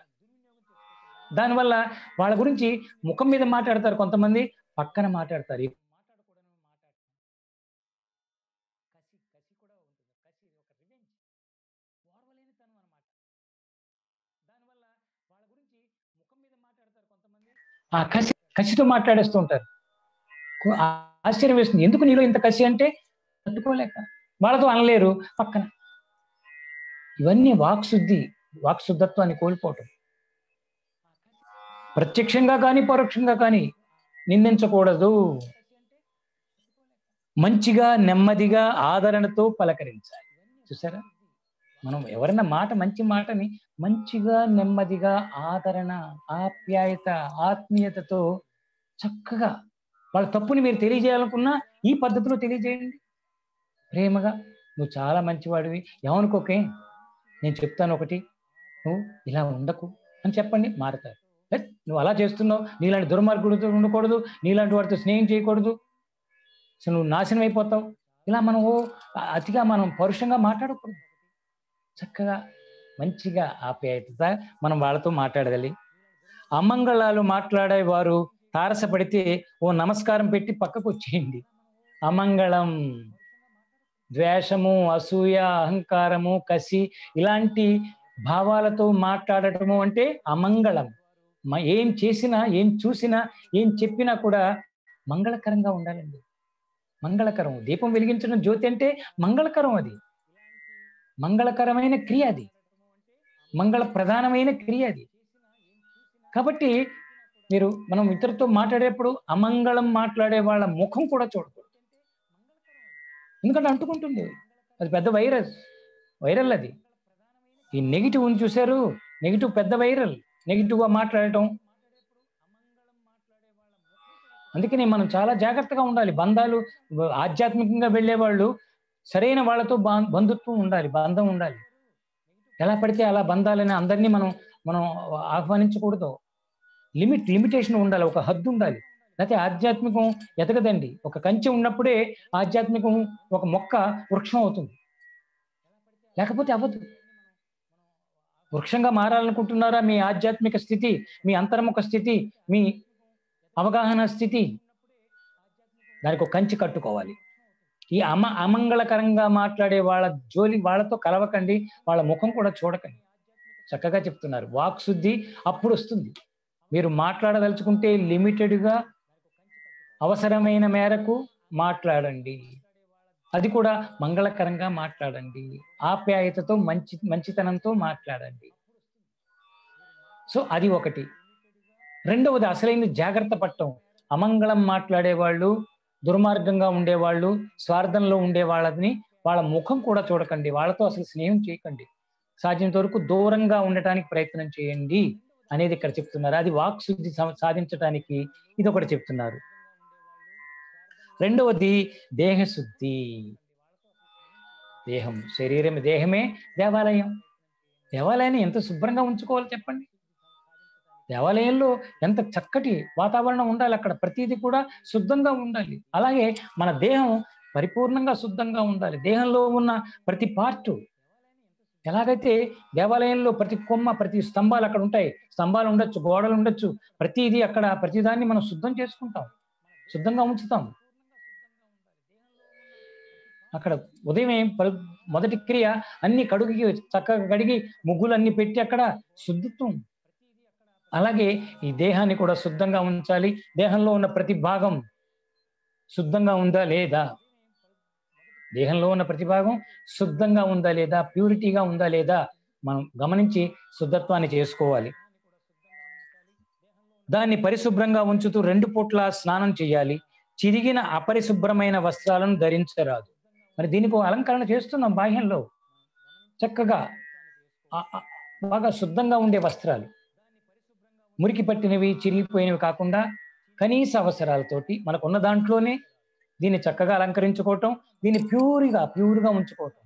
దానివల్ల వాళ్ళ గురించి ముఖం మీద మాట్లాడతారు కొంతమంది, పక్కన మాట్లాడతారు. ఆ కసితో మాట్లాడేస్తూ ఉంటారు. ఆశ్చర్యం వేస్తుంది, ఎందుకు నీలో ఇంత కసి అంటే తట్టుకోలేక. వాళ్ళతో అనలేరు పక్కన. ఇవన్నీ వాక్శుద్ధత్వాన్ని కోల్పోవటం. ప్రత్యక్షంగా కానీ పరోక్షంగా కానీ నిందించకూడదు. మంచిగా నెమ్మదిగా ఆదరణతో పలకరించాలి. చూసారా, మనం ఎవరైనా మంచి మాటని మంచిగా నెమ్మదిగా ఆదరణ, ఆప్యాయత, ఆత్మీయతతో చక్కగా వాళ్ళ తప్పుని మీరు తెలియజేయాలనుకున్నా ఈ పద్ధతిలో తెలియజేయండి. ప్రేమగా, నువ్వు చాలా మంచివాడివి, ఏమనుకోకే, నేను చెప్తాను ఒకటి, నువ్వు ఇలా ఉండకు అని చెప్పండి, మారతారు. నువ్వు అలా చేస్తున్నావు, నీలాంటి దుర్మార్గుడితో ఉండకూడదు, నీలాంటి వాడితో స్నేహం చేయకూడదు, అసలు నువ్వు నాశనం అయిపోతావు. ఇలా మనం అతిగా మనం పరుషంగా మాట్లాడకూడదు. చక్కగా మంచిగా ఆప్యాయత మనం వాళ్ళతో మాట్లాడగలి. అమంగళాలు మాట్లాడేవారు తారసపడితే ఓ నమస్కారం పెట్టి పక్కకు వచ్చేయండి. అమంగళం, ద్వేషము, అసూయ, అహంకారము, కసి ఇలాంటి భావాలతో మాట్లాడటము అంటే అమంగళం. ఏం చేసినా, ఏం చూసినా, ఏం చెప్పినా కూడా మంగళకరంగా ఉండాలండి. మంగళకరం. దీపం వెలిగించడం జ్యోతి అంటే మంగళకరం. అది మంగళకరమైన క్రియ, అది మంగళ ప్రధానమైన క్రియ అది. కాబట్టి మనం ఇతరులతో మాట్లాడేప్పుడు అమంగళం మాట్లాడే వాళ్ళ ముఖం కూడా చూడకూడదు. ఎందుకంటే అంటుకుంటుంది, అది పెద్ద వైరల్ అది. ఈ నెగిటివ్ చూశారు, నెగిటివ్ పెద్ద వైరల్, నెగిటివ్గా మాట్లాడటం. అందుకని మనం చాలా జాగ్రత్తగా ఉండాలి. బంధాలు, ఆధ్యాత్మికంగా వెళ్ళే వాళ్ళు సరైన వాళ్ళతో బంధుత్వం ఉండాలి, బంధం ఉండాలి. ఎలా పడితే అలా బంధాలని అందరినీ మనం ఆహ్వానించకూడదు. లిమిటేషన్ ఉండాలి, ఒక హద్దు ఉండాలి. లేకపోతే ఆధ్యాత్మికం ఎదగదండి. ఒక కంచె ఉన్నప్పుడే ఆధ్యాత్మికం, ఒక మొక్క వృక్షం అవుతుంది, లేకపోతే అవ్వదు. వృక్షంగా మారాలనుకుంటున్నారా? మీ ఆధ్యాత్మిక స్థితి, మీ అంతర్ముఖ స్థితి, మీ అవగాహన స్థితి, దానికి ఒక కంచి కట్టుకోవాలి. ఈ అమంగళకరంగా మాట్లాడే వాళ్ళ జోలి, వాళ్ళతో కలవకండి, వాళ్ళ ముఖం కూడా చూడకండి. చక్కగా చెప్తున్నారు. వాక్శుద్ధి అప్పుడు వస్తుంది. మీరు మాట్లాడదలుచుకుంటే లిమిటెడ్గా, అవసరమైన మేరకు మాట్లాడండి. అది కూడా మంగళకరంగా మాట్లాడండి, ఆప్యాయతతో, మంచితనంతో మాట్లాడండి. సో అది ఒకటి. రెండవది, అసలైన జాగ్రత్త పడటం. అమంగళం మాట్లాడేవాళ్ళు, దుర్మార్గంగా ఉండేవాళ్ళు, స్వార్థంలో ఉండే వాళ్ళని వాళ్ళ ముఖం కూడా చూడకండి, వాళ్ళతో అసలు స్నేహం చేయకండి. సాధ్యంత వరకు దూరంగా ఉండటానికి ప్రయత్నం చేయండి అనేది ఇక్కడ చెప్తున్నారు. అది వాక్శుద్ధి సాధించడానికి ఇది ఒకటి చెప్తున్నారు. రెండవది దేహశుద్ధి. దేహమే దేవాలయం. దేవాలయాన్ని ఎంత శుభ్రంగా ఉంచుకోవాలి చెప్పండి. దేవాలయంలో ఎంత చక్కటి వాతావరణం ఉండాలి, అక్కడ ప్రతిదీ కూడా శుద్ధంగా ఉండాలి. అలాగే మన దేహం పరిపూర్ణంగా శుద్ధంగా ఉండాలి. దేహంలో ఉన్న ప్రతి పార్టు, ఎలాగైతే దేవాలయంలో ప్రతి కొమ్మ, ప్రతి స్తంభాలు అక్కడ ఉంటాయి, స్తంభాలు ఉండొచ్చు, గోడలు ఉండొచ్చు, ప్రతిదీ అక్కడ ప్రతిదాన్ని మనం శుద్ధం చేసుకుంటాం, శుద్ధంగా ఉంచుతాం. అక్కడ ఉదయమే మొదటి క్రియ అన్ని చక్కగా కడిగి ముగ్గులన్నీ పెట్టి అక్కడ శుద్ధిత్వం. అలాగే ఈ దేహాన్ని కూడా శుద్ధంగా ఉంచాలి. దేహంలో ఉన్న ప్రతి భాగం శుద్ధంగా ఉందా లేదా, దేహంలో ఉన్న ప్రతి భాగం శుద్ధంగా ఉందా లేదా, ప్యూరిటీగా ఉందా లేదా మనం గమనించి శుద్ధత్వాన్ని చేసుకోవాలి. దాన్ని పరిశుభ్రంగా ఉంచుతూ 2 పూట్ల స్నానం చేయాలి. చిరిగిన అపరిశుభ్రమైన వస్త్రాలను ధరించరాదు. మరి దీనికి అలంకరణ చేస్తున్నాం బాహ్యంలో. చక్కగా బాగా శుద్ధంగా ఉండే వస్త్రాలు, మురికి పట్టినవి, చిరిగిపోయినవి కాకుండా కనీస అవసరాలతోటి మనకున్న దాంట్లోనే దీన్ని చక్కగా అలంకరించుకోవటం, దీన్ని ప్యూర్గా ఉంచుకోవటం.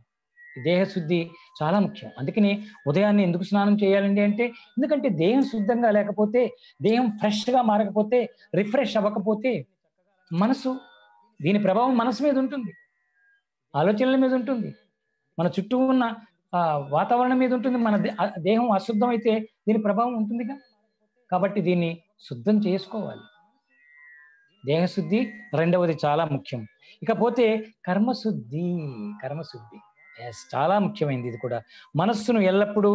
దేహశుద్ధి చాలా ముఖ్యం. అందుకని ఉదయాన్నే ఎందుకు స్నానం చేయాలండి అంటే, ఎందుకంటే దేహం శుద్ధంగా లేకపోతే, దేహం ఫ్రెష్గా మారకపోతే, రిఫ్రెష్ అవ్వకపోతే మనసు, దీని ప్రభావం మనసు మీద ఉంటుంది, ఆలోచనల మీద ఉంటుంది, మన చుట్టూ ఉన్న వాతావరణం మీద ఉంటుంది. మన దేహం అశుద్ధం అయితే దీని ప్రభావం ఉంటుందిగా. కాబట్టి దీన్ని శుద్ధం చేసుకోవాలి. దేహశుద్ధి రెండవది చాలా ముఖ్యం. ఇకపోతే కర్మశుద్ధి. కర్మశుద్ధి చాలా ముఖ్యమైనది. ఇది కూడా మనస్సును ఎల్లప్పుడూ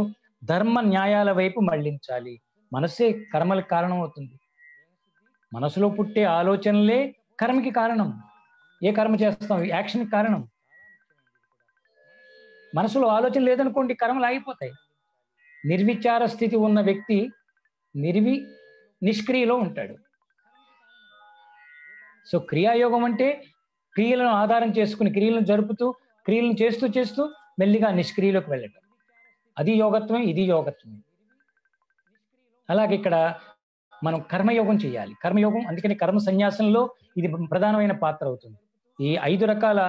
ధర్మ న్యాయాల వైపు మళ్లించాలి. మనసే కర్మలకు కారణం అవుతుంది. మనసులో పుట్టే ఆలోచనలే కర్మకి కారణం. ఏ కర్మ చేస్తాం? యాక్షన్కి కారణం. మనసులో ఆలోచన లేదనుకోండి, కర్మలు ఆగిపోతాయి. నిర్విచార స్థితి ఉన్న వ్యక్తి నిష్క్రియలో ఉంటాడు. సో క్రియాయోగం అంటే క్రియలను ఆధారం చేసుకుని క్రియలను జరుపుతూ, క్రియలను చేస్తూ చేస్తూ మెల్లిగా నిష్క్రియలోకి వెళ్ళటం. అది యోగత్వమే, ఇది యోగత్వమే. అలాగే ఇక్కడ మనం కర్మయోగం చేయాలి. కర్మయోగం, అందుకని కర్మ సన్యాసంలో ఇది ప్రధానమైన పాత్ర అవుతుంది. ఈ 5 రకాల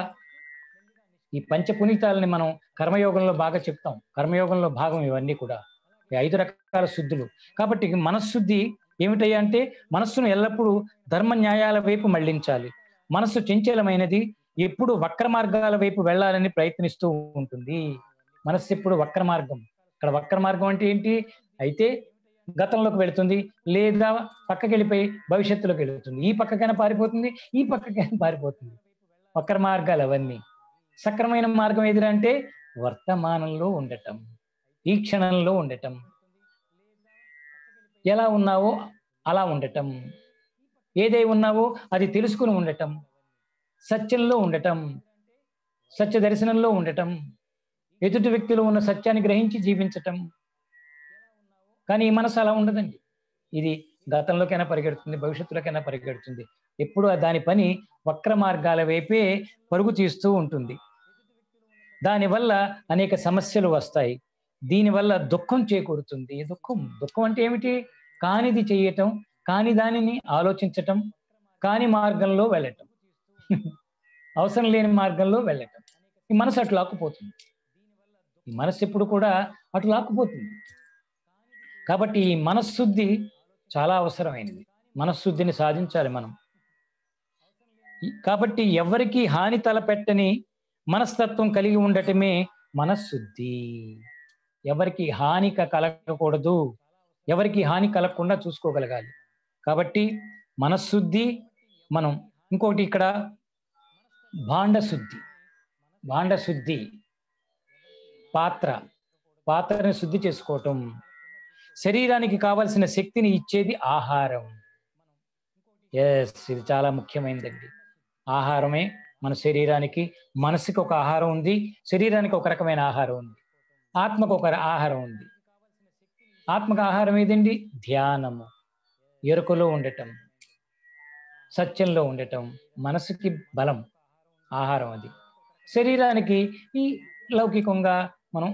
ఈ పంచపునీతాలని మనం కర్మయోగంలో బాగా చెప్తాం. కర్మయోగంలో భాగం ఇవన్నీ కూడా, ఈ 5 రకాల శుద్ధులు. కాబట్టి మనశ్శుద్ధి ఏమిటయ్యా అంటే, మనస్సును ఎల్లప్పుడూ ధర్మ న్యాయాల వైపు మళ్లించాలి. మనస్సు చంచలమైనది, ఎప్పుడు వక్ర మార్గాల వైపు వెళ్ళాలని ప్రయత్నిస్తూ ఉంటుంది. మనస్సు ఎప్పుడు వక్ర మార్గం. ఇక్కడ వక్ర మార్గం అంటే ఏంటి? అయితే గతంలోకి వెళుతుంది, లేదా పక్కకి వెళ్ళిపోయి భవిష్యత్తులోకి వెళుతుంది. ఈ పక్కకైనా పారిపోతుంది, ఈ పక్కకైనా పారిపోతుంది. వక్ర మార్గాలు అవన్నీ. సక్రమైన మార్గం ఎదురంటే వర్తమానంలో ఉండటం, ఈ క్షణంలో ఉండటం, ఎలా ఉన్నావో అలా ఉండటం, ఏదై ఉన్నావో అది తెలుసుకుని ఉండటం, సత్యంలో ఉండటం, సత్య దర్శనంలో ఉండటం, ఎదుటి వ్యక్తిలో ఉన్న సత్యాన్ని గ్రహించి జీవించటం. కానీ ఈ మనసు అలా ఉండదండి. ఇది గతంలోకైనా పరిగెడుతుంది, భవిష్యత్తులోకైనా పరిగెడుతుంది. ఎప్పుడు దాని పని వక్ర మార్గాల వైపే పరుగు తీస్తూ ఉంటుంది. దానివల్ల అనేక సమస్యలు వస్తాయి. దీనివల్ల దుఃఖం చేకూరుతుంది. దుఃఖం అంటే ఏమిటి? కానిది చేయటం, కాని దానిని ఆలోచించటం, కాని మార్గంలో వెళ్ళటం, అవసరం లేని మార్గంలో వెళ్ళటం. ఈ మనసు అటు లాక్కుపోతుంది. ఈ మనసు ఎప్పుడు కూడా అటు లాక్కుపోతుంది. కాబట్టి ఈ మనశ్శుద్ధి చాలా అవసరమైనది. మనశ్శుద్ధిని సాధించాలి మనం. కాబట్టి ఎవరికి హాని తలపెట్టని మనస్తత్వం కలిగి ఉండటమే మనశ్శుద్ధి. ఎవరికి హాని కలగకూడదు, ఎవరికి హాని కలగకుండా చూసుకోగలగాలి. కాబట్టి మనశ్శుద్ధి. మనం ఇంకోటి ఇక్కడ భాండశుద్ధి, పాత్రని శుద్ధి చేసుకోవటం. శరీరానికి కావలసిన శక్తిని ఇచ్చేది ఆహారం. ఇది చాలా ముఖ్యమైనదండి. ఆహారమే మన శరీరానికి, మనసుకి ఒక ఆహారం ఉంది, శరీరానికి ఒక రకమైన ఆహారం ఉంది, ఆత్మకు ఒక ఆహారం ఉంది. ఆత్మకు ఆహారం ఏదండి? ధ్యానము, ఎరుకలో ఉండటం, సత్యంలో ఉండటం. మనసుకి బలం, ఆహారం అది. శరీరానికి ఈ లౌకికంగా మనం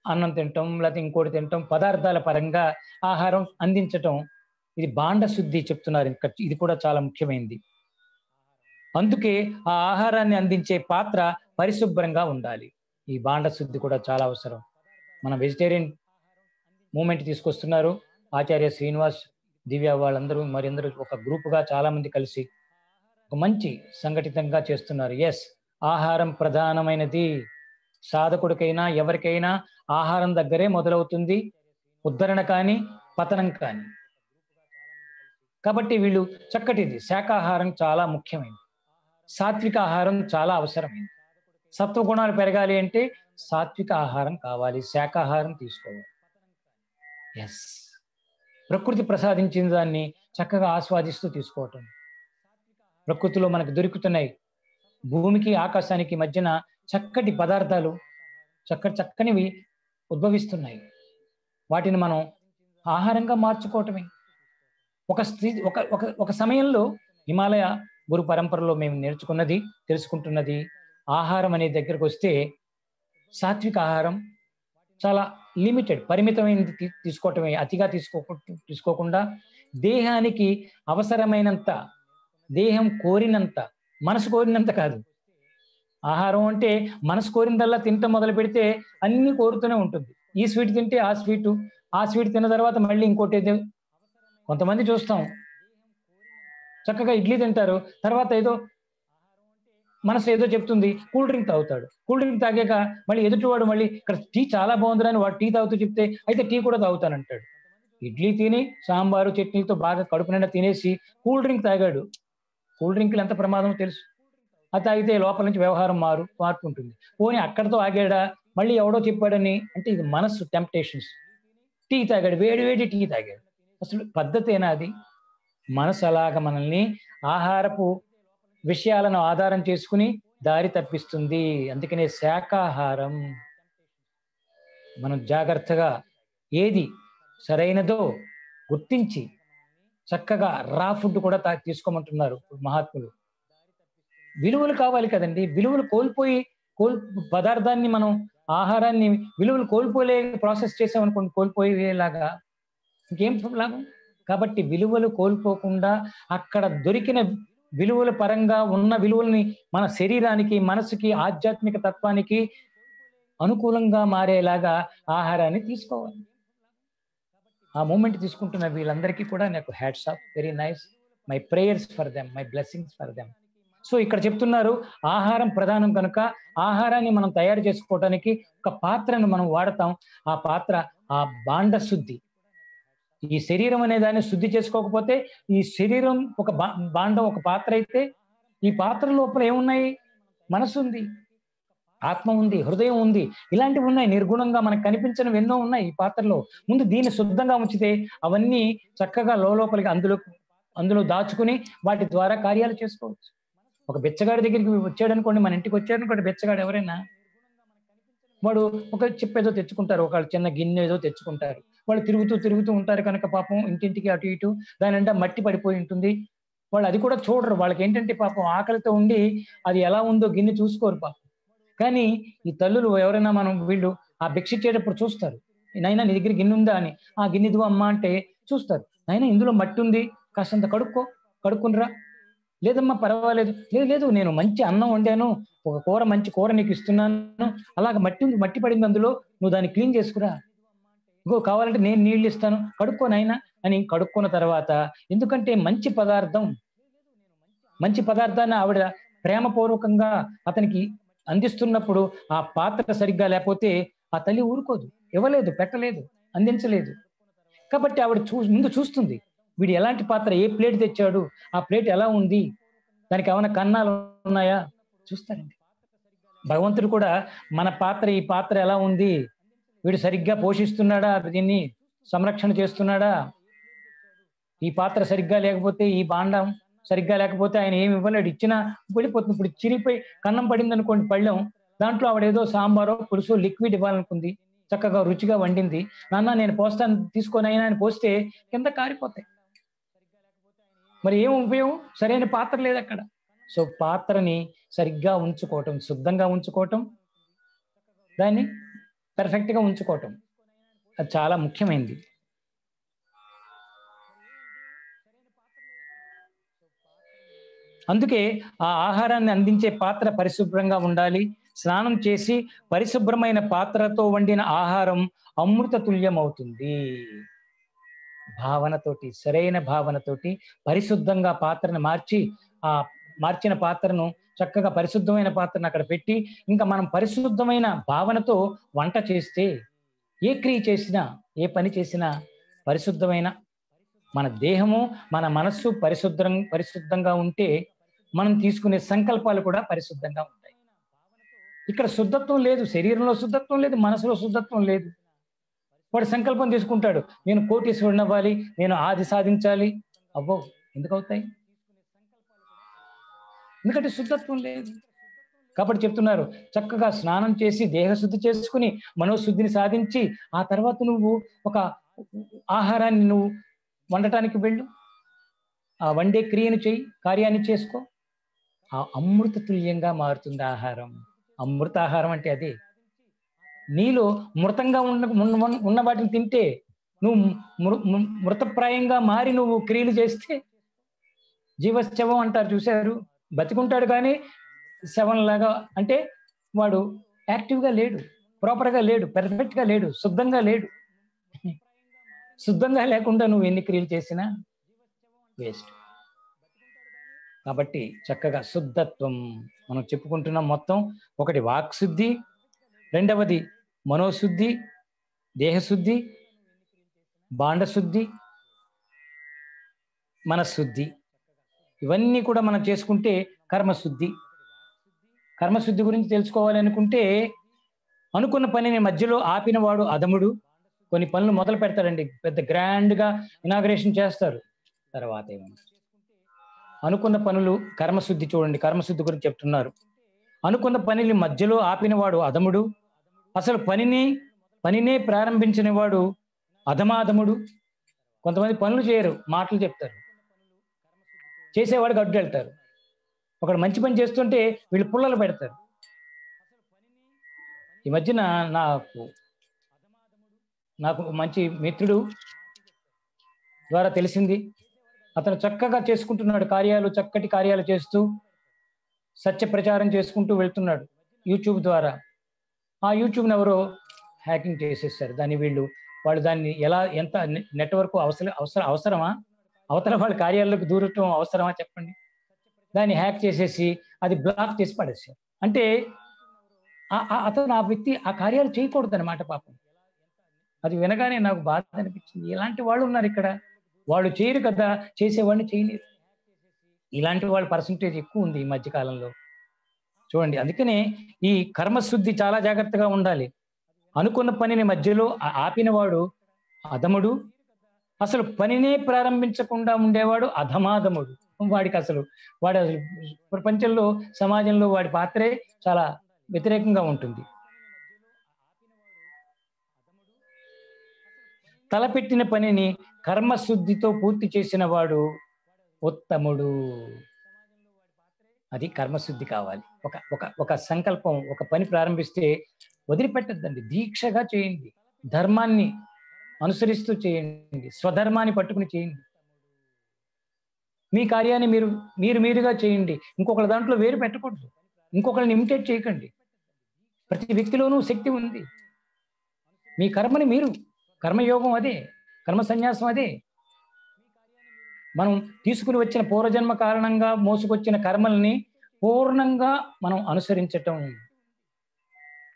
అన్నం తింటాం, లేకపోతే ఇంకోటి తింటాం, పదార్థాల పరంగా ఆహారం అందించటం. ఇది భాండశుద్ధి చెప్తున్నారు. ఇంకా ఇది కూడా చాలా ముఖ్యమైనది. అందుకే ఆ ఆహారాన్ని అందించే పాత్ర పరిశుభ్రంగా ఉండాలి. ఈ భాండశుద్ధి కూడా చాలా అవసరం. మన వెజిటేరియన్ మూమెంట్ తీసుకొస్తున్నారు ఆచార్య శ్రీనివాస్, దివ్య, వాళ్ళందరూ మరిందరూ ఒక గ్రూపుగా చాలా మంది కలిసి ఒక మంచి సంఘటితంగా చేస్తున్నారు. ఆహారం ప్రధానమైనది. సాధకుడికైనా ఎవరికైనా ఆహారం దగ్గరే మొదలవుతుంది ఉద్ధరణ కానీ పతనం కానీ. కాబట్టి వీళ్ళు చక్కటిది. శాకాహారం చాలా ముఖ్యమైనది. సాత్విక ఆహారం చాలా అవసరమైంది. సత్వగుణాలు పెరగాలి అంటే సాత్విక ఆహారం కావాలి, శాకాహారం తీసుకోవాలి. ప్రకృతి ప్రసాదించిన దాన్ని చక్కగా ఆస్వాదిస్తూ తీసుకోవటం. ప్రకృతిలో మనకు దొరుకుతున్నాయి. భూమికి ఆకాశానికి మధ్యన చక్కటి పదార్థాలు, చక్కనివి ఉద్భవిస్తున్నాయి. వాటిని మనం ఆహారంగా మార్చుకోవటమే. ఒక సమయంలో హిమాలయ గురు పరంపరలో మేము నేర్చుకున్నది, తెలుసుకుంటున్నది, ఆహారం అనే దగ్గరకు వస్తే సాత్విక ఆహారం చాలా లిమిటెడ్, పరిమితమైనది తీసుకోవటమే. అతిగా తీసుకోకుండా దేహానికి అవసరమైనంత, దేహం కోరినంత, మనసు కోరినంత కాదు, ఆహారం అంటే మనసు కోరిందల్లా తింటం మొదలు పెడితే అన్ని కోరుతూనే ఉంటుంది. ఈ స్వీట్ తింటే ఆ స్వీటు, ఆ స్వీట్ తిన్న తర్వాత మళ్ళీ ఇంకోటి ఏదో. కొంతమంది చూస్తాం చక్కగా ఇడ్లీ తింటారు, తర్వాత ఏదో మనసు ఏదో చెప్తుంది, కూల్ డ్రింక్ తాగుతాడు. కూల్ డ్రింక్ తాగాక మళ్ళీ ఎదుటివాడు మళ్ళీ ఇక్కడ టీ చాలా బాగుందిరా అని వాడు టీ తాగుతూ చెప్తే అయితే టీ కూడా తాగుతానంటాడు. ఇడ్లీ తిని సాంబారు చట్నీతో బాగా కడుపు నిండా తినేసి కూల్ డ్రింక్ తాగాడు. కూల్ డ్రింక్లు ఎంత ప్రమాదమో తెలుసు. అది తాగితే లోపల నుంచి వ్యవహారం మార్పు ఉంటుంది. పోనీ అక్కడితో ఆగాడా, మళ్ళీ ఎవడో చెప్పాడని అంటే ఇది మనస్సు టెంప్టేషన్స్. టీ తాగాడు, వేడి వేడి టీ తాగాడు. అసలు పద్ధతేనా అది? మనసు అలాగ మనల్ని ఆహారపు విషయాలను ఆధారం చేసుకుని దారి తప్పిస్తుంది. అందుకనే శాకాహారం మనం జాగ్రత్తగా ఏది సరైనదో గుర్తించి చక్కగా రా ఫుడ్ కూడా తీసుకోమంటున్నారు మహాత్ములు. విలువలు కావాలి కదండి. విలువలు కోల్పోయి పదార్థాన్ని మనం ఆహారాన్ని విలువలు కోల్పోలే ప్రాసెస్ చేసామనుకోండి, కోల్పోయేలాగా ఇంకేం లాభం? కాబట్టి విలువలు కోల్పోకుండా అక్కడ దొరికిన విలువల పరంగా ఉన్న విలువల్ని మన శరీరానికి, మనసుకి, ఆధ్యాత్మిక తత్వానికి అనుకూలంగా మారేలాగా ఆహారాన్ని తీసుకోవాలి. ఆ మూమెంట్ తీసుకుంటున్న వీళ్ళందరికీ కూడా నాకు hats off, very nice, my prayers for them, my blessings for them. So ఇక్కడ చెప్తున్నారు ఆహారం ప్రధానం కనుక ఆహారాన్ని మనం తయారు చేసుకోవడానికి ఒక పాత్రను మనం వాడతాం. ఆ పాత్ర ఆ భాండ శుద్ధి. ఈ శరీరం అనే దాన్ని శుద్ధి చేసుకోకపోతే ఈ శరీరం ఒక భాండం, ఒక పాత్ర అయితే ఈ పాత్ర లోపల ఏమున్నాయి? మనసు ఉంది, ఆత్మ ఉంది, హృదయం ఉంది, ఇలాంటివి ఉన్నాయి. నిర్గుణంగా మనకు కనిపించినవి ఎన్నో ఉన్నాయి ఈ పాత్రలో. ముందు దీన్ని శుద్ధంగా ఉంచితే అవన్నీ చక్కగా లోపలికి అందులో దాచుకుని వాటి ద్వారా కార్యాలు చేసుకోవచ్చు. ఒక బిచ్చగాడి దగ్గరికి వచ్చాడనుకోండి, మన ఇంటికి వచ్చాడనుకోండి, బిచ్చగాడు ఎవరైనా వాడు ఒక చిప్ ఏదో తెచ్చుకుంటారు, ఒక చిన్న గిన్నె ఏదో తెచ్చుకుంటారు. వాళ్ళు తిరుగుతూ ఉంటారు కనుక పాపం ఇంటింటికి అటు ఇటు దాని నిండా మట్టి పడిపోయి ఉంటుంది. వాళ్ళు అది కూడా చూడరు. వాళ్ళకి ఏంటంటే పాపం ఆకలితో ఉండి అది ఎలా ఉందో గిన్నె చూసుకోరు పాపం. కానీ ఈ తల్లులు ఎవరైనా వీళ్ళు ఆ భిక్ష ఇచ్చేటప్పుడు చూస్తారు, నైనా నీ దగ్గర గిన్నె ఉందా అని. ఆ గిన్నె ఇదిగో అమ్మా అంటే చూస్తారు, నైనా ఇందులో మట్టి ఉంది, కాస్తంత కడుక్కునిరా. లేదమ్మా పర్వాలేదు, లేదు నేను మంచి అన్నం వండాను, ఒక మంచి కూర నీకు ఇస్తున్నాను, అలాగ మట్టి పడింది అందులో, నువ్వు దాన్ని క్లీన్ చేసుకురా, ఇంకో కావాలంటే నేను నీళ్ళు ఇస్తాను, కడుక్కోనైనా అని కడుక్కున్న తర్వాత, ఎందుకంటే మంచి పదార్థాన్ని ఆవిడ ప్రేమపూర్వకంగా అతనికి అందిస్తున్నప్పుడు ఆ పాత్ర సరిగ్గా లేకపోతే ఆ తల్లి ఊరుకోదు, ఇవ్వలేదు, పెట్టలేదు, అందించలేదు. కాబట్టి ఆవిడ ముందు చూస్తుంది, వీడు ఎలాంటి పాత్ర, ఏ ప్లేట్ తెచ్చాడు, ఆ ప్లేట్ ఎలా ఉంది, దానికి ఏమైనా కన్నాలు ఉన్నాయా చూస్తారండి. భగవంతుడు కూడా మన పాత్ర, ఈ పాత్ర ఎలా ఉంది, వీడు సరిగ్గా పోషిస్తున్నాడా, దీన్ని సంరక్షణ చేస్తున్నాడా, ఈ పాత్ర సరిగ్గా లేకపోతే, ఈ భాండం సరిగ్గా లేకపోతే ఆయన ఏమి ఇవ్వలేడు, ఇచ్చినా వెళ్ళిపోతుంది. ఇప్పుడు చిరిగిపోయి కన్నం పడింది అనుకోండి పళ్ళెం, దాంట్లో ఆవిడ ఏదో సాంబారో పులుసు లిక్విడ్ ఇవ్వాలనుకుంది, చక్కగా రుచిగా వండింది, నాన్న నేను పోస్తాను తీసుకొని అయినా అని పోస్తే కింద కారిపోతాయి. మరి ఏం ఉపయోగం? సరైన పాత్ర లేదు అక్కడ. సో పాత్రని సరిగ్గా ఉంచుకోవటం, శుద్ధంగా ఉంచుకోవటం, దాన్ని పర్ఫెక్ట్గా ఉంచుకోవటం, అది చాలా ముఖ్యమైనది. అందుకే ఆ ఆహారాన్ని అందించే పాత్ర పరిశుభ్రంగా ఉండాలి. స్నానం చేసి పరిశుభ్రమైన పాత్రతో వండిన ఆహారం అమృత తుల్యం అవుతుంది. భావనతోటి, సరైన భావనతోటి పరిశుద్ధంగా పాత్రను మార్చిన పాత్రను చక్కగా పరిశుద్ధమైన పాత్రను అక్కడ పెట్టి, ఇంకా మనం పరిశుద్ధమైన భావనతో వంట చేస్తే, ఏ క్రియ చేసినా, ఏ పని చేసినా పరిశుద్ధమైన మన దేహము, మన మనస్సు పరిశుద్ధంగా ఉంటే మనం తీసుకునే సంకల్పాలు కూడా పరిశుద్ధంగా ఉంటాయి. ఇక్కడ శుద్ధత్వం లేదు, శరీరంలో శుద్ధత్వం లేదు, మనసులో శుద్ధత్వం లేదు. వాడు సంకల్పం తీసుకుంటాడు, నేను కోటీశ్వరుని అవ్వాలి, నేను ఆది సాధించాలి. అవ్వో, ఎందుకు అవుతాయి? ఎందుకంటే శుద్ధత్వం లేదు. కాబట్టి చెప్తున్నారు, చక్కగా స్నానం చేసి దేహశుద్ధి చేసుకుని మనోశుద్ధిని సాధించి ఆ తర్వాత నువ్వు ఒక ఆహారాన్ని నువ్వు వండటానికి వెళ్ళు, ఆ వండే క్రియను చెయ్యి, కార్యాన్ని చేసుకో, ఆ అమృత తుల్యంగా మారుతుంది ఆహారం. అమృత ఆహారం అంటే అదే. నీలో మృతంగా ఉన్న వాటిని తింటే, నువ్వు మృతప్రాయంగా మారి నువ్వు క్రియలు చేస్తే, జీవశ్చవం అంటారు చూశారు, బతికుంటాడు కానీ శవంలాగా, అంటే వాడు యాక్టివ్గా లేడు, ప్రాపర్గా లేడు, పెర్ఫెక్ట్గా లేడు, శుద్ధంగా లేడు. శుద్ధంగా లేకుండా నువ్వు ఎన్ని క్రియలు చేసినా వేస్ట్. కాబట్టి చక్కగా శుద్ధత్వం మనం చెప్పుకుంటున్నాం. మొత్తం ఒకటి వాక్శుద్ధి, రెండవది మనోశుద్ధి, దేహశుద్ధి, భాండశుద్ధి, మనశుద్ధి. ఇవన్నీ కూడా మనం చేసుకుంటే కర్మశుద్ధి. కర్మశుద్ధి గురించి తెలుసుకోవాలి అనుకుంటే, అనుకున్న పనిని మధ్యలో ఆపిన వాడు అధముడు. కొన్ని పనులు మొదలు పెడతాడండి, పెద్ద గ్రాండ్గా ఇనాగ్రేషన్ చేస్తారు, తర్వాత ఏమన్నా అనుకున్న పనులు కర్మశుద్ధి. చూడండి, కర్మశుద్ధి గురించి చెప్తున్నారు. అనుకున్న పనిని మధ్యలో ఆపిన వాడు అధముడు, అసలు పనినే ప్రారంభించిన వాడు అధమాధముడు. కొంతమంది పనులు చేయరు, మాటలు చెప్తారు, చేసేవాడికి అడ్డు వెళ్తారు. ఒకడు మంచి పని చేస్తుంటే వీళ్ళు పుల్లలు పెడతారు. ఈ మధ్యన నాకు మంచి మిత్రుడు ద్వారా తెలిసింది, అతను చక్కగా చేసుకుంటున్నాడు కార్యాలు, చక్కటి కార్యాలు చేస్తూ సత్య ప్రచారం చేసుకుంటూ వెళ్తున్నాడు యూట్యూబ్ ద్వారా. ఆ యూట్యూబ్ని ఎవరో హ్యాకింగ్ చేసేసారు. వాళ్ళు దాన్ని ఎంత నెట్వర్క్ అవసరమా? అవతల వాళ్ళ కార్యాల్లోకి దూరటం అవసరమా చెప్పండి? దాన్ని హ్యాక్ చేసేసి అది బ్లాక్ చేసి పడేసారు. అంటే అతను ఆ వ్యక్తి ఆ కార్యాలు చేయకూడదు అన్నమాట పాపం. అది వినగానే నాకు బాధ అనిపించింది. ఇలాంటి వాళ్ళు ఉన్నారు ఇక్కడ, వాళ్ళు చేయరు కదా, చేసేవాడిని చేయలేరు. ఇలాంటి వాళ్ళ పర్సంటేజ్ ఎక్కువ ఉంది ఈ మధ్య కాలంలో. చూడండి, అందుకనే ఈ కర్మశుద్ధి చాలా జాగ్రత్తగా ఉండాలి. అనుకున్న పనిని మధ్యలో ఆపినవాడు అధముడు, అసలు పనినే ప్రారంభించకుండా ఉండేవాడు అధమాధముడు. వాడు ప్రపంచంలో, సమాజంలో వాడి పాత్రే చాలా వ్యతిరేకంగా ఉంటుంది. తలపెట్టిన పనిని కర్మశుద్ధితో పూర్తి చేసిన వాడు ఉత్తముడు. అది కర్మశుద్ధి కావాలి. ఒక సంకల్పం, ఒక పని ప్రారంభిస్తే వదిలిపెట్టద్దండి, దీక్షగా చేయండి, ధర్మాన్ని అనుసరిస్తూ చేయండి, స్వధర్మాన్ని పట్టుకుని చేయండి. మీ కార్యాన్ని మీరుగా చేయండి, ఇంకొకరి దాంట్లో వేరు పెట్టకూడదు, ఇంకొకరిని ఇమిటేట్ చేయకండి. ప్రతి వ్యక్తిలోనూ శక్తి ఉంది. మీ కర్మని మీరు, కర్మయోగం అదే, కర్మ సన్యాసం అదే. మనం తీసుకుని వచ్చిన పూర్వజన్మ కారణంగా మోసుకొచ్చిన కర్మల్ని పూర్ణంగా మనం అనుసరించటం,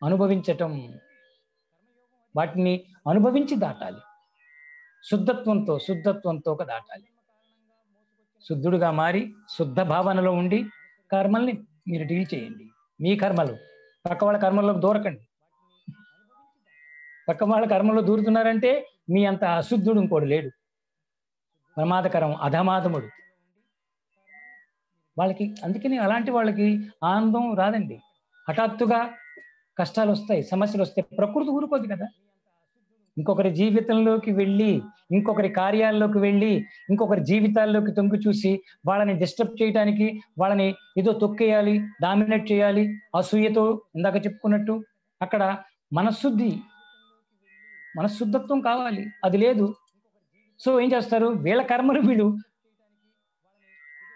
అనుభవించటం, వాటిని అనుభవించి దాటాలి. శుద్ధత్వంతో దాటాలి. శుద్ధుడుగా మారి శుద్ధ భావనలో ఉండి కర్మల్ని మీరు డీల్ చేయండి. మీ కర్మలు, పక్క వాళ్ళ కర్మల్లోకి దూరకండి. పక్క వాళ్ళ కర్మలో దూరుతున్నారంటే మీ అంత అశుద్ధుడు ఇంకోడు లేడు. ప్రమాదకరం, అధమాధముడు వాళ్ళకి. అందుకని అలాంటి వాళ్ళకి ఆనందం రాదండి. హఠాత్తుగా కష్టాలు వస్తాయి, సమస్యలు వస్తాయి. ప్రకృతి ఊరుకోదు కదా. ఇంకొకరి జీవితంలోకి వెళ్ళి, ఇంకొకరి కార్యాల్లోకి వెళ్ళి, ఇంకొకరి జీవితాల్లోకి తొంగి చూసి వాళ్ళని డిస్టర్బ్ చేయడానికి, వాళ్ళని ఏదో తొక్కేయాలి, డామినేట్ చేయాలి, అసూయతో ఇందాక చెప్పుకున్నట్టు. అక్కడ మనశుద్ధత్వం కావాలి, అది లేదు. సో ఏం చేస్తారు, వీళ్ళ కర్మలు వీళ్ళు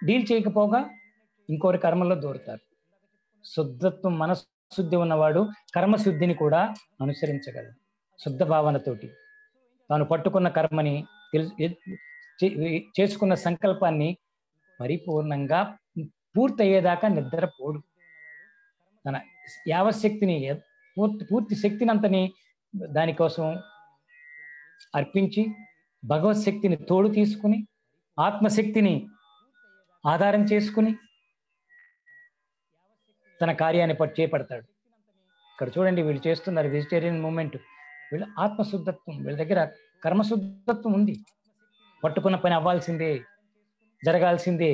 డీల్ చేయకపోగా ఇంకోరి కర్మల్లో దూరుతారు. శుద్ధత్వం, మనశుద్ధి ఉన్నవాడు కర్మశుద్ధిని కూడా అనుసరించగలడు. శుద్ధ భావనతోటి తాను పట్టుకున్న కర్మని, చేసుకున్న సంకల్పాన్ని పరిపూర్ణంగా పూర్తయ్యేదాకా నిద్రపోడు. తన యావశక్తిని, పూర్తి శక్తిని అంతని దానికోసం అర్పించి, భగవత్ శక్తిని తోడు తీసుకుని, ఆత్మశక్తిని ఆధారం చేసుకుని తన కార్యాన్ని చేపడతాడు. ఇక్కడ చూడండి, వీళ్ళు చేస్తున్నారు వెజిటేరియన్ మూమెంట్. వీళ్ళు ఆత్మశుద్ధత్వం, వీళ్ళ దగ్గర కర్మశుద్ధత్వం ఉంది. పట్టుకున్న పని అవ్వాల్సిందే, జరగాల్సిందే.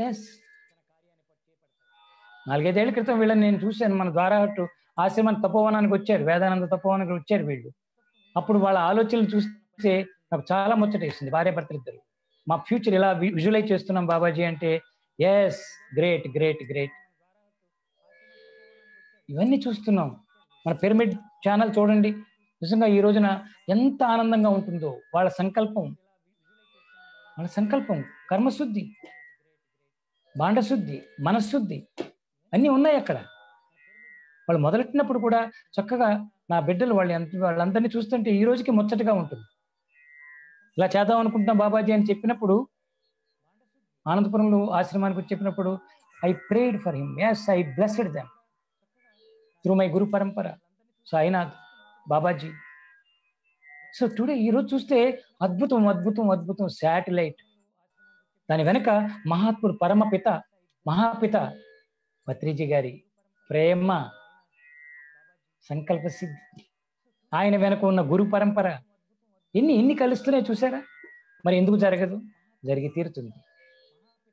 ఎస్, 4-5 ఏళ్ల క్రితం వీళ్ళని నేను చూశాను. మన ద్వారహట్టు ఆశ్రమం తపోవనానికి వచ్చారు, వేదానంద తపోవనానికి వచ్చారు వీళ్ళు. అప్పుడు వాళ్ళ ఆలోచనలు చూస్తే నాకు చాలా ముచ్చటేసింది. భార్యాభర్తలు ఇద్దరు, మా ఫ్యూచర్ ఇలా విజువలైజ్ చేస్తున్నాం బాబాజీ అంటే, ఎస్, గ్రేట్ గ్రేట్ గ్రేట్. ఇవన్నీ చూస్తున్నాం. మన పిరమిడ్ ఛానల్ చూడండి, నిజంగా ఈ రోజున ఎంత ఆనందంగా ఉంటుందో. వాళ్ళ సంకల్పం కర్మశుద్ధి, భాండశుద్ధి, మనశుద్ధి. అన్నీ ఉన్నాయి అక్కడ. వాళ్ళు మొదలెట్టినప్పుడు కూడా చక్కగా నా బిడ్డలు వాళ్ళందరినీ చూస్తుంటే ఈ రోజుకి ముచ్చటగా ఉంటుంది. ఇలా చేద్దాం అనుకుంటున్నాం బాబాజీ అని చెప్పినప్పుడు, ఆనందపురంలో ఆశ్రమానికి వచ్చి చెప్పినప్పుడు, I prayed for him, yes I blessed them through my guru parampara Sainath Babaji. So today ఈరోజు చూస్తే అద్భుతం అద్భుతం అద్భుతం శాటిలైట్. దాని వెనక మహాత్ముడు పరమపిత మహాపిత పత్రిజీ గారి ప్రేమ, సంకల్ప సిద్ధి, ఆయన వెనక ఉన్న గురు పరంపర ఎన్ని కలుస్తున్నాయి చూసారా? మరి ఎందుకు జరగదు? జరిగి తీరుతుంది.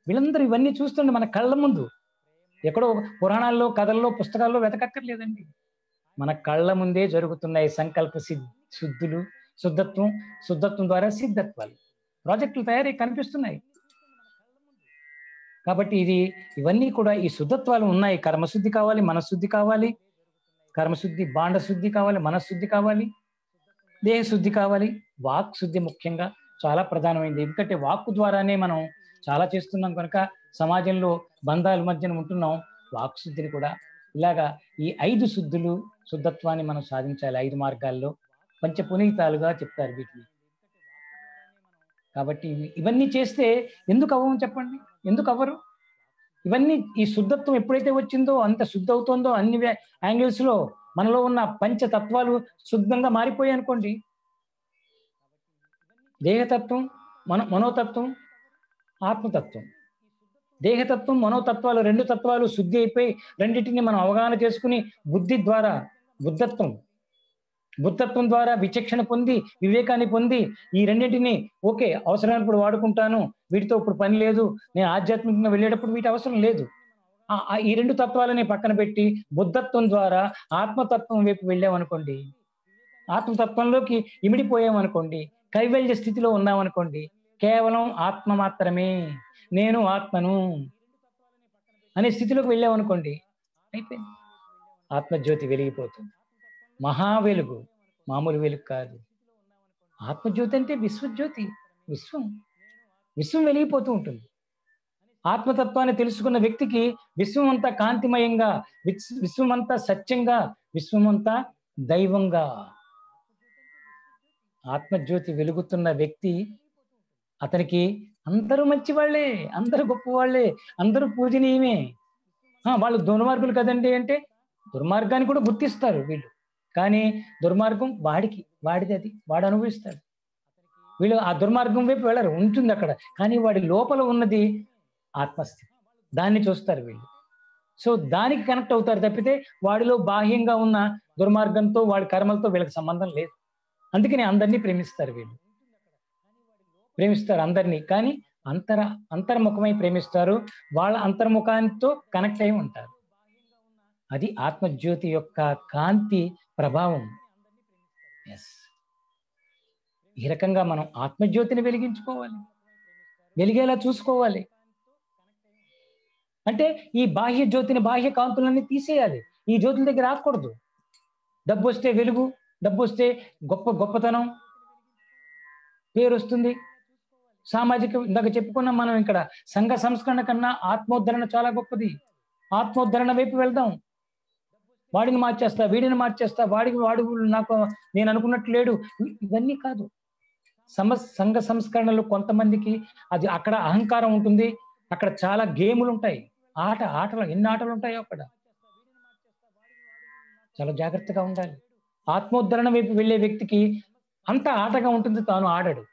వీళ్ళందరూ ఇవన్నీ చూస్తుండే మన కళ్ళ ముందు, ఎక్కడో పురాణాల్లో, కథల్లో, పుస్తకాల్లో వెతకక్కర్లేదండి. మన కళ్ళ ముందే జరుగుతున్నాయి సంకల్ప శుద్ధులు, శుద్ధత్వం ద్వారా సిద్ధత్వాలు, ప్రాజెక్టులు తయారై కనిపిస్తున్నాయి. కాబట్టి ఇవన్నీ కూడా ఈ శుద్ధత్వాలు ఉన్నాయి. కర్మశుద్ధి కావాలి, మనశుద్ధి కావాలి, కర్మశుద్ధి బాండ శుద్ధి కావాలి, మనశుద్ధి కావాలి, దేహ శుద్ధి కావాలి, వాక్ శుద్ధి ముఖ్యంగా చాలా ప్రధానమైంది. ఎందుకంటే వాక్కు ద్వారానే మనం చాలా చేస్తున్నాం కనుక సమాజంలో బంధాల మధ్యన ఉంటున్నాం. వాక్ శుద్ధిని కూడా ఇలాగా ఈ 5 శుద్ధత్వాన్ని మనం సాధించాలి. 5 మార్గాల్లో పంచపునీతాలుగా చెప్తారు వీటిని. కాబట్టి ఇవన్నీ చేస్తే ఎందుకు అవ్వము చెప్పండి? ఎందుకు అవ్వరు? ఇవన్నీ ఈ శుద్ధత్వం ఎప్పుడైతే వచ్చిందో, అంత శుద్ధ అవుతుందో, అన్ని యాంగిల్స్ లో మనలో ఉన్న పంచతత్వాలు శుద్ధంగా మారిపోయాయి అనుకోండి. దేహతత్వం, మనోతత్వం, ఆత్మతత్వం. దేహతత్వం, మనోతత్వాలు 2 తత్వాలు శుద్ధి అయిపోయి రెండింటిని మనం అవగాహన చేసుకుని బుద్ధత్వం ద్వారా విచక్షణ పొంది, వివేకాన్ని పొంది, ఈ రెండింటిని ఓకే అవసరమైనప్పుడు వాడుకుంటాను, వీటితో ఇప్పుడు పని లేదు, నేను ఆధ్యాత్మికంగా వెళ్ళేటప్పుడు వీటి అవసరం లేదు, ఈ 2 తత్వాలని పక్కన పెట్టి బుద్ధత్వం ద్వారా ఆత్మతత్వం వైపు వెళ్ళామనుకోండి, ఆత్మతత్వంలోకి ఇమిడిపోయామనుకోండి, కైవల్య స్థితిలో ఉన్నామనుకోండి, కేవలం ఆత్మ మాత్రమే, నేను ఆత్మను అనే స్థితిలోకి వెళ్ళామనుకోండి, అయిపోయింది. ఆత్మజ్యోతి వెలిగిపోతుంది. మహా వెలుగు, మామూలు వెలుగు కాదు. ఆత్మజ్యోతి అంటే విశ్వజ్యోతి, విశ్వం వెలిగిపోతూ ఉంటుంది. ఆత్మతత్వాన్ని తెలుసుకున్న వ్యక్తికి విశ్వం అంతా కాంతిమయంగా, విశ్వం అంతా సత్యంగా, విశ్వం అంతా దైవంగా. ఆత్మజ్యోతి వెలుగుతున్న వ్యక్తి, అతనికి అందరూ మంచి వాళ్ళే, అందరూ గొప్ప వాళ్ళే, అందరూ పూజనీయమే. వాళ్ళు దుర్మార్గులు కదండి అంటే దుర్మార్గాన్ని కూడా గుర్తిస్తారు వీళ్ళు. కానీ దుర్మార్గం వాడిది, అది వాడు అనుభవిస్తాడు. వీళ్ళు ఆ దుర్మార్గం వైపు వెళ్ళరు, ఉంటుంది అక్కడ, కానీ వాడి లోపల ఉన్నది ఆత్మస్థితి, దాన్ని చూస్తారు వీళ్ళు. సో దానికి కనెక్ట్ అవుతారు తప్పితే వాడిలో బాహ్యంగా ఉన్న దుర్మార్గంతో, వాడి కర్మలతో వీళ్ళకి సంబంధం లేదు. అందుకని అందరినీ ప్రేమిస్తారు వీళ్ళు, ప్రేమిస్తారు అందరినీ, కానీ అంతర్ముఖమై ప్రేమిస్తారు. వాళ్ళ అంతర్ముఖానితో కనెక్ట్ అయి ఉంటారు. అది ఆత్మజ్యోతి యొక్క కాంతి ప్రభావం. ఈ రకంగా మనం ఆత్మజ్యోతిని వెలిగించుకోవాలి, వెలిగేలా చూసుకోవాలి. అంటే ఈ బాహ్య జ్యోతిని, బాహ్య కాంతులన్నీ తీసేయాలి. ఈ జ్యోతుల దగ్గర రాకూడదు. డబ్బు వస్తే వెలుగు, డబ్బు వస్తే గొప్పతనం, పేరు వస్తుంది. సామాజిక, ఇందాక చెప్పుకున్నాం మనం, ఇక్కడ సంఘ సంస్కరణ కన్నా ఆత్మోద్ధరణ చాలా గొప్పది. ఆత్మోద్ధరణ వైపు వెళ్దాం. వాడిని మార్చేస్తా, వీడిని మార్చేస్తా, వాడు నాకు నేను అనుకున్నట్టు లేడు, ఇవన్నీ కాదు. సంఘ సంస్కరణలు కొంతమందికి అది అక్కడ అహంకారం ఉంటుంది, అక్కడ చాలా గేములు ఉంటాయి, ఆటలు ఎన్ని ఆటలు ఉంటాయో అక్కడ. చాలా జాగ్రత్తగా ఉండాలి. ఆత్మోద్ధరణ వైపు వెళ్ళే వ్యక్తికి అంత ఆటగా ఉంటుంది, తాను ఆడడు.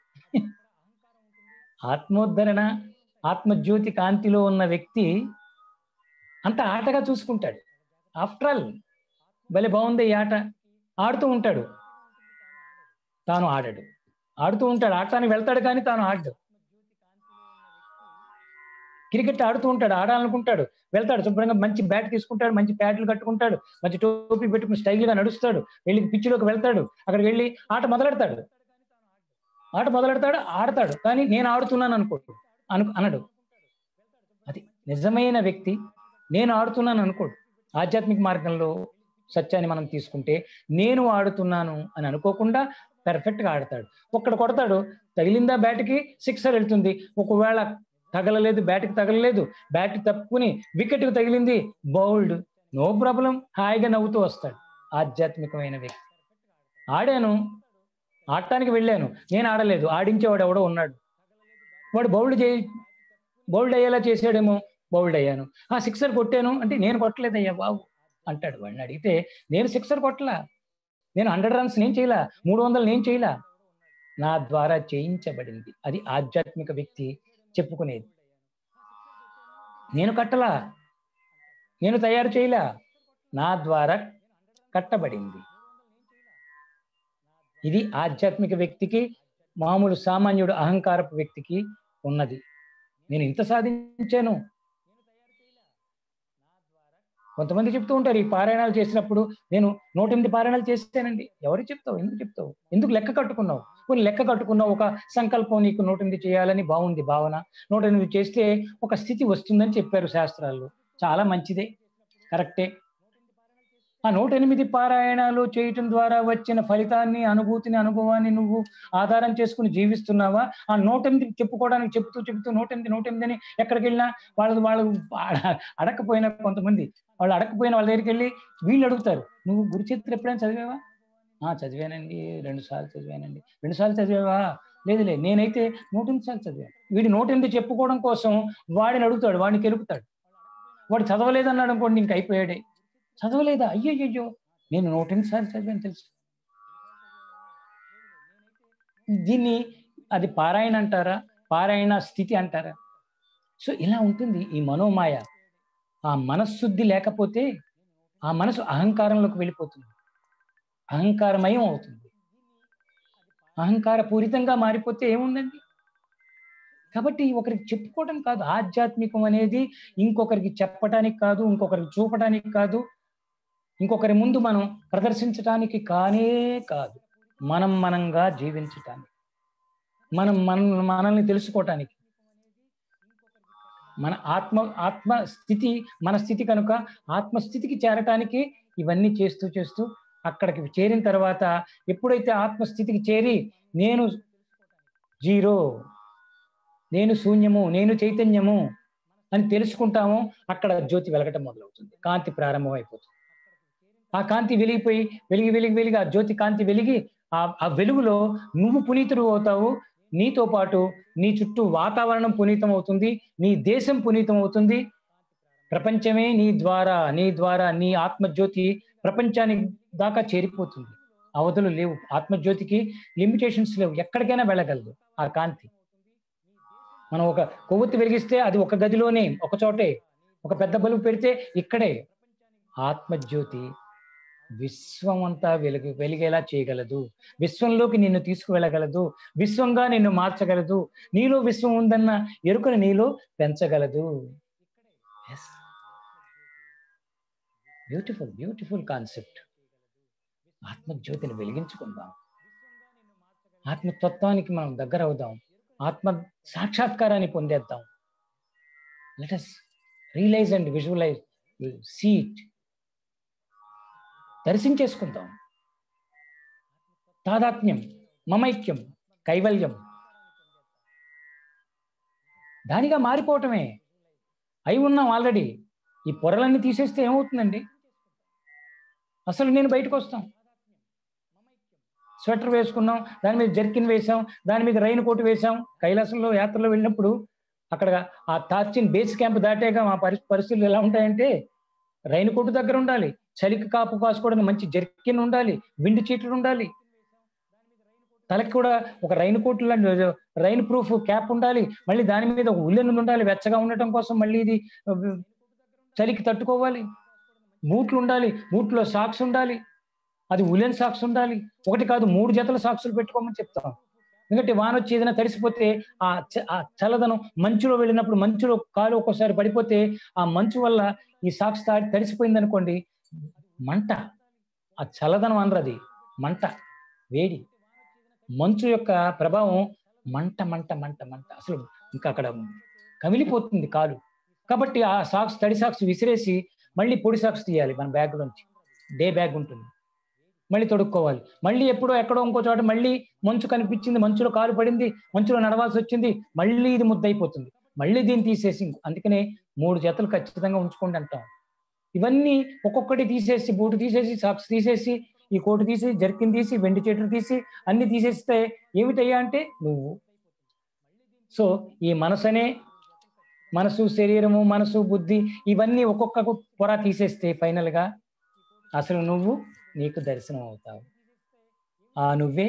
ఆత్మోద్ధరణ, ఆత్మజ్యోతి కాంతిలో ఉన్న వ్యక్తి అంత ఆటగా చూసుకుంటాడు. ఆఫ్టర్ ఆల్ భలే బాగుంది ఈ ఆట, ఆడుతూ ఉంటాడు, తాను ఆడడు. ఆడుతూ ఉంటాడు, ఆడటానికి వెళ్తాడు కానీ తాను ఆడడు. క్రికెట్ ఆడుతూ ఉంటాడు, ఆడాలనుకుంటాడు, వెళ్తాడు, శుభ్రంగా మంచి బ్యాట్ తీసుకుంటాడు, మంచి ప్యాడ్లు కట్టుకుంటాడు, మంచి టోపీ పెట్టుకుని స్టైల్గా నడుస్తాడు, వెళ్ళి పిచ్చిలోకి వెళ్తాడు, అక్కడికి వెళ్ళి ఆట మొదలెడతాడు, ఆడతాడు, కానీ నేను ఆడుతున్నాను అనడు. అది నిజమైన వ్యక్తి నేను ఆడుతున్నాను అనుకోడు. ఆధ్యాత్మిక మార్గంలో సత్యాన్ని మనం తీసుకుంటే నేను ఆడుతున్నాను అని అనుకోకుండా పెర్ఫెక్ట్గా ఆడతాడు. ఒక్కడ కొడతాడు, తగిలిందా బ్యాట్కి, సిక్సర్ వెళ్తుంది. ఒకవేళ తగలలేదు, బ్యాట్కి తగలలేదు, బ్యాట్ తప్పుకుని వికెట్కి తగిలింది, బౌల్డ్, నో ప్రాబ్లం, హాయిగా నవ్వుతూ వస్తాడు ఆధ్యాత్మికమైన వ్యక్తి. ఆడాను, ఆడటానికి వెళ్ళాను, నేను ఆడలేదు, ఆడించేవాడు ఎవడో ఉన్నాడు, వాడు బౌల్డ్ అయ్యేలా చేసాడేమో, బౌల్డ్ అయ్యాను. సిక్సర్ కొట్టాను అంటే నేను కొట్టలేదయ్యా బాబు అంటాడు. వాడిని అడిగితే నేను సిక్సర్ కొట్టలా, నేను 100 రన్స్ నేను చేయలా, 300 నేను చేయలా, నా ద్వారా చేయించబడింది. అది ఆధ్యాత్మిక వ్యక్తి చెప్పుకునేది. నేను కట్టలా, నేను తయారు చేయలా, నా ద్వారా కట్టబడింది. ఇది ఆధ్యాత్మిక వ్యక్తికి, మామూలు సామాన్యుడు అహంకారపు వ్యక్తికి ఉన్నది. నేను ఇంత సాధించాను. కొంతమంది చెప్తూ ఉంటారు, ఈ పారాయణాలు చేసినప్పుడు నేను 108 పారాయణాలు చేస్తానండి. ఎవరికి చెప్తావు, ఎందుకు చెప్తావు, ఎందుకు లెక్క కట్టుకున్నావు? కొన్ని లెక్క కట్టుకున్నావు, ఒక సంకల్పం నీకు 108 చేయాలని బాగుంది భావన, 108 చేస్తే ఒక స్థితి వస్తుందని చెప్పారు శాస్త్రాల్లో. చాలా మంచిదే, కరెక్టే. ఆ 108 పారాయణాలు చేయటం ద్వారా వచ్చిన ఫలితాన్ని, అనుభూతిని, అనుభవాన్ని నువ్వు ఆధారం చేసుకుని జీవిస్తున్నావా? ఆ 108 చెప్పుకోవడానికి చెప్తూ 108 అని ఎక్కడికి వెళ్ళినా వాళ్ళు అడగకపోయినా, కొంతమంది వాళ్ళు అడగకపోయిన వాళ్ళ దగ్గరికి వెళ్ళి వీళ్ళు అడుగుతారు, నువ్వు గురుచరిత్ర ఎప్పుడైనా చదివావా? చదివానండి, 2 సార్లు చదివానండి. 2 సార్లు చదివావా? లేదులే, నేనైతే 108 సార్లు చదివాను. వీడి 108 చెప్పుకోవడం కోసం వాడిని అడుగుతాడు, వాడిని కెలుపుతాడు. వాడు చదవలేదన్నాడు అనుకోండి, ఇంక అయిపోయాడే. చదవలేదా? అయ్యయ్యో, నేను 108 సార్లు చదివాను తెలుసు. దీన్ని అది పారాయణ అంటారా, పారాయణ స్థితి అంటారా? సో ఇలా ఉంటుంది ఈ మనోమాయ. ఆ మనశ్శుద్ధి లేకపోతే ఆ మనసు అహంకారంలోకి వెళ్ళిపోతుంది, అహంకారమయం అవుతుంది, అహంకార పూరితంగా మారిపోతే ఏముందండి? కాబట్టి ఒకరికి చెప్పుకోవడం కాదు, ఆధ్యాత్మికం అనేది ఇంకొకరికి చెప్పడానికి కాదు, ఇంకొకరికి చూపడానికి కాదు, ఇంకొకరి ముందు మనం ప్రదర్శించడానికి కానే కాదు, మనంగా జీవించటానికి, మనల్ని తెలుసుకోవటానికి. మన ఆత్మస్థితి మన స్థితి కనుక ఆత్మస్థితికి చేరటానికి ఇవన్నీ చేస్తూ అక్కడికి చేరిన తర్వాత, ఎప్పుడైతే ఆత్మస్థితికి చేరి నేను జీరో, నేను శూన్యము, నేను చైతన్యము అని తెలుసుకుంటామో, అక్కడ జ్యోతి వెలగటం మొదలవుతుంది, కాంతి ప్రారంభం అయిపోతుంది. ఆ కాంతి వెలిగిపోయి వెలిగి ఆ జ్యోతి కాంతి వెలిగి ఆ వెలుగులో నువ్వు పునీతుడు అవుతావు, నీతో పాటు నీ చుట్టూ వాతావరణం పునీతం అవుతుంది, నీ దేశం పునీతం అవుతుంది, ప్రపంచమే నీ ద్వారా నీ ఆత్మజ్యోతి ప్రపంచానికి దాకా చేరిపోతుంది. అవధులు లేవు, ఆత్మజ్యోతికి లిమిటేషన్స్ లేవు, ఎక్కడికైనా వెళ్ళగలదు ఆ కాంతి. మనం ఒక కొవ్వొత్తి వెలిగిస్తే అది ఒక గదిలోనే, ఒక చోటే. ఒక పెద్ద బలుబు పెడితే ఇక్కడే. ఆత్మజ్యోతి విశ్వం అంతా వెలిగేలా చేయగలదు, విశ్వంలోకి నిన్ను తీసుకువెళ్ళగలదు, విశ్వంగా నిన్ను మార్చగలదు, నీలో విశ్వం ఉందన్న ఎరుకను నీలో పెంచగలదు. Beautiful concept. ఆత్మజ్యోతిని వెలిగించుకుందాం, ఆత్మతత్వానికి మనం దగ్గర అవుదాం, ఆత్మ సాక్షాత్కారాన్ని పొందేద్దాం. Let us realise and visualise, see it, దర్శించేసుకుందాం. తాదాత్మ్యం, మమైక్యం, కైవల్యం, దానిగా మారిపోవటమే. అయి ఉన్నాం ఆల్రెడీ. ఈ పొరలన్నీ తీసేస్తే ఏమవుతుందండి? అసలు నేను బయటకు వస్తాం. స్వెటర్ వేసుకున్నాం, దాని మీద జర్కిన్ వేసాం, దాని మీద రైన్ కోట్ వేసాం. కైలాసంలో యాత్రలో వెళ్ళినప్పుడు అక్కడ ఆ తార్చిన్ బేస్ క్యాంప్ దాటాక మా పరిస్థితులు ఎలా ఉంటాయంటే, రైన్ కోట్ దగ్గర ఉండాలి, చలికి కాపు కాసుకోవడానికి మంచి జర్కిన్ ఉండాలి, విండ్ చీట్లు ఉండాలి, తలకి కూడా ఒక raincoat rainproof cap ఉండాలి, మళ్ళీ దాని మీద ఒక ఉల్లెన్ ఉండాలి వెచ్చగా ఉండటం కోసం, మళ్ళీ ఇది చలికి తట్టుకోవాలి, బూట్లు ఉండాలి, బూట్లో సాక్స్ ఉండాలి, అది ఉలెన్ సాక్స్ ఉండాలి, ఒకటి కాదు 3 జతల సాక్సులు పెట్టుకోమని చెప్తాం. ఎందుకంటే వాన వచ్చి ఏదైనా తడిసిపోతే ఆ చల్లదనం, మంచులో వెళ్ళినప్పుడు మంచులో కాలు ఒక్కోసారి పడిపోతే ఆ మంచు వల్ల ఈ సాక్స్ తడిసిపోయింది అనుకోండి, మంట, ఆ చల్లదనం అనరది, మంట, వేడి, మంచు యొక్క ప్రభావం, మంట మంట మంట మంట, అసలు ఇంకా అక్కడ కమిలిపోతుంది కాలు. కాబట్టి ఆ సాక్స్, తడి సాక్స్ విసిరేసి మళ్ళీ పొడి సాక్స్ తీయాలి మన బ్యాగ్ నుంచి, డే బ్యాగ్ ఉంటుంది, మళ్ళీ తొడుక్కోవాలి. మళ్ళీ ఎప్పుడో ఎక్కడో ఇంకో చోట మళ్ళీ మంచు కనిపించింది, మంచులో కాలు పడింది, మంచులో నడవాల్సి వచ్చింది, మళ్ళీ ఇది ముద్దయిపోతుంది, మళ్ళీ దీన్ని తీసేసి అందుకనే 3 జతలు ఖచ్చితంగా ఉంచుకోండి అంటాం. ఇవన్నీ ఒక్కొక్కటి తీసేసి, బూటు తీసేసి, సాక్స్ తీసేసి, ఈ కోటు తీసి, జర్కిన్ తీసి, వెండి చీటర్ తీసి అన్ని తీసేస్తే ఏమిటయ్యా అంటే నువ్వు. సో ఈ మనసు, శరీరము, మనసు, బుద్ధి ఇవన్నీ ఒక్కొక్క పొర తీసేస్తే ఫైనల్ గా అసలు నువ్వు నీకు దర్శనం అవుతావు. ఆ నువ్వే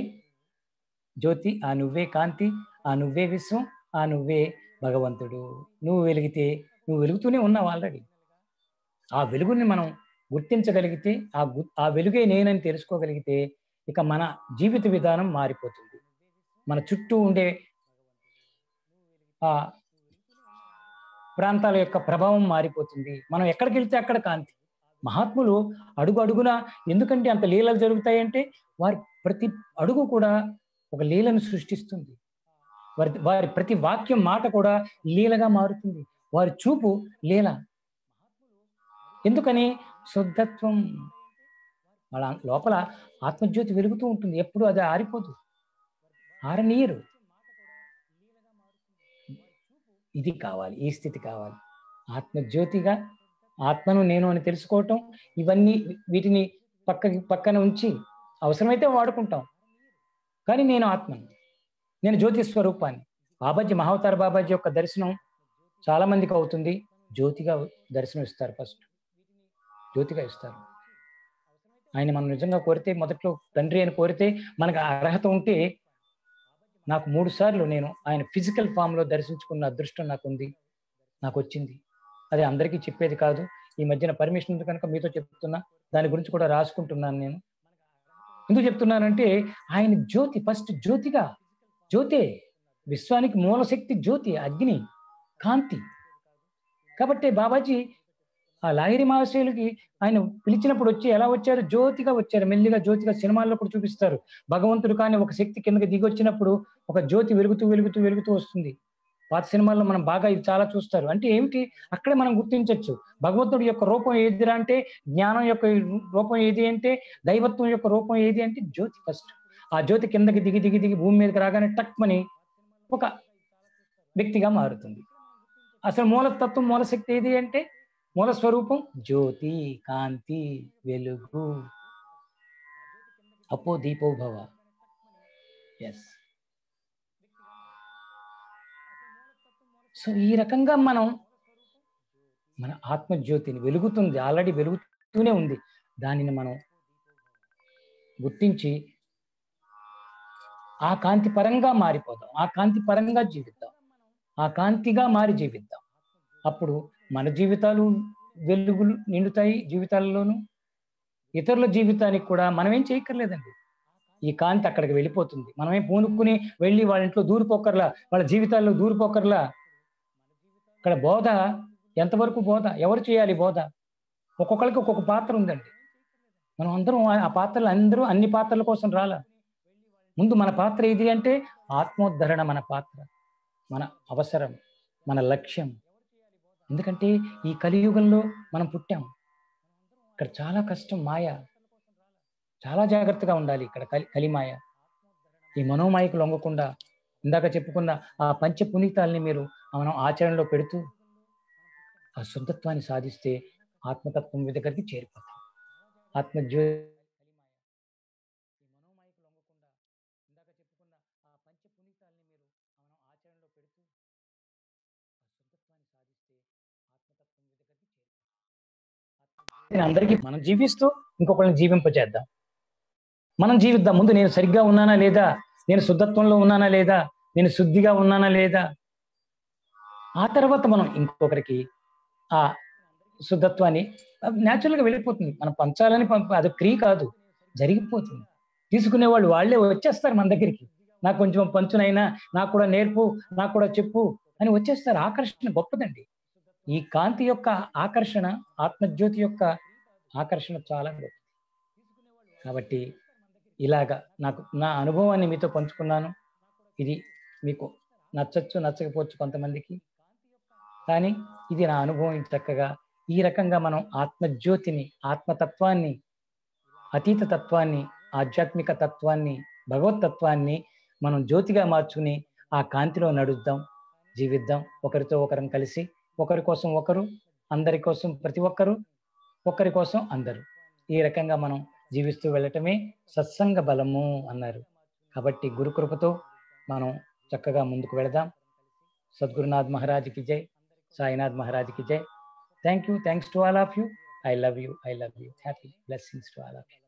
జ్యోతి, ఆ నువ్వే కాంతి, ఆ నువ్వే విశ్వం, ఆ నువ్వే భగవంతుడు. నువ్వు వెలిగితే నువ్వు వెలుగుతూనే ఉన్నావు ఆల్రెడీ. ఆ వెలుగుని మనం గుర్తించగలిగితే, ఆ వెలుగే నేనని తెలుసుకోగలిగితే ఇక మన జీవిత విధానం మారిపోతుంది. మన చుట్టూ ఉండే ఆ ప్రాంతాల యొక్క ప్రభావం మారిపోతుంది. మనం ఎక్కడికి వెళ్తే అక్కడ కాంతి. మహాత్ములు అడుగు అడుగున ఎందుకంటే అంత లీలలు జరుగుతాయంటే వారి ప్రతి అడుగు కూడా ఒక లీలను సృష్టిస్తుంది. వారి ప్రతి వాక్యం, మాట కూడా లీలగా మారుతుంది. వారి చూపు లీల. ఎందుకని? శుద్ధత్వం. వాళ్ళ లోపల ఆత్మజ్యోతి వెలుగుతూ ఉంటుంది. ఎప్పుడు అది ఆరిపోదు, ఆరనీయరు. ఇది కావాలి, ఈ స్థితి కావాలి. ఆత్మజ్యోతిగా ఆత్మను నేను అని తెలుసుకోవటం, ఇవన్నీ వీటిని పక్కన ఉంచి అవసరమైతే వాడుకుంటాం. కానీ నేను ఆత్మను, నేను జ్యోతి స్వరూపాన్ని. బాబాజీ, మహావతార బాబాజీ యొక్క దర్శనం చాలా మందికి అవుతుంది. జ్యోతిగా దర్శనం ఇస్తారు. ఫస్ట్ జ్యోతిగా ఇస్తారు. ఆయన మనం నిజంగా కోరితే, మొదట్లో తండ్రి అని కోరితే, మనకు అర్హత ఉంటే, నాకు 3 సార్లు నేను ఆయన ఫిజికల్ ఫామ్ లో దర్శించుకున్న అదృష్టం నాకుంది, నాకు వచ్చింది. అది అందరికీ చెప్పేది కాదు. ఈ మధ్యన పర్మిషన్ ఉంది కనుక మీతో చెప్తున్నా. దాని గురించి కూడా రాసుకుంటున్నాను నేను. ఎందుకు చెప్తున్నానంటే ఆయన జ్యోతి, ఫస్ట్ జ్యోతిగా, జ్యోతే విశ్వానికి మూలశక్తి, జ్యోతి, అగ్ని, కాంతి. కాబట్టి బాబాజీ ఆ లాహిరి మహాశయులకి ఆయన పిలిచినప్పుడు వచ్చి ఎలా వచ్చారు? జ్యోతిగా వచ్చారు. మెల్లిగా జ్యోతిగా సినిమాల్లో కూడా చూపిస్తారు. భగవంతుడు కానీ ఒక శక్తి కిందకి దిగి వచ్చినప్పుడు ఒక జ్యోతి వెలుగుతూ వెలుగుతూ వెలుగుతూ వస్తుంది. పాత సినిమాల్లో మనం బాగా ఇది చాలా చూస్తారు. అంటే ఏమిటి? అక్కడే మనం గుర్తించవచ్చు భగవంతుడి యొక్క రూపం ఏదిరా అంటే, జ్ఞానం యొక్క రూపం ఏది అంటే, దైవత్వం యొక్క రూపం ఏది అంటే జ్యోతి. ఫస్ట్ ఆ జ్యోతి కిందకి దిగి దిగి దిగి భూమి మీదకి రాగానే టక్మని ఒక వ్యక్తిగా మారుతుంది. అసలు మూలతత్వం, మూలశక్తి ఏది అంటే, మూల స్వరూపం జ్యోతి, కాంతి, వెలుగు. అపో దీపో భవ. ఎస్. సో ఈ రకంగా మనం మన ఆత్మజ్యోతిని వెలుగుతుంది, ఆల్రెడీ వెలుగుతూనే ఉంది. దానిని మనం గుర్తించి ఆ కాంతి పరంగా మారిపోదాం, ఆ కాంతి పరంగా జీవిద్దాం, ఆ కాంతిగా మారి జీవిద్దాం. అప్పుడు మన జీవితాలు వెలుగులు నిండుతాయి. జీవితాల్లోనూ ఇతరుల జీవితానికి కూడా మనమేం చేయక్కర్లేదండి. ఈ కాంతి అక్కడికి వెళ్ళిపోతుంది. మనమే పూనుకుని వెళ్ళి వాళ్ళ ఇంట్లో దూరిపోకర్లా, వాళ్ళ జీవితాల్లో దూరిపోకర్లా. ఇక్కడ బోధ ఎంతవరకు బోధ? ఎవరు చేయాలి బోధ? ఒక్కొక్కరికి ఒక్కొక్క పాత్ర ఉందండి. మనం అందరం ఆ పాత్రలు అందరూ అన్ని పాత్రల కోసం రాలా. ముందు మన పాత్ర ఏది అంటే ఆత్మోద్ధరణ. మన పాత్ర, మన అవసరం, మన లక్ష్యం. ఎందుకంటే ఈ కలియుగంలో మనం పుట్టాం. ఇక్కడ చాలా కష్టం, మాయ. చాలా జాగ్రత్తగా ఉండాలి ఇక్కడ. కలిమాయ. ఈ మనోమాయకు లొంగకుండా ఇందాక చెప్పుకున్న ఆ పంచ పునీతాల్ని మీరు మనం ఆచరణలో పెడుతూ ఆ శుద్ధత్వాన్ని సాధిస్తే ఆత్మతత్వం దగ్గరికి చేరిపోతాం. ఆత్మజ్యో అందరికీ మనం జీవిస్తూ ఇంకొకరిని జీవింపజేద్దాం. మనం జీవిద్దాం. ముందు నేను సరిగ్గా ఉన్నానా లేదా, నేను శుద్ధత్వంలో ఉన్నానా లేదా, నేను శుద్ధిగా ఉన్నానా లేదా, ఆ తర్వాత మనం ఇంకొకరికి ఆ శుద్ధత్వాన్ని న్యాచురల్గా వెళ్ళిపోతుంది. మనం పంచాలని అది క్రియ కాదు, జరిగిపోతుంది. తీసుకునే వాళ్ళు వాళ్ళే వచ్చేస్తారు మన దగ్గరికి. నాకు కొంచెం పంచునైనా, నాకు కూడా నేర్పు, నాకు కూడా చెప్పు అని వచ్చేస్తారు. ఆకర్షణ గొప్పదండి. ఈ కాంతి యొక్క ఆకర్షణ, ఆత్మజ్యోతి యొక్క ఆకర్షణ చాలా గొప్పది. కాబట్టి ఇలాగా నాకు నా అనుభవాన్ని మీతో పంచుకున్నాను. ఇది మీకు నచ్చచ్చు, నచ్చకపోవచ్చు కొంతమందికి. కానీ ఇది నా అనుభవం. చక్కగా ఈ రకంగా మనం ఆత్మజ్యోతిని, ఆత్మతత్వాన్ని, అతీత తత్వాన్ని, ఆధ్యాత్మిక తత్వాన్ని, భగవత్ తత్వాన్ని మనం జ్యోతిగా మార్చుకుని ఆ కాంతిలో నడుద్దాం. జీవిద్దాం. ఒకరితో ఒకరం కలిసి, ఒకరి కోసం ఒకరు, అందరి కోసం ప్రతి ఒక్కరు, ఒక్కరి కోసం అందరూ. ఈ రకంగా మనం జీవిస్తూ వెళ్ళటమే సత్సంగ బలము అన్నారు. కాబట్టి గురు కృపతో మనం చక్కగా ముందుకు వెళదాం. సద్గురునాథ్ మహారాజ్కి జై, సాయినాథ్ మహారాజ్కి జై. Thank you. Thanks to all of you. I love you. I love you. Happy blessings to all of you.